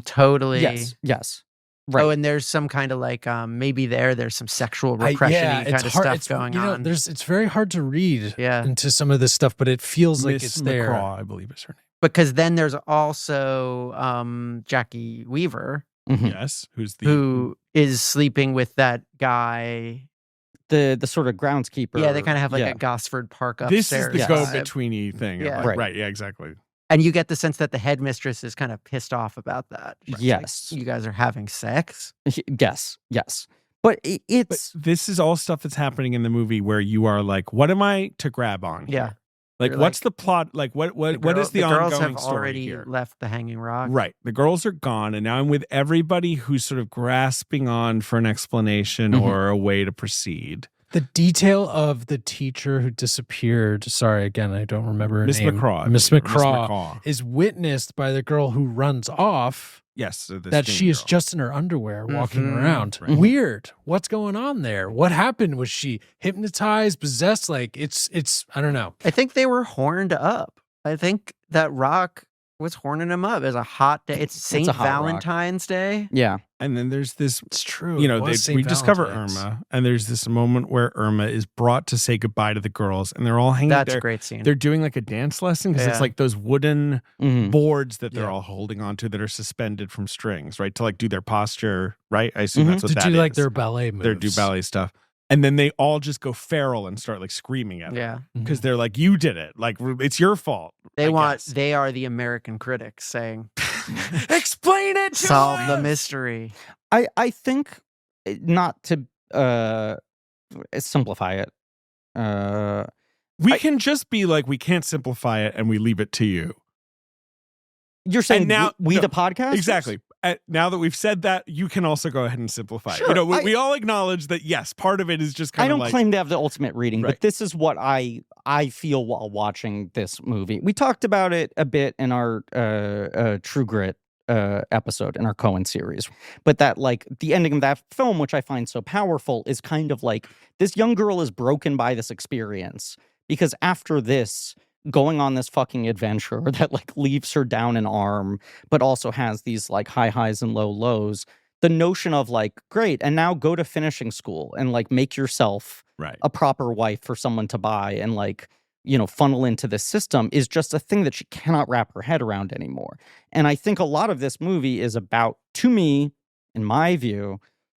Totally. Yes. Right. Oh, and there's some kind of like maybe there's some sexual repression-y kind of stuff going on. It's very hard to read Yeah. into some of this stuff, but it feels like it's there. McCraw, I believe is her name. Because then there's also Jackie Weaver, Yes, who is sleeping with that guy. The sort of groundskeeper. Yeah, they kind of have like a Gosford Park upstairs. This is the go-betweeny thing. Yeah. Right, yeah, exactly. And you get the sense that the headmistress is kind of pissed off about that. She's Yes. like, you guys are having sex? Yes. But it's... But this is all stuff that's happening in the movie where you are like, what am I to grab on here? Yeah. Like, You're what's the plot? Like, what is the ongoing girls have story already here? left the Hanging Rock. Right. The girls are gone, and now I'm with everybody who's sort of grasping on for an explanation or a way to proceed. The detail of the teacher who disappeared, sorry, again, I don't remember her name. Miss McCraw is witnessed by the girl who runs off. Yes. That she is just in her underwear walking around. Right. Weird. What's going on there? What happened? Was she hypnotized, possessed? Like, it's I don't know. I think they were horned up. I think that rock was horning them up. It's a hot day. It's St. Valentine's Day. Yeah. And then there's this, it's true. We discover Irma, and there's this moment where Irma is brought to say goodbye to the girls, and they're all hanging there. That's a great scene. They're doing like a dance lesson because it's like those wooden boards that they're all holding onto that are suspended from strings, right? To like do their posture, right? I assume that's what that is. To do like their ballet moves. They do ballet stuff. And then they all just go feral and start like screaming at her. Because they're like, you did it. Like, it's your fault. They are the American critics saying, explain it to solve us! the mystery. I think, not to simplify it. We can just be like, we can't simplify it and we leave it to you. You're saying now the podcast? Exactly. Now that we've said that, you can also go ahead and simplify it. We all acknowledge that, yes, part of it is just kind of like... I don't claim to have the ultimate reading, but this is what I feel while watching this movie. We talked about it a bit in our True Grit episode, in our Coen series. But that, like, the ending of that film, which I find so powerful, is kind of like, this young girl is broken by this experience. Because after this, going on this fucking adventure that like leaves her down an arm, but also has these like high highs and low lows. The notion of like, great, and now go to finishing school and like make yourself a proper wife for someone to buy and like, funnel into this system is just a thing that she cannot wrap her head around anymore. And I think a lot of this movie is about, to me, in my view,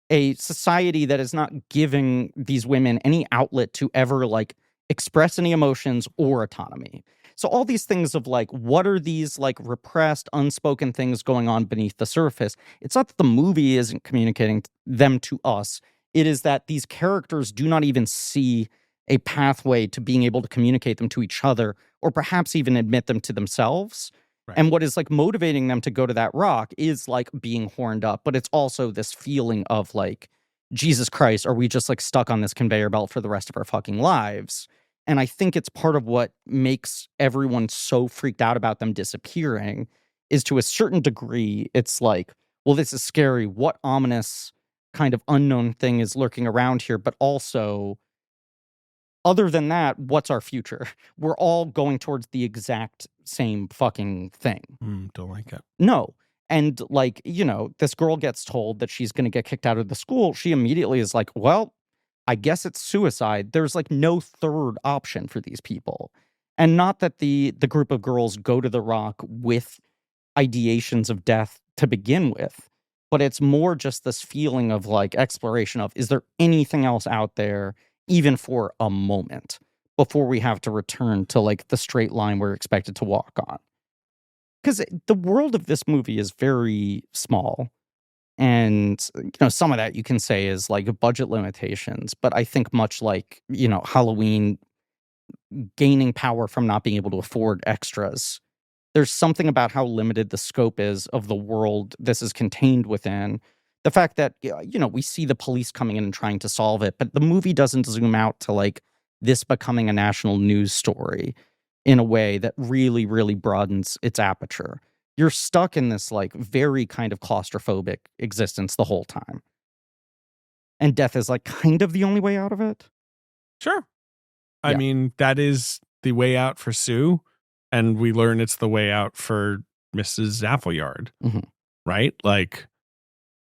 a society that is not giving these women any outlet to ever like express any emotions or autonomy. So all these things of like, what are these like repressed, unspoken things going on beneath the surface? It's not that the movie isn't communicating them to us. It is that these characters do not even see a pathway to being able to communicate them to each other or perhaps even admit them to themselves. Right. And what is like motivating them to go to that rock is like being horned up, but it's also this feeling of like, Jesus Christ, are we just like stuck on this conveyor belt for the rest of our fucking lives? And I think it's part of what makes everyone so freaked out about them disappearing is to a certain degree, it's like, well, this is scary. What ominous kind of unknown thing is lurking around here? But also, other than that, what's our future? We're all going towards the exact same fucking thing. Don't like it. No. And like, this girl gets told that she's going to get kicked out of the school. She immediately is like, well, I guess it's suicide. There's like no third option for these people. And not that the group of girls go to the rock with ideations of death to begin with, but it's more just this feeling of like exploration of, is there anything else out there, even for a moment, before we have to return to like the straight line we're expected to walk on? Because the world of this movie is very small. And, some of that you can say is like budget limitations. But I think much like, Halloween gaining power from not being able to afford extras, there's something about how limited the scope is of the world this is contained within. The fact that, we see the police coming in and trying to solve it, but the movie doesn't zoom out to like this becoming a national news story in a way that really, really broadens its aperture. You're stuck in this like very kind of claustrophobic existence the whole time. And death is like kind of the only way out of it. Sure. I mean, that is the way out for Sue. And we learn it's the way out for Mrs. Appleyard. Mm-hmm. Right? Like,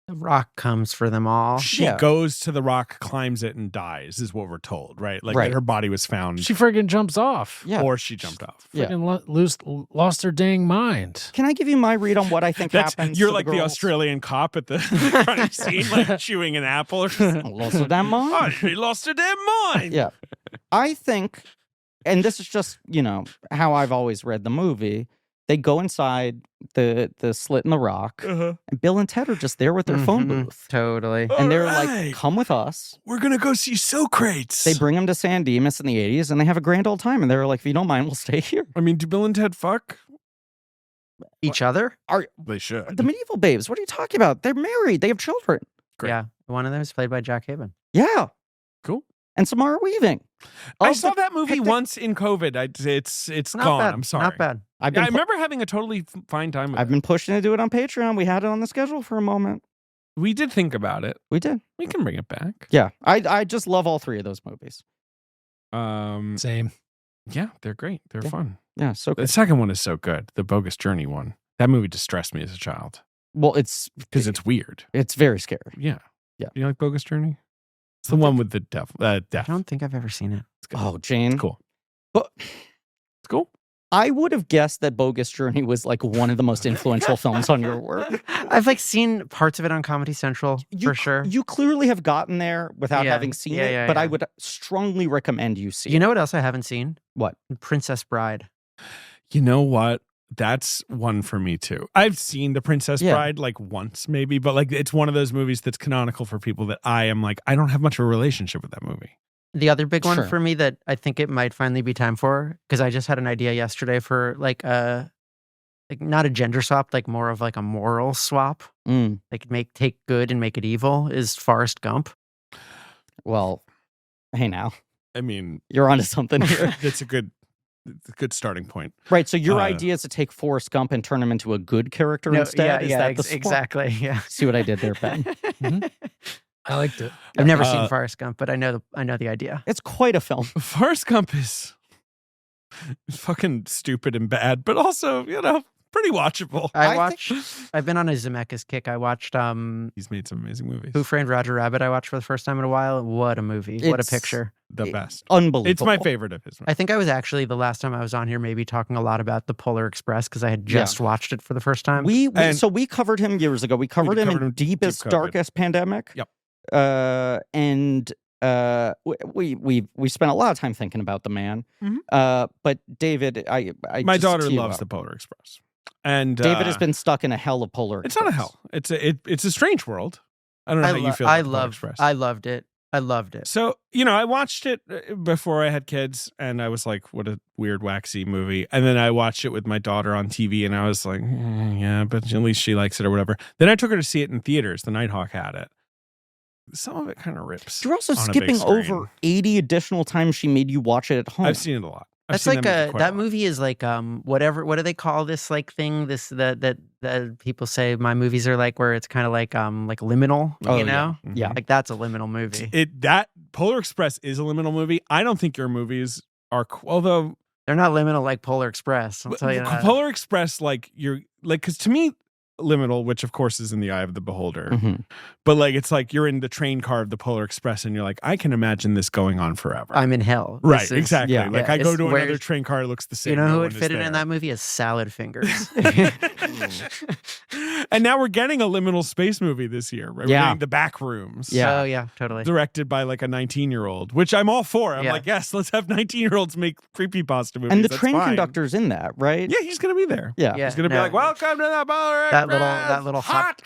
the rock comes for them all. She goes to the rock, climbs it, and dies, is what we're told, right? Like, that her body was found. She friggin' jumps off. Yeah. Or she jumped off. Friggin' lost her dang mind. Can I give you my read on what I think happens? You're like the Australian cop at the crime scene, like chewing an apple. Or lost her damn mind. Oh, she lost her damn mind. Yeah. I think, and this is just, how I've always read the movie, they go inside the slit in the rock, and Bill and Ted are just there with their phone booth. Totally. And they're like, come with us. We're going to go see Socrates. They bring him to San Dimas in the 80s, and they have a grand old time. And they're like, if you don't mind, we'll stay here. I mean, do Bill and Ted fuck? Each other? They should. The medieval babes, what are you talking about? They're married. They have children. Great. Yeah. One of them is played by Jack Haven. Yeah. Cool. And Samara Weaving. I saw that movie once in COVID. It's not gone. Bad. I'm sorry. Not bad. I remember having a totally fine time with it. I've been pushing to do it on Patreon. We had it on the schedule for a moment. We did think about it. We did. We can bring it back. Yeah. I just love all three of those movies. Same. Yeah, they're great. They're fun. Yeah, so good. The second one is so good. The Bogus Journey one. That movie distressed me as a child. Well, it's because it's weird. It's very scary. Yeah. Yeah. You like Bogus Journey? It's the one with the devil. Death. I don't think I've ever seen it. Oh, Jane. It's cool. But it's cool. I would have guessed that Bogus Journey was like one of the most influential films on your work. I've like seen parts of it on Comedy Central for sure. You clearly have gotten there without having seen it, but I would strongly recommend you see it. You know what else I haven't seen? What? Princess Bride. You know what? That's one for me too. I've seen The Princess Bride like once maybe, but like it's one of those movies that's canonical for people that I am like, I don't have much of a relationship with that movie. The other big one for me that I think it might finally be time for, because I just had an idea yesterday for like not a gender swap, like more of like a moral swap. Like take good and make it evil, is Forrest Gump. Well, hey now. I mean, you're onto something here. It's a good starting point. Right. So your idea is to take Forrest Gump and turn him into a good character instead? Exactly. Yeah. See what I did there, Ben? Mm-hmm. I liked it. I've never seen Forrest Gump, but I know the idea. It's quite a film. Forrest Gump is fucking stupid and bad, but also, pretty watchable. I've been on a Zemeckis kick. I watched He's made some amazing movies. Who Framed Roger Rabbit. I watched for the first time in a while. What a movie. What a picture. The best. Unbelievable. It's my favorite of his ones. I think I was actually the last time I was on here maybe talking a lot about the Polar Express because I had just watched it for the first time. We covered him years ago. We covered him in Deepest, Darkest Pandemic. Yep. And we spent a lot of time thinking about the man. Mm-hmm. But David, my daughter loves the Polar Express. And David has been stuck in a hell of Polar Express. It's not a hell. It's a strange world. I don't know how you feel about Polar Express. I loved it. So, I watched it before I had kids, and I was like, what a weird, waxy movie. And then I watched it with my daughter on TV, and I was like, yeah, but at least she likes it or whatever. Then I took her to see it in theaters. The Nighthawk had it. Some of it kind of rips. You're also skipping over 80 additional times she made you watch it at home. I've seen it a lot. That's like that movie is like whatever. What do they call this thing? This that people say my movies are like where it's kind of like liminal. You know, yeah. Like that's a liminal movie. That Polar Express is a liminal movie. I don't think your movies are, although they're not liminal like Polar Express. I'll tell you that. Polar Express, because to me, liminal, which of course is in the eye of the beholder, but it's like you're in the train car of the Polar Express and you're like, I can imagine this going on forever. I'm in hell. Right, exactly. Yeah. I go to another train car, it looks the same. You know who would fit in that movie is Salad Fingers. And now we're getting a liminal space movie this year. Right? We're getting The Back Rooms. Yeah. Oh yeah, totally. Directed by a 19-year-old, which I'm all for. I'm like, yes, let's have 19-year-olds make creepypasta movies. And the train conductor's in that, right? Yeah, he's gonna be there. Yeah. He's gonna be like, welcome to the Polar Express. That little hot.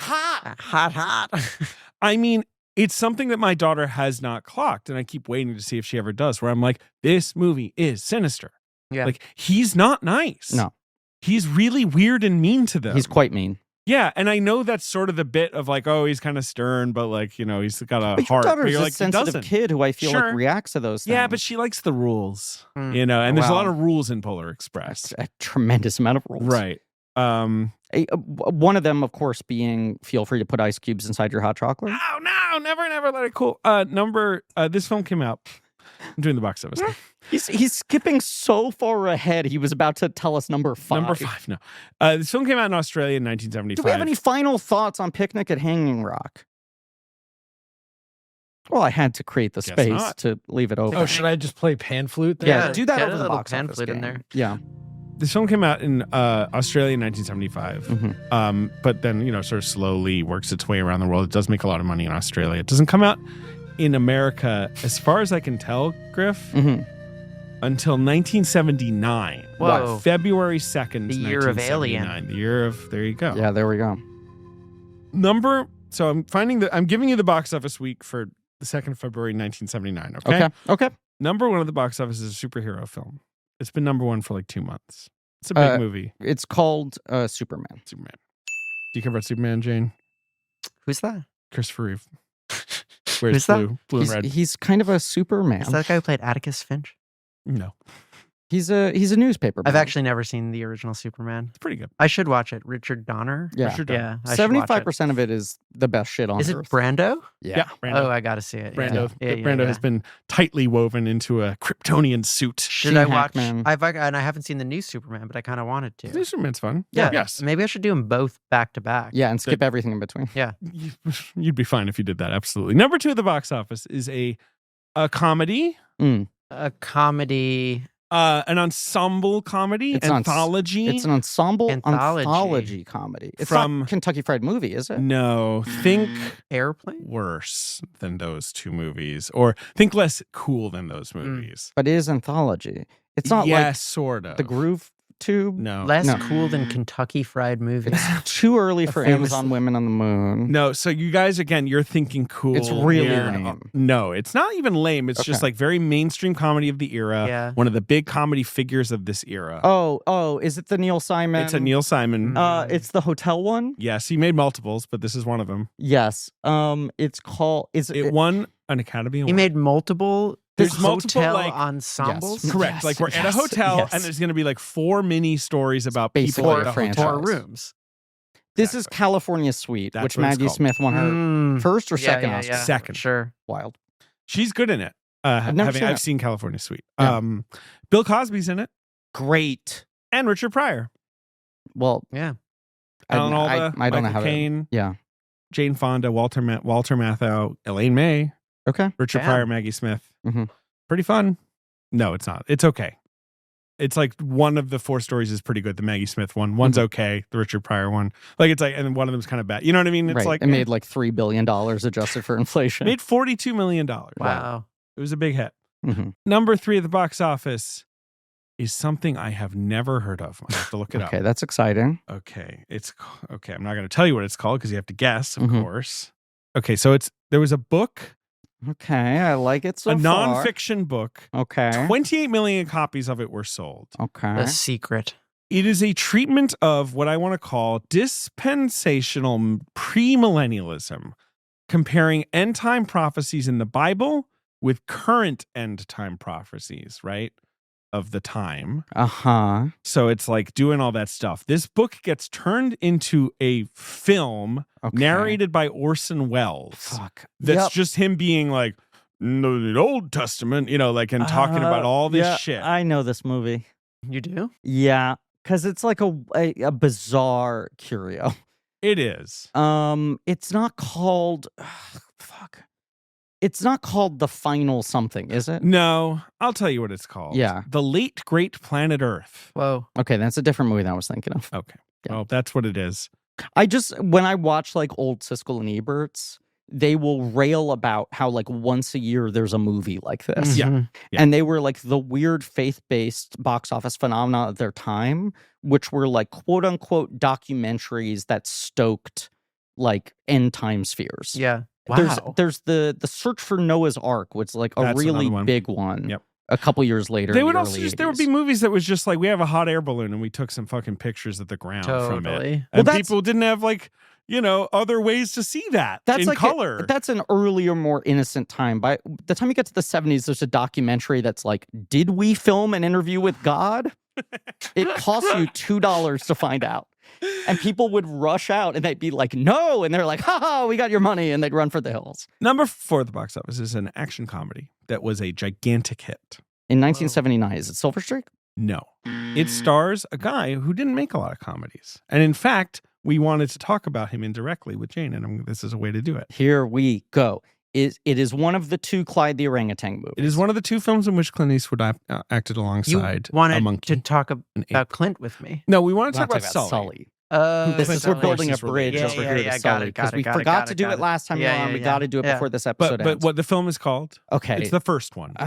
I mean, it's something that my daughter has not clocked, and I keep waiting to see if she ever does, where I'm like, this movie is sinister. Yeah. He's not nice. No. He's really weird and mean to them. He's quite mean. Yeah, and I know that's sort of the bit of he's kind of stern, but he's got a heart. Your daughter's but a sensitive kid who I feel like reacts to those things. Yeah, but she likes the rules, and there's a lot of rules in Polar Express. A tremendous amount of rules. Right. One of them, of course, being feel free to put ice cubes inside your hot chocolate. Oh, no, never let it cool. This film came out. I'm doing the box office. He's skipping so far ahead. He was about to tell us number 5. Number 5, no. This film came out in Australia in 1975. Do we have any final thoughts on Picnic at Hanging Rock? Well, I had to create the space to leave it open. Oh, should I just play pan flute there? Yeah, do that Get over a the little box pan office flute in game. there. Yeah. This film came out in Australia in 1975, but then, sort of slowly works its way around the world. It does make a lot of money in Australia. It doesn't come out in America, as far as I can tell, Griff, until 1979. Whoa. February 2nd, The year of Alien. The year of, there you go. Yeah, there we go. So I'm giving you the box office week for the 2nd of February, 1979, Okay. Number 1 of the box office is a superhero film. It's been number 1 for 2 months. It's a big movie. It's called Superman. Do you care about Superman, Jane? Who's that? Christopher Reeve. Where's Who's that? Blue and red. He's kind of a Superman. Is that the guy who played Atticus Finch? No. He's a newspaper man. I've actually never seen the original Superman. It's pretty good. I should watch it. Richard Donner? Yeah. Richard Donner. Yeah. 75% of it is the best shit on Is it earth. Brando? Yeah. Brando. Oh, I gotta see it. Brando. Yeah. Brando has been tightly woven into a Kryptonian suit. Should Gene I watch? Hackman. And I haven't seen the new Superman, but I kind of wanted to. New Superman's fun. Yeah. Yes. Maybe I should do them both back to back. Yeah, and skip everything in between. Yeah. You'd be fine if you did that. Absolutely. Number 2 of the box office is a comedy. A comedy. An ensemble comedy. It's anthology. It's an ensemble Anthology. anthology comedy. It's From- not Kentucky Fried Movie, is it? No. Think Airplane? worse than those 2 movies. Or think less cool than those movies. But it is anthology. It's not like sort of. the Groove Tube. No. Less No. cool than Kentucky Fried Movie. It's too early for famous- Amazon Women on the Moon. No, so you guys, again, you're thinking cool. It's really here. lame. No, it's not even lame. It's just Okay. very mainstream comedy of the era. Yeah. One of the big comedy figures of this era. Oh, is it the Neil Simon? It's a Neil Simon. It's the hotel one? Yes, he made multiples, but this is one of them. Yes. It's called It won an Academy Award. He made multiple There's multiple, hotel like- ensembles. Yes. Correct. Yes, We're at a yes, hotel, yes. and there's going to be 4 mini stories about basically people a at the franchise. hotel. 4 rooms. This is California Suite, That's which what it's Maggie called. Smith won her first or second Oscar. Second. Sure. Wild. She's good in it. I've never seen I've it. seen California Suite. Yeah. Bill Cosby's in it. great. And Richard Pryor. Well, Yeah. Alan Alda, I don't know Michael how Caine, Yeah. Jane Fonda, Walter Matthau, Elaine May, Okay. Richard Damn. Pryor, Maggie Smith. Mhm. Pretty fun. No, it's not. It's okay. It's like one of the 4 stories is pretty good. The Maggie Smith one. One's okay. The Richard Pryor one. Like it's like, and then one of them's kind of bad. You know what I mean? It's Right. like it made like $3 billion adjusted for inflation. made $42 million. Wow. It was a big hit. Mhm. Number 3 at the box office is something I have never heard of. I have to look it Okay, up. that's exciting. Okay. Okay. I'm not going to tell you what it's called because you have to guess, of Mhm. course. Okay. So there was a book, Okay, I like it so a far. nonfiction book. Okay. 28 million copies of it were sold. Okay. The Secret. It is a treatment of what I want to call dispensational premillennialism, comparing end time prophecies in the Bible with current end time prophecies, right? Of the time. Uh-huh. So it's like doing all that stuff. This book gets turned into a film Okay. narrated by Orson Welles. Fuck. That's Yep. just him being like, no, the Old Testament, you know, like, and talking about all this yeah, shit. I know this movie. You do? Yeah, because it's like a bizarre curio. It is. It's not called fuck. It's not called The Final Something, is it? No, I'll tell you what it's called. Yeah. The Late Great Planet Earth. Whoa. Okay, that's a different movie than I was thinking of. Okay. Yeah. Well, that's what it is. When I watch like old Siskel and Eberts, they will rail about how like once a year there's a movie like this. Yeah. Mhm. Yeah. And they were like the weird faith-based box office phenomena of their time, which were like quote unquote documentaries that stoked like end time spheres. Yeah. Wow. There's the Search for Noah's Ark, which is like a That's really another one. big one. Yep. A couple years later. They in would the also early just, there would be 80s. movies that was just like, we have a hot air balloon and we took some fucking pictures of the ground from it. Totally. Well, And that's- people didn't have like, you know, other ways to see that That's in like color. that's an earlier, more innocent time. By the time you get to the 70s, there's a documentary that's like, did we film an interview with God? It costs you $2 to find out. And people would rush out and they'd be like, no. And they're like, ha, we got your money. And they'd run for the hills. Number 4 at the box office is an action comedy that was a gigantic hit. In 1979, is it Silver Streak? No. It stars a guy who didn't make a lot of comedies. And in fact, we wanted to talk about him indirectly with Jane, and this is a way to do it. Here we go. It is one of the 2 Clyde the Orangutan movies. It is one of the 2 films in which Clint Eastwood acted You alongside a wanted monkey. to talk an ape. about Clint with me. No, we want to We're talk not about talking Sully. This Clint's is we're building a horses bridge related. over Yeah, here yeah, to got Sully it, because we got it, forgot got to it, do got it it. last time you were Yeah, on. yeah, We yeah. got to do it Yeah. before this episode But ends. what the film is called? Okay. It's the first one. I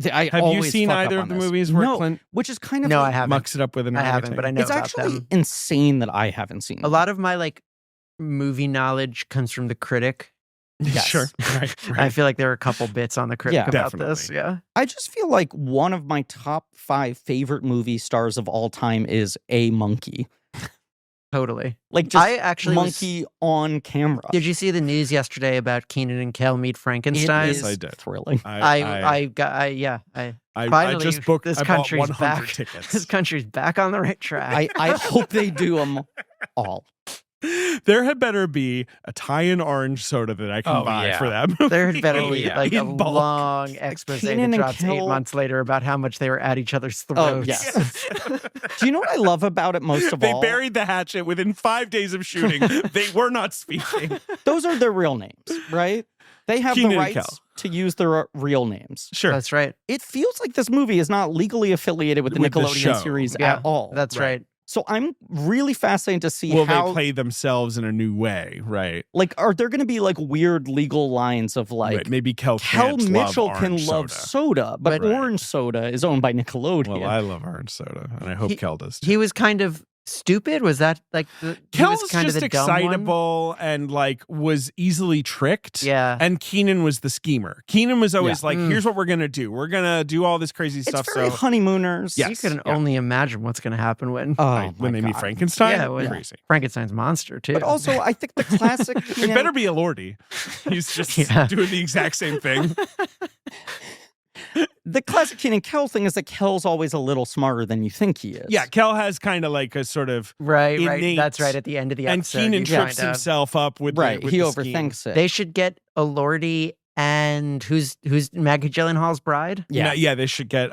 Have you always seen fuck up either on of the this. movies where No, Clint which is kind of No, like- I haven't. mucks it up with an I haven't, orangutan? but I know It's about actually them. insane that I haven't seen A them. lot of my like movie knowledge comes from The Critic. Yes. Sure. Right. I feel like there are a couple bits on The Critic Yeah. about this. Definitely. Yeah. I just feel like one of my top 5 favorite movie stars of all time is a monkey. Totally. Like just I actually was- monkey on camera. Did you see the news yesterday about Keenan and Kel meet Frankenstein? It is I did. thrilling. I finally just booked. this I bought country's 100 back. tickets. This country's back on the right track. I hope they do them all. There had better be a tie-in orange soda that I can Oh, buy yeah. for that movie. There had better Oh, be yeah. like a In bulk. long expose Keenan that and drops 8 Kel- months later about how much they were at each other's Oh, throats. yes. Do you know what I love about it most of They all? buried the hatchet within 5 days of shooting. They were not speaking. Those are their real names, right? They have Keenan the and Kel. rights to use their real names. Sure. That's right. It feels like this movie is not legally affiliated with the With the Nickelodeon show. series Yeah, at all. That's Right. right. So I'm really fascinated to see Will how they play themselves in a new way? Right. like are there going to be like weird legal lines of like Right. Maybe Kel Kel can't Mitchell love can orange love soda. soda, but Right. orange soda is owned by Nickelodeon. Well, I love orange soda, and I hope He- Kel does too. He was kind of stupid. Was that like he Kel's was kind just of the dumb one? excitable and like was easily tricked. Yeah. And Keenan was the schemer. Keenan was always like, Mm. here's what we're going to do. We're going to do all this crazy it's stuff. very So honeymooners. Yeah. You can yeah. only imagine what's going to happen when Oh, when my they meet God. Frankenstein, Yeah, when- crazy. Frankenstein's monster too. But also, I think the classic. It better be a Lordy. He's just Yeah. doing the exact same thing. The classic Keenan Kel thing is that Kel's always a little smarter than you think he is. Yeah, Kel has kind of like a sort of, right. innate- That's right. At the end of the and episode, Keenan you trips find out. himself up with right. The, with He the overthinks scheme. it. They should get a Lordy and who's Maggie Gyllenhaal's bride? Yeah, they should get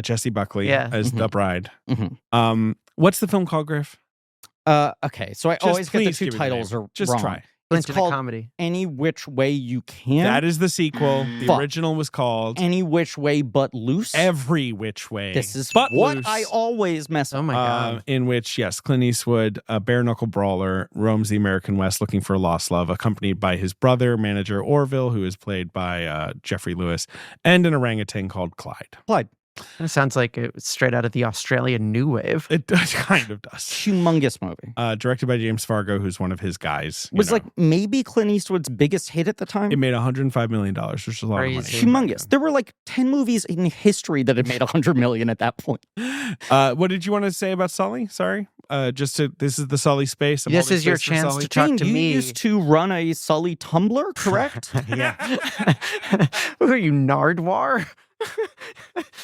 Jessie Buckley as the bride. Mm-hmm. What's the film called, Griff? Okay, so I always get the two titles are just wrong. try. It's called comedy. Any Which Way You Can. That is the sequel. The original was called Any Which Way But Loose. Every Which Way. This is but what loose. I always mess up. Oh my God. In which, yes, Clint Eastwood, a bare-knuckle brawler, roams the American West looking for lost love, accompanied by his brother, manager Orville, who is played by Jeffrey Lewis, and an orangutan called Clyde. It sounds like it was straight out of the Australian New Wave. It kind of does. Humongous movie. Directed by James Fargo, who's one of his guys. Was like maybe Clint Eastwood's biggest hit at the time. It made $105 million, which is a lot of money. Humongous. There were like 10 movies in history that had made $100 million at that point. What did you want to say about Sully? Sorry. This is the Sully space. This is your chance to talk to me. You used to run a Sully Tumblr, correct? Yeah. Who are you, Nardwar?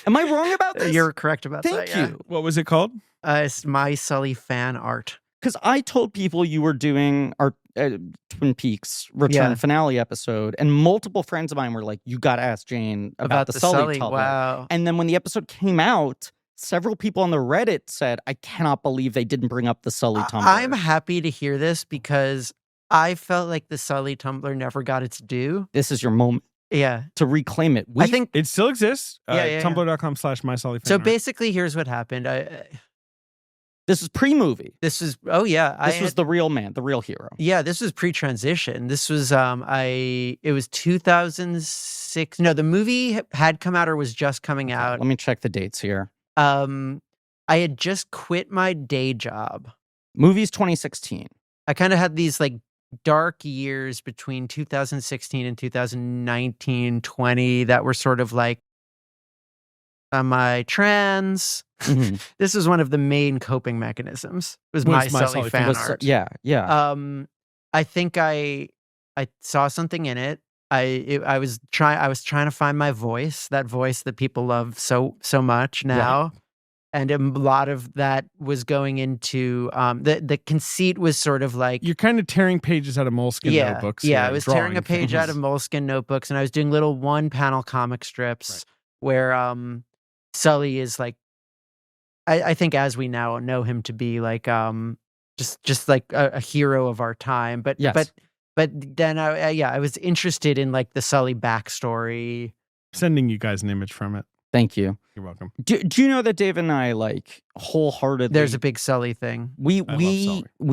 Am I wrong about this? You're correct about that. Thank you. What was it called? It's My Sully Fan Art. Because I told people you were doing our Twin Peaks return finale episode, and multiple friends of mine were like, "You got to ask Jane about the Sully Tumblr." Wow. And then when the episode came out, several people on the Reddit said, "I cannot believe they didn't bring up the Sully Tumblr." I'm happy to hear this because I felt like the Sully Tumblr never got its due. This is your moment. Yeah. To reclaim it. I think it still exists. Tumblr.com/mysullyfanart. So basically, here's what happened. This is pre-movie. This was the real man, the real hero. Yeah, this was pre-transition. This was it was 2006. No, the movie had come out or was just coming out. Let me check the dates here. I had just quit my day job. Movie's 2016. I kind of had these like dark years between 2016 and 2019, 20 that were sort of like, am I trans? Mm-hmm. This was one of the main coping mechanisms. Was My Sully fan art. Yeah. I think I saw something in it. I was trying to find my voice, that voice that people love so much now. Right. And a lot of that was going into the conceit was sort of like you're kind of tearing pages out of Moleskine notebooks. Yeah, I was tearing a page out of Moleskine notebooks, and I was doing little one-panel comic strips where Sully is like, I think as we now know him to be like just like a hero of our time. But then I was interested in like the Sully backstory. Sending you guys an image from it. Thank you. You're welcome. Do you know that Dave and I like wholeheartedly? There's a big Sully thing. We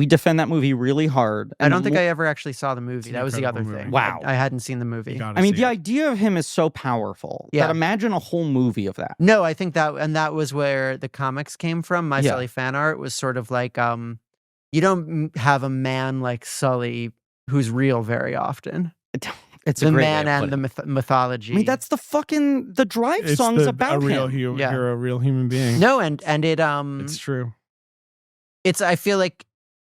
defend that movie really hard. I don't think I ever actually saw the movie. That was the other thing. Wow, I hadn't seen the movie. I mean, the idea of him is so powerful. Yeah. That imagine a whole movie of that. No, I think that was where the comics came from. My Sully fan art was sort of like you don't have a man like Sully who's real very often. It's the man and the mythology. I mean, that's the Drive song's about a real him. You're a real human being. No, and it it's true. I feel like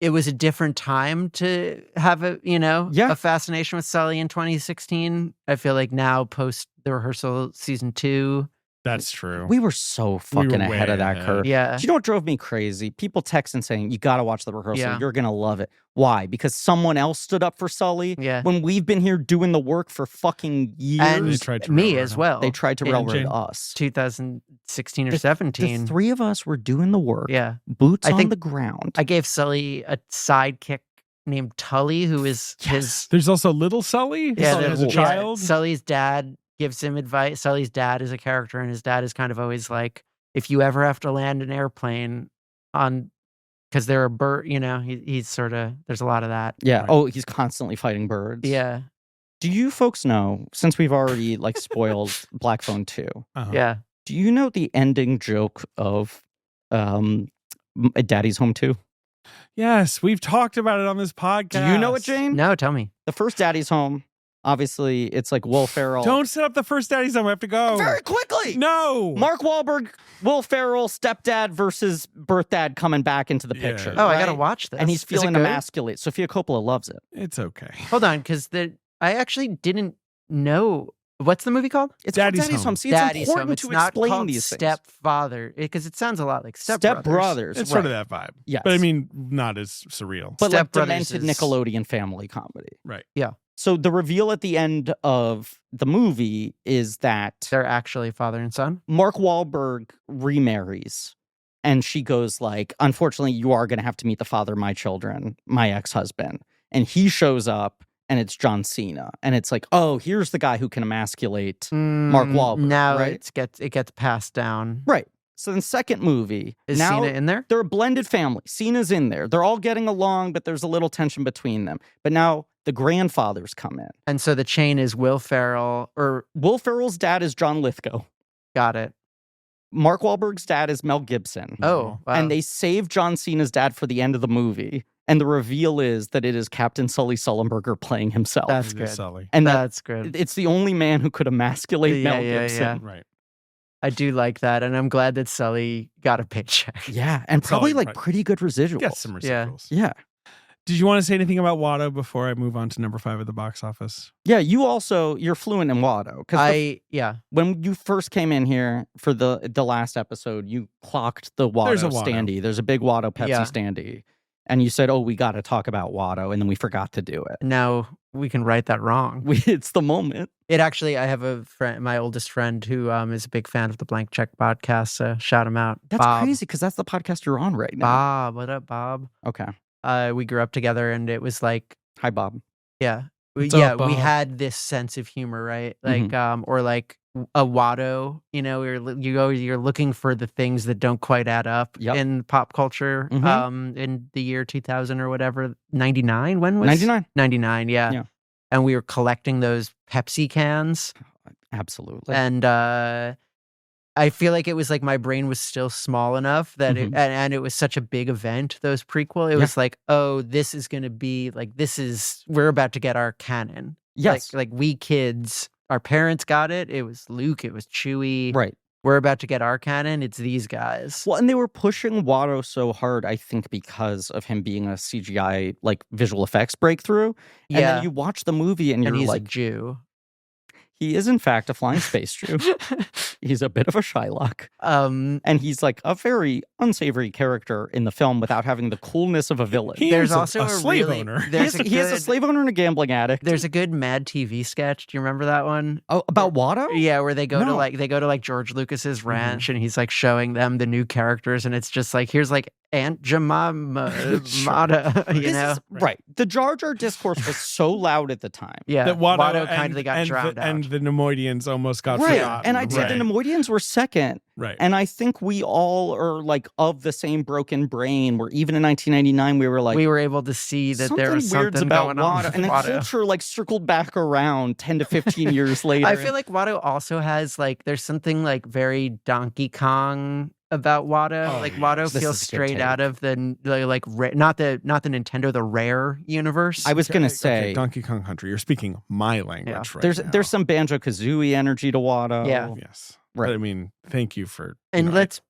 it was a different time to have a fascination with Sully in 2016. I feel like now post the rehearsal season 2. That's true. We were so fucking ahead of that curve. Yeah. Do you know what drove me crazy? People texting saying, you got to watch the rehearsal. Yeah. You're going to love it. Why? Because someone else stood up for Sully? Yeah. When we've been here doing the work for fucking years. And they tried to me as well. They tried to railroad us. 2016 or 17. The three of us were doing the work. Yeah. Boots on the ground. I gave Sully a sidekick named Tully, who is his... There's also little Sully? Yeah, Sully as a child? Sully's dad gives him advice. Sully's dad is a character, and his dad is kind of always like, if you ever have to land an airplane on, because there are he's sort of, there's a lot of that. Yeah. Right. Oh, he's constantly fighting birds. Yeah. Do you folks know, since we've already like spoiled Black Phone 2, yeah. Do you know the ending joke of Daddy's Home 2? Yes, we've talked about it on this podcast. Do you know it, Jane? No, tell me. The first Daddy's Home. Obviously, it's like Will Ferrell. Don't set up the first Daddy's Home. I have to go. Very quickly. No. Mark Wahlberg, Will Ferrell, stepdad versus birth dad coming back into the picture. Oh, right? I got to watch this. And he's feeling emasculated. Sophia Coppola loves it. It's okay. Hold on, because I actually didn't know. What's the movie called? It's Daddy's Home. See, it's important to explain these things. Stepfather, because it sounds a lot like Step Brothers. It's sort of that vibe. Yes. But I mean, not as surreal. But like demented Nickelodeon family comedy. Right. Yeah. So the reveal at the end of the movie is that They're actually father and son. Mark Wahlberg remarries. And she goes like, unfortunately, you are going to have to meet the father of my children, my ex-husband. And he shows up, and it's John Cena. And it's like, oh, here's the guy who can emasculate Mark Wahlberg. Now right? it gets passed down. Right. So then second movie. Is now Cena in there? they're a blended family. Cena's in there. They're all getting along, but there's a little tension between them. But now the grandfathers come in. And so the chain is Will Ferrell, or Will Ferrell's dad is John Lithgow. got it. Mark Wahlberg's dad is Mel Gibson. Oh, wow. And they save John Cena's dad for the end of the movie. And the reveal is that it is Captain Sully Sullenberger playing himself. That's good. Sully. And That's good. it's the only man who could emasculate Mel Gibson. Yeah. Right. I do like that, and I'm glad that Sully got a paycheck. Yeah, and probably Sully, like pretty good residuals. Get some residuals. Yeah. Did you want to say anything about Watto before I move on to number 5 at the box office? Yeah, you're fluent in Watto. When you first came in here for the last episode, you clocked the Watto There's a Watto. standee. There's a big Watto Pepsi standee. And you said, oh, we got to talk about Watto. And then we forgot to do it. Now we can right that wrong. It's the moment. It actually, I have a friend, my oldest friend, who is a big fan of the Blank Check podcast. So shout him out. That's Bob. crazy because that's the podcast you're on right now. Bob, what up, Bob? Okay. We grew up together, and it was like, Hi, Bob. yeah, we Bob? had this sense of humor, right? Like, or like a Watto. You know, you're looking for the things that don't quite add up in pop culture. In the year 2000 or whatever, 99. When was 99? 99, yeah. And we were collecting those Pepsi cans. Absolutely. And I feel like it was like my brain was still small enough that and it was such a big event, those prequel. It was like, oh, this is going to be like, we're about to get our canon. Yes. Like we kids, our parents got it. It was Luke. It was Chewie. Right. We're about to get our canon. It's these guys. Well, and they were pushing Watto so hard, I think, because of him being a CGI, like, visual effects breakthrough. And then you watch the movie and you're he's like, a Jew. He is, in fact, a flying space Jew. He's a bit of a Shylock. And he's like a very unsavory character in the film without having the coolness of a villain. There's also a slave owner. He is a slave owner and a gambling addict. There's a good Mad TV sketch. Do you remember that one? Oh, about Watto? Yeah, where they go to like George Lucas's ranch and he's like showing them the new characters, and it's just like, here's like Aunt Jemima, you know? Right. The Jar Jar discourse was so loud at the time. Yeah. That Watto kind of got drowned out. And the Nemoidians almost got right. forgotten. And I'd say the Nemoidians were second. Right. And I think we all are like of the same broken brain, where even in 1999 we were like, we were able to see that there was something about going on Watto. And then culture like circled back around 10 to 15 years later. I feel like Watto also has like, there's something like very Donkey Kong about Watto. Like Watto feels straight out of the like not the Nintendo, the Rare universe. I was gonna say Donkey Kong Country. You're speaking my language right now. There's some Banjo-Kazooie energy to Watto. Yeah. Yes. Right. But I mean, thank you for let's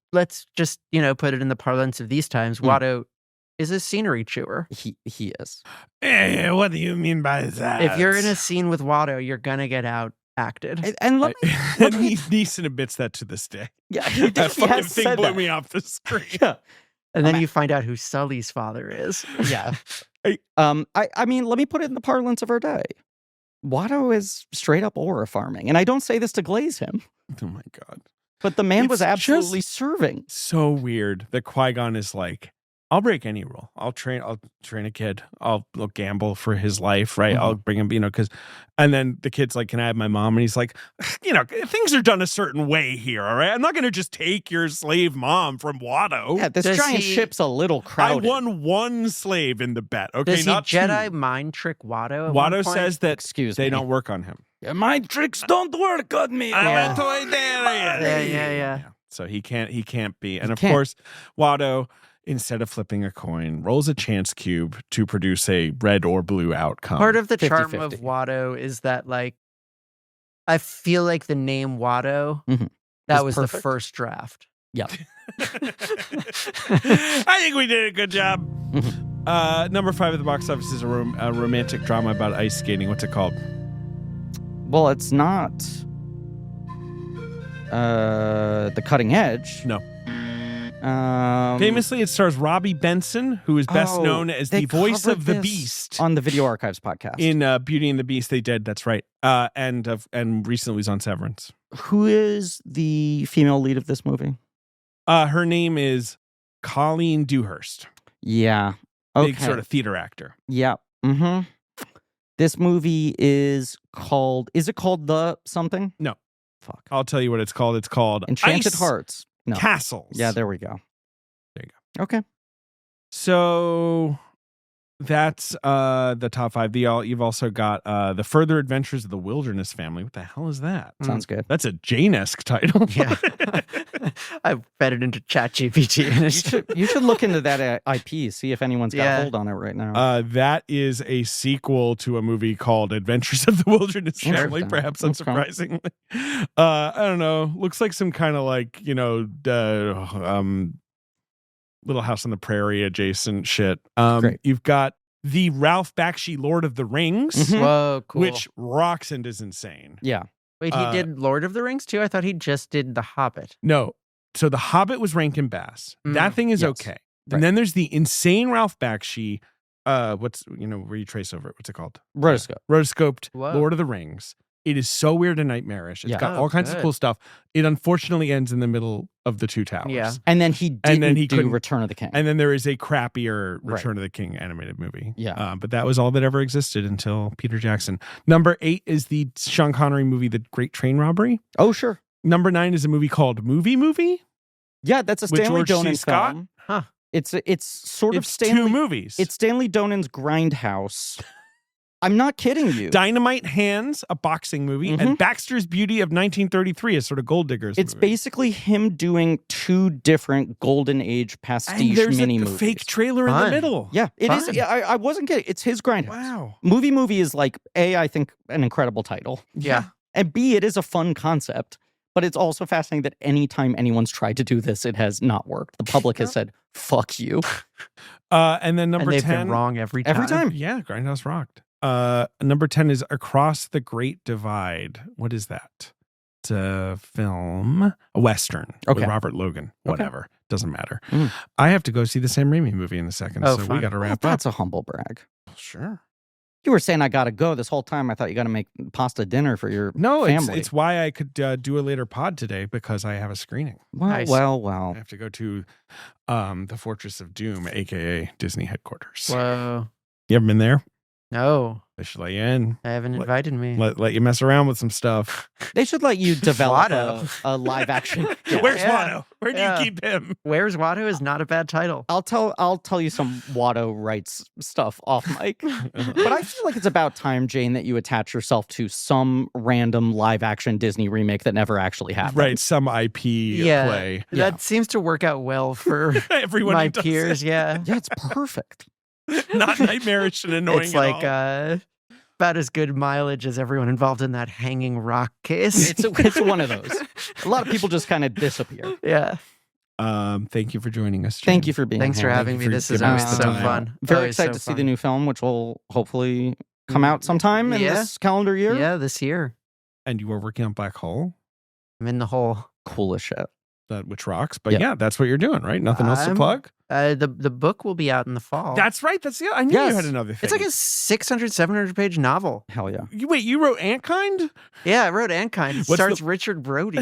just put it in the parlance of these times. Watto is a scenery chewer. He is. What do you mean by that? If you're in a scene with Watto, you're gonna get out acted. And Neeson admits that to this day. Yeah, that fucking thing blew me off the screen. Yeah. And then you find out who Sully's father is. Yeah. I mean, let me put it in the parlance of our day. Watto is straight up aura farming. And I don't say this to glaze him. Oh my God. But the man was absolutely serving. So weird that Qui-Gon is like, I'll break any rule. I'll train a kid. I'll gamble for his life, right? I'll bring him, and then the kid's like, can I have my mom? And he's like, things are done a certain way here, all right? I'm not going to just take your slave mom from Watto. Yeah, this giant ship's a little crowded. I won one slave in the bet, okay? Does he Jedi mind trick Watto? Watto says that they don't work on him. Yeah, mind tricks don't work on me. I'm a Toydarian. Yeah. So he can't be. And of course, Watto, instead of flipping a coin, rolls a chance cube to produce a red or blue outcome. Part of the charm of Watto is that, like, I feel like the name Watto, that was perfect. The first draft. Yep. I think we did a good job. Number 5 at the box office is a romantic drama about ice skating. What's it called? Well, it's not The Cutting Edge. No. Famously, it stars Robbie Benson, who is best known as the voice of the Beast on the Video Archives podcast. In Beauty and the Beast, they did. That's right. And recently was on Severance. Who is the female lead of this movie? Her name is Colleen Dewhurst. Yeah. Okay. Big sort of theater actor. Yeah. Mm-hmm. This movie is called... Is it called The Something? No. Fuck. I'll tell you what it's called. It's called Enchanted Ice Hearts. No. Castles. Yeah, there we go. There you go. Okay. So that's the top 5. You've also got The Further Adventures of the Wilderness Family. What the hell is that? Sounds good. That's a Jane-esque title. Yeah. I fed it into ChatGPT. And You should look into that IP, see if anyone's got hold on it right now. That is a sequel to a movie called Adventures of the Wilderness Family, perhaps unsurprisingly. I don't know. Looks like some kind of like, Little House on the Prairie adjacent shit. You've got the Ralph Bakshi Lord of the Rings. Mm-hmm. Whoa, cool. Which rocks and is insane. Yeah. Wait, he did Lord of the Rings too? I thought he just did The Hobbit. No. So The Hobbit was Rankin Bass. That thing is okay. Right. And then there's the insane Ralph Bakshi, where you trace over it. What's it called? Rotoscoped Lord of the Rings. It is so weird and nightmarish. It's got all kinds of cool stuff. It unfortunately ends in the middle of the Two Towers. Yeah. And then he didn't do Return of the King. And then there is a crappier Return of the King animated movie. Yeah. But that was all that ever existed until Peter Jackson. Number 8 is the Sean Connery movie, The Great Train Robbery. Oh, sure. Number 9 is a movie called Movie. Yeah, that's a Stanley Donen film. Huh. It's sort of Stanley. 2 movies. It's Stanley Donen's Grindhouse. I'm not kidding you. Dynamite Hands, a boxing movie, and Baxter's Beauty of 1933, a sort of gold diggers It's movie. Basically him doing 2 different golden age pastiche mini movies. There's a fake trailer in the middle. Yeah, it is. Yeah, I wasn't kidding. It's his Grindhouse. Wow. Movie is like, A, I think an incredible title. Yeah. And B, it is a fun concept. But it's also fascinating that anytime anyone's tried to do this, it has not worked. The public has said, fuck you. And then number 10. They've been wrong every time. Every time. Yeah, Grindhouse rocked. Number 10 is Across the Great Divide. What is that? It's a film, a Western with Robert Logan. Whatever. Doesn't matter. I have to go see the Sam Raimi movie in a second, so we got to wrap up. That's a humble brag. Sure. You were saying I got to go this whole time. I thought you got to make pasta dinner for your family. It's why I could do a later pod today because I have a screening. Well. I have to go to the Fortress of Doom, a.k.a. Disney headquarters. Whoa. You ever been there? No. They should let you in. They haven't invited me. Let you mess around with some stuff. They should let you develop a live action. Where's Watto? Where do you keep him? Where's Watto is not a bad title. I'll tell you some Watto writes stuff off mic. But I feel like it's about time, Jane, that you attach yourself to some random live action Disney remake that never actually happened. Right, some IP play. That seems to work out well for everyone my peers. Yeah, it's perfect. Not nightmarish and annoying. It's like about as good mileage as everyone involved in that hanging rock case. It's one of those. A lot of people just kind of disappear. Yeah. Thank you for joining us, Jane. Thank you for being Thanks here. for having me. This is always so fun. Very excited to see the new film, which will hopefully come out sometime in this calendar year. Yeah, this year. And you are working on Black Hole? I'm in the hole. Cool as shit. Which rocks. But yeah, that's what you're doing, right? Nothing else to plug? The book will be out in the fall. That's right. I knew you had another thing. It's like a 600, 700-page novel. Hell yeah. You wrote Antkind? Yeah, I wrote Antkind. It stars Richard Brody.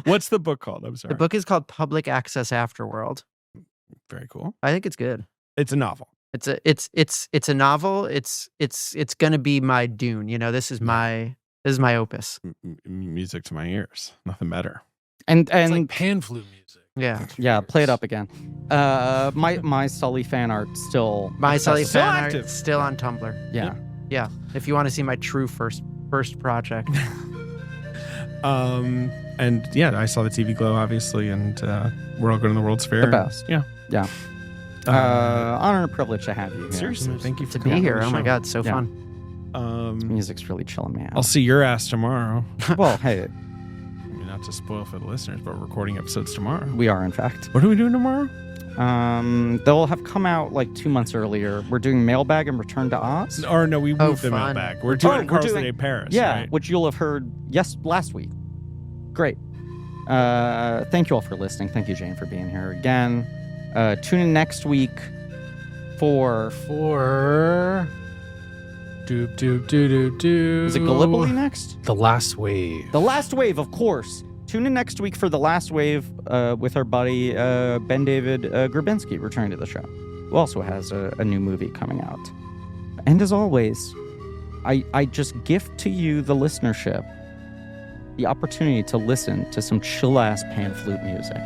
What's the book called? I'm sorry. The book is called Public Access Afterworld. Very cool. I think it's good. It's a novel. It's a novel. It's going to be my Dune. This is my opus. Music to my ears. Nothing better. And it's like pan flute music. Yeah. Play it up again. My Sully fan art still. My Sully fan art still on Tumblr. Yeah. If you want to see my true first project. And yeah, I saw the TV Glow obviously, and we're all going to the World's Fair. The best. Yeah. Honor and privilege to have you here. Seriously, thank you for being here. Oh my God, so fun. Music's really chilling me out. I'll see your ass tomorrow. Well, hey. Not to spoil for the listeners, but we're recording episodes tomorrow. We are, in fact. What are we doing tomorrow? They'll have come out like 2 months earlier. We're doing Mailbag and Return to Oz. Or no, we moved the Mailbag. We're doing Carl's Day Paris. Yeah, right? which you'll have heard last week. Great. Thank you all for listening. Thank you, Jane, for being here again. Tune in next week for doop doop doo doo doo. Is it Gallipoli next? The Last Wave. The Last Wave, of course. Tune in next week for The Last Wave with our buddy Ben David Grabinski returning to the show, who also has a new movie coming out. And as always, I just gift to you, the listenership, the opportunity to listen to some chill-ass pan flute music.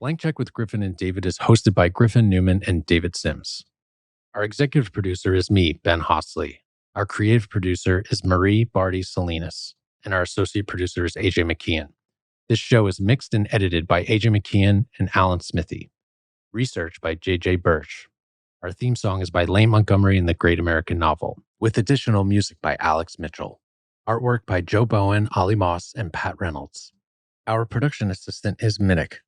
Blank Check with Griffin and David is hosted by Griffin Newman and David Sims. Our executive producer is me, Ben Hosley. Our creative producer is Marie Barty Salinas, and our associate producer is AJ McKeon. This show is mixed and edited by AJ McKeon and Alan Smithy. Research by JJ Birch. Our theme song is by Lane Montgomery and the Great American Novel, with additional music by Alex Mitchell. Artwork by Joe Bowen, Ollie Moss, and Pat Reynolds. Our production assistant is Minnick.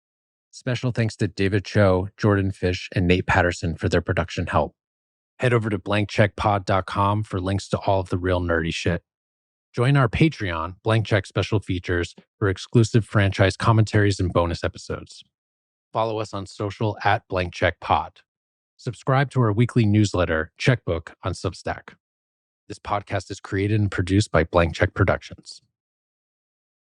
Special thanks to David Cho, Jordan Fish, and Nate Patterson for their production help. Head over to blankcheckpod.com for links to all of the real nerdy shit. Join our Patreon, Blank Check Special Features, for exclusive franchise commentaries and bonus episodes. Follow us on social at Blank Check Pod. Subscribe to our weekly newsletter, Checkbook, on Substack. This podcast is created and produced by Blank Check Productions.